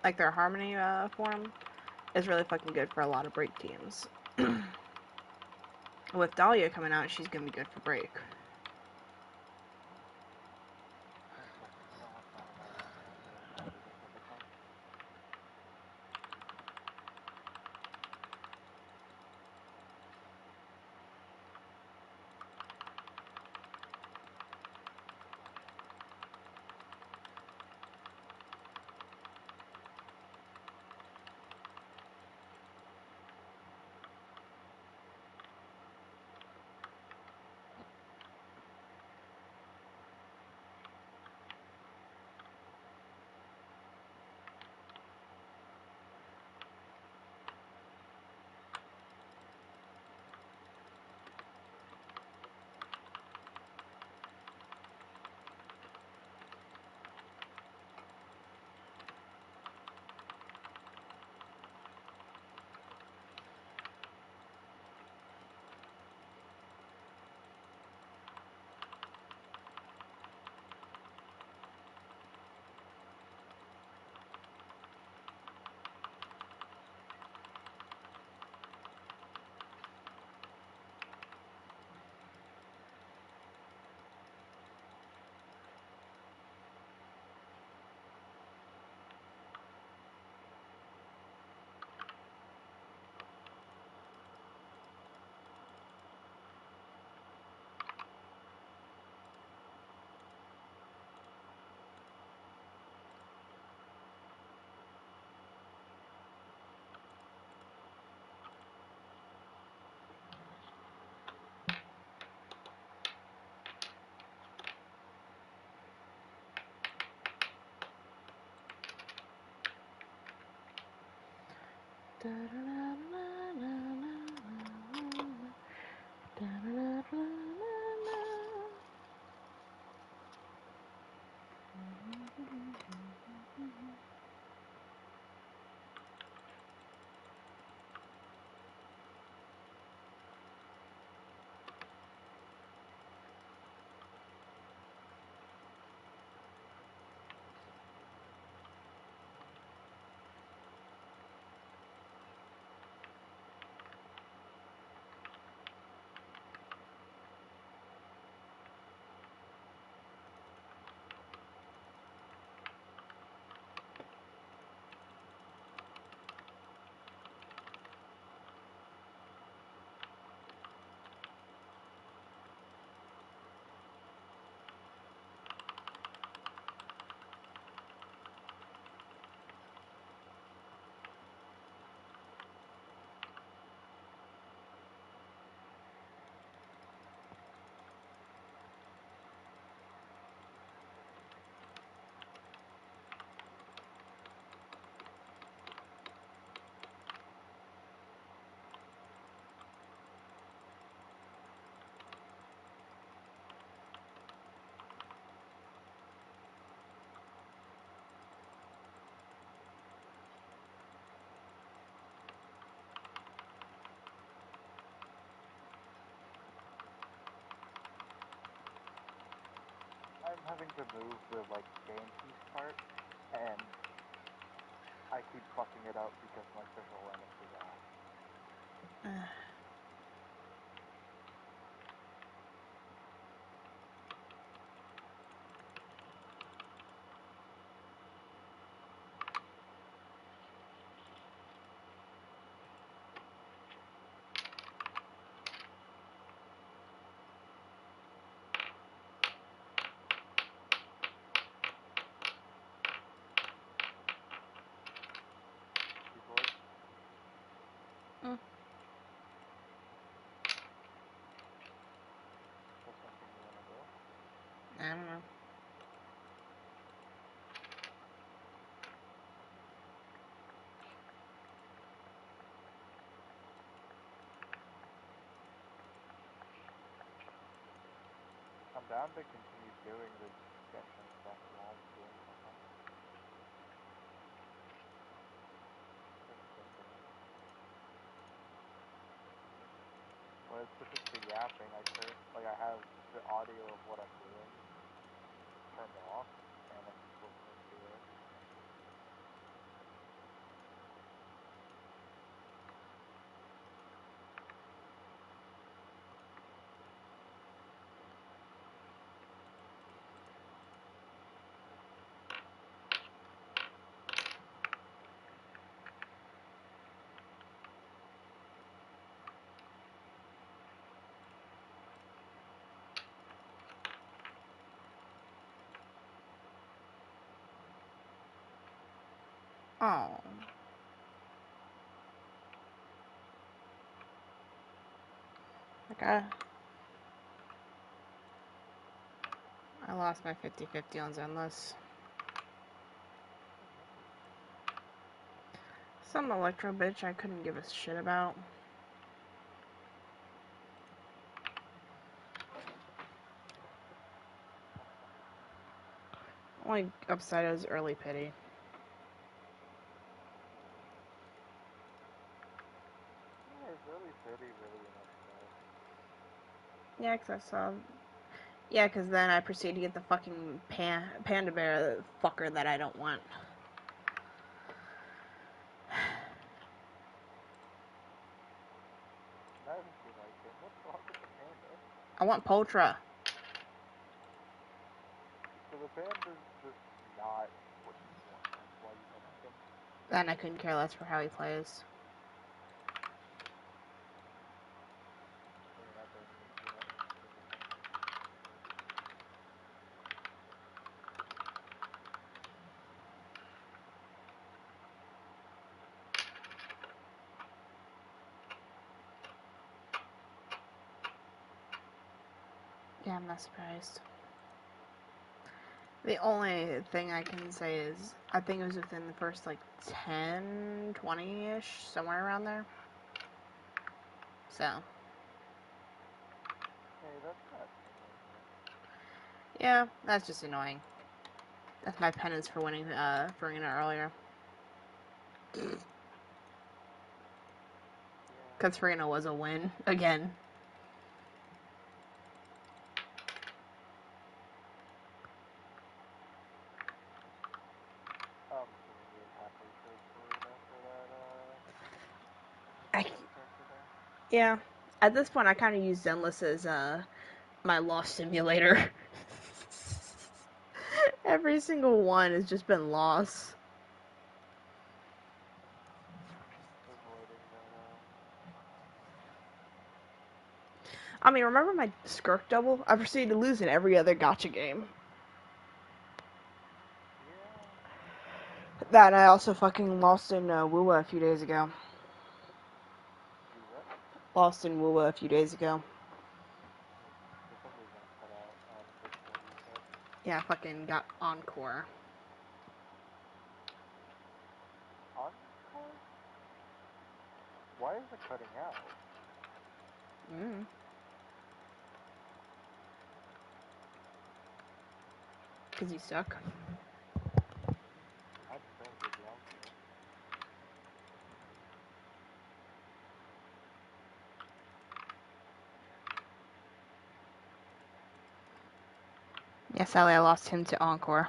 Like their Harmony form is really fucking good for a lot of break teams. With Dahlia coming out, she's gonna be good for break. having to move the, like, game piece part, and I keep fucking it up because my special awareness is off. Mm. That's something you want to do? I don't know. I'm down to continue doing the Genshin stuff while doing something. Just thinking. When it switches to yapping, I have the audio of what I'm doing turned off, and I'm just listening to it. Oh. Okay. I lost my 50-50 on Zenless. Some electro bitch I couldn't give a shit about. Only upside is early pity. Yeah, is early pity really an upset? Yeah, 'cause I saw... Yeah, 'cause then I proceed to get the fucking panda bear fucker that I don't want. Not if you like him. What's wrong with the panda? I want Potra. So the panda's just not what you want. That's why you don't like him. And I couldn't care less for how he plays. So you're not interested in this one. Yeah, I'm not surprised. The only thing I can say is, I think it was within the first, like, 10, 20-ish, somewhere around there. So. Hey, that's not annoying. Yeah, that's just annoying. That's my penance for winning, for winning earlier. Because Farina was a win, again. I'm assuming you're halfway towards Farina for that, character there? Yeah. At this point, I kind of use Zenless as, my loss simulator. Every single one has just been loss. Avoiding that, I mean, remember my Skirk double? I proceeded to lose in every other gacha game. Yeah. That and I also fucking lost in Wuwa a few days ago. You what? Lost in Wuwa a few days ago. For some reason it cut out on the first word you said. Yeah, I fucking got Encore. Encore? Why is it cutting out? Because you suck. I just don't get the encore. Yeah, sadly I lost him to Encore.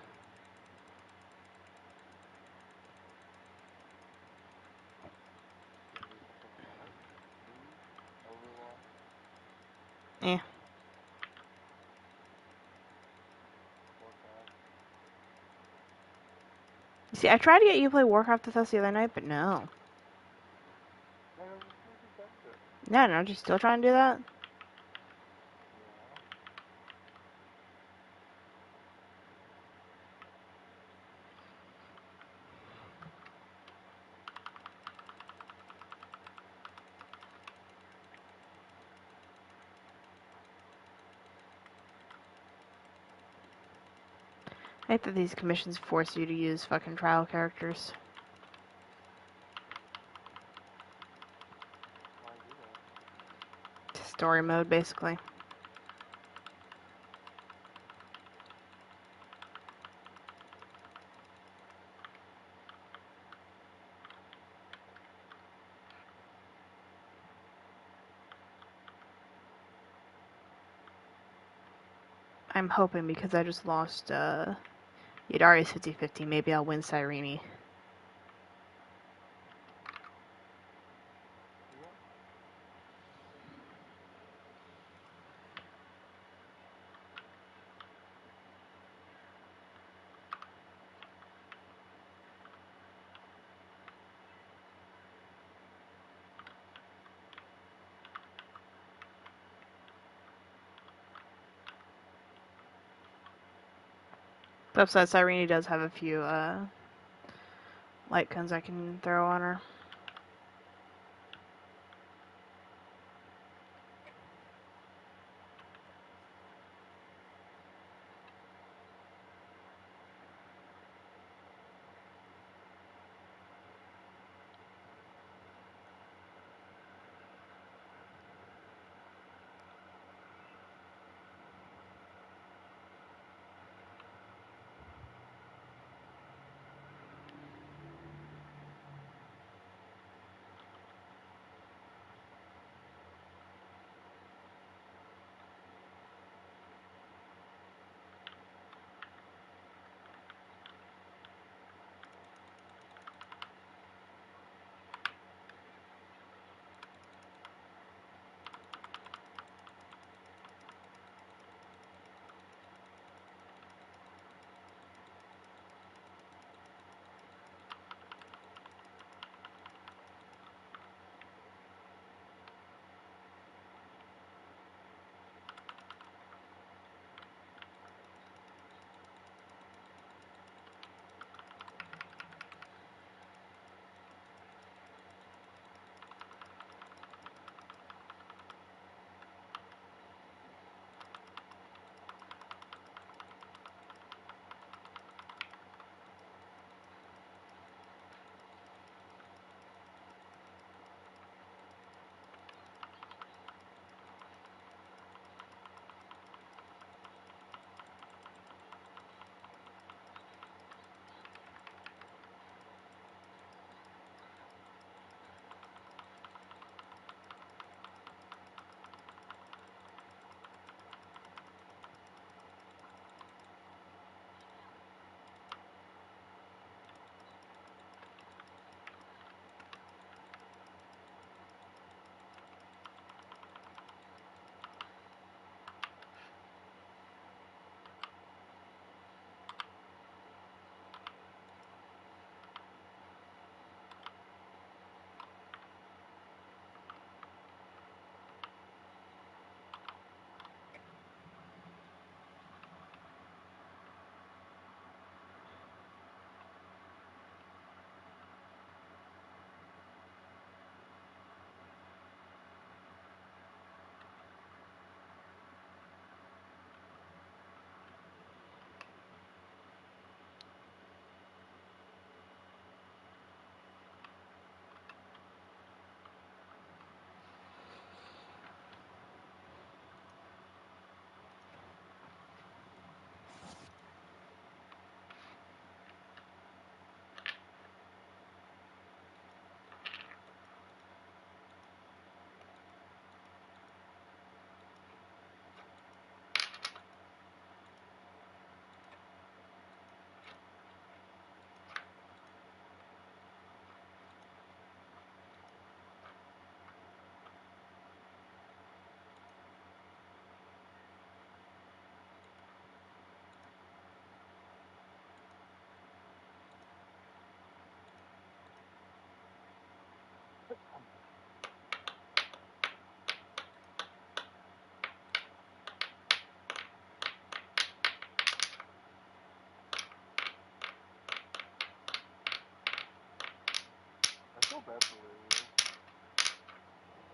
Yeah. You see, I tried to get you to play Warcraft with us the other night, but no. No, just still trying to do that? I hate that these commissions force you to use fucking trial characters. Story mode, basically. I'm hoping because I just lost Yadari's 50-50, maybe I'll win Cyrene. The upside, Cyrene does have a few light guns I can throw on her.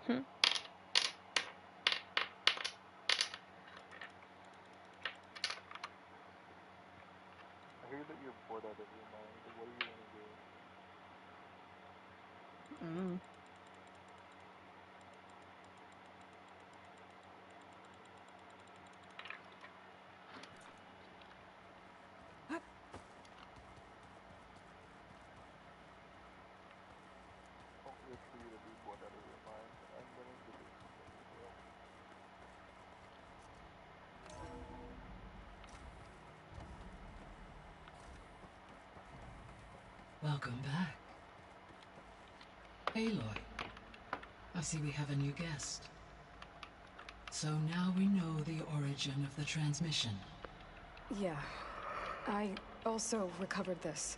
I hear that you're bored out of your mind. What are you gonna do? Don't wait for you to be bored out of your mind. I'm going to do something as well. Welcome back. Aloy, I see we have a new guest. So now we know the origin of the transmission. Yeah. I also recovered this.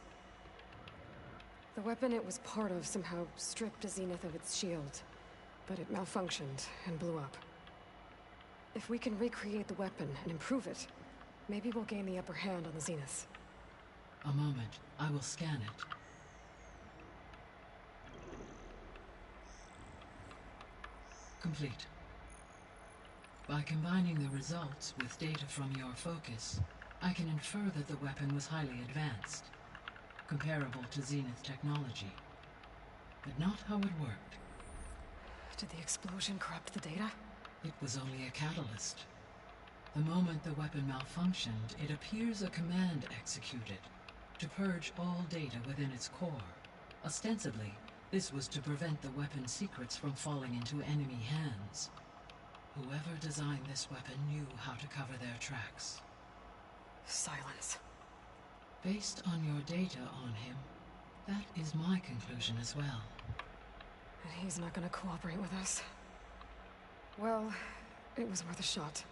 The weapon it was part of somehow stripped Zenith of its shield, but it malfunctioned and blew up. If we can recreate the weapon and improve it, maybe we'll gain the upper hand on the Zeniths. A moment, I will scan it. Complete. By combining the results with data from your focus, I can infer that the weapon was highly advanced, comparable to Zenith technology. But not how it worked. Did the explosion corrupt the data? It was only a catalyst. The moment the weapon malfunctioned, it appears a command executed to purge all data within its core. Ostensibly, this was to prevent the weapon's secrets from falling into enemy hands. Whoever designed this weapon knew how to cover their tracks. Silence. Based on your data on him, that is my conclusion as well. And he's not gonna cooperate with us. Well, it was worth a shot.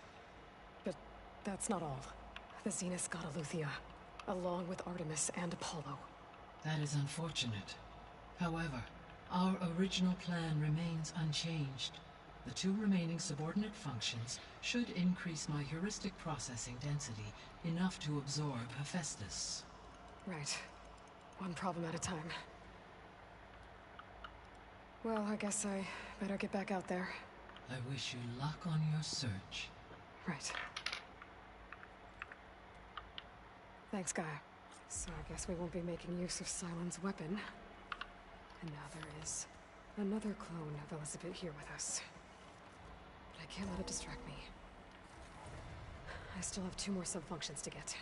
But that's not all. The Zeniths got Aletheia, along with Artemis and Apollo. That is unfortunate. However, our original plan remains unchanged. The two remaining subordinate functions should increase my heuristic processing density enough to absorb Hephaestus. Right. One problem at a time. Well, I guess I better get back out there. I wish you luck on your search. Right. Thanks, Gaia. So I guess we won't be making use of Cylon's weapon. And now there is another clone of Elizabeth here with us. But I can't let it distract me. I still have 2 more sub-functions to get. It's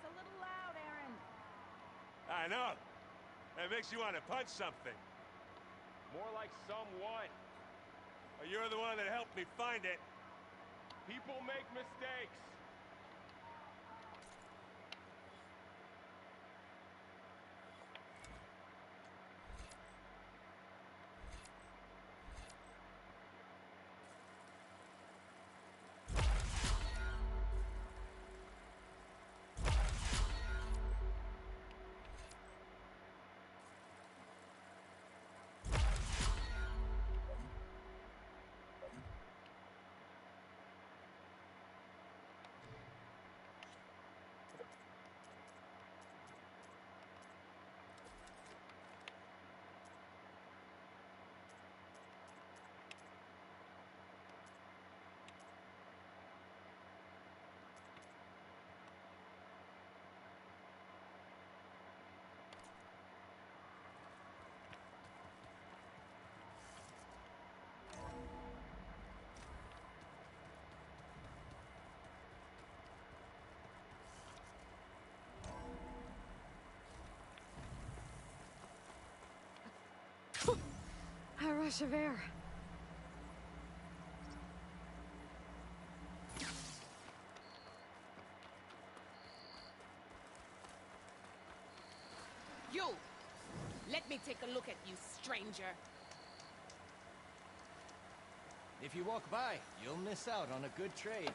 a little loud, Aaron. I know. That makes you want to punch something. More like someone. You're the one that helped me find it. People make mistakes. A rush of air. You! Let me take a look at you, stranger. If you walk by, you'll miss out on a good trade.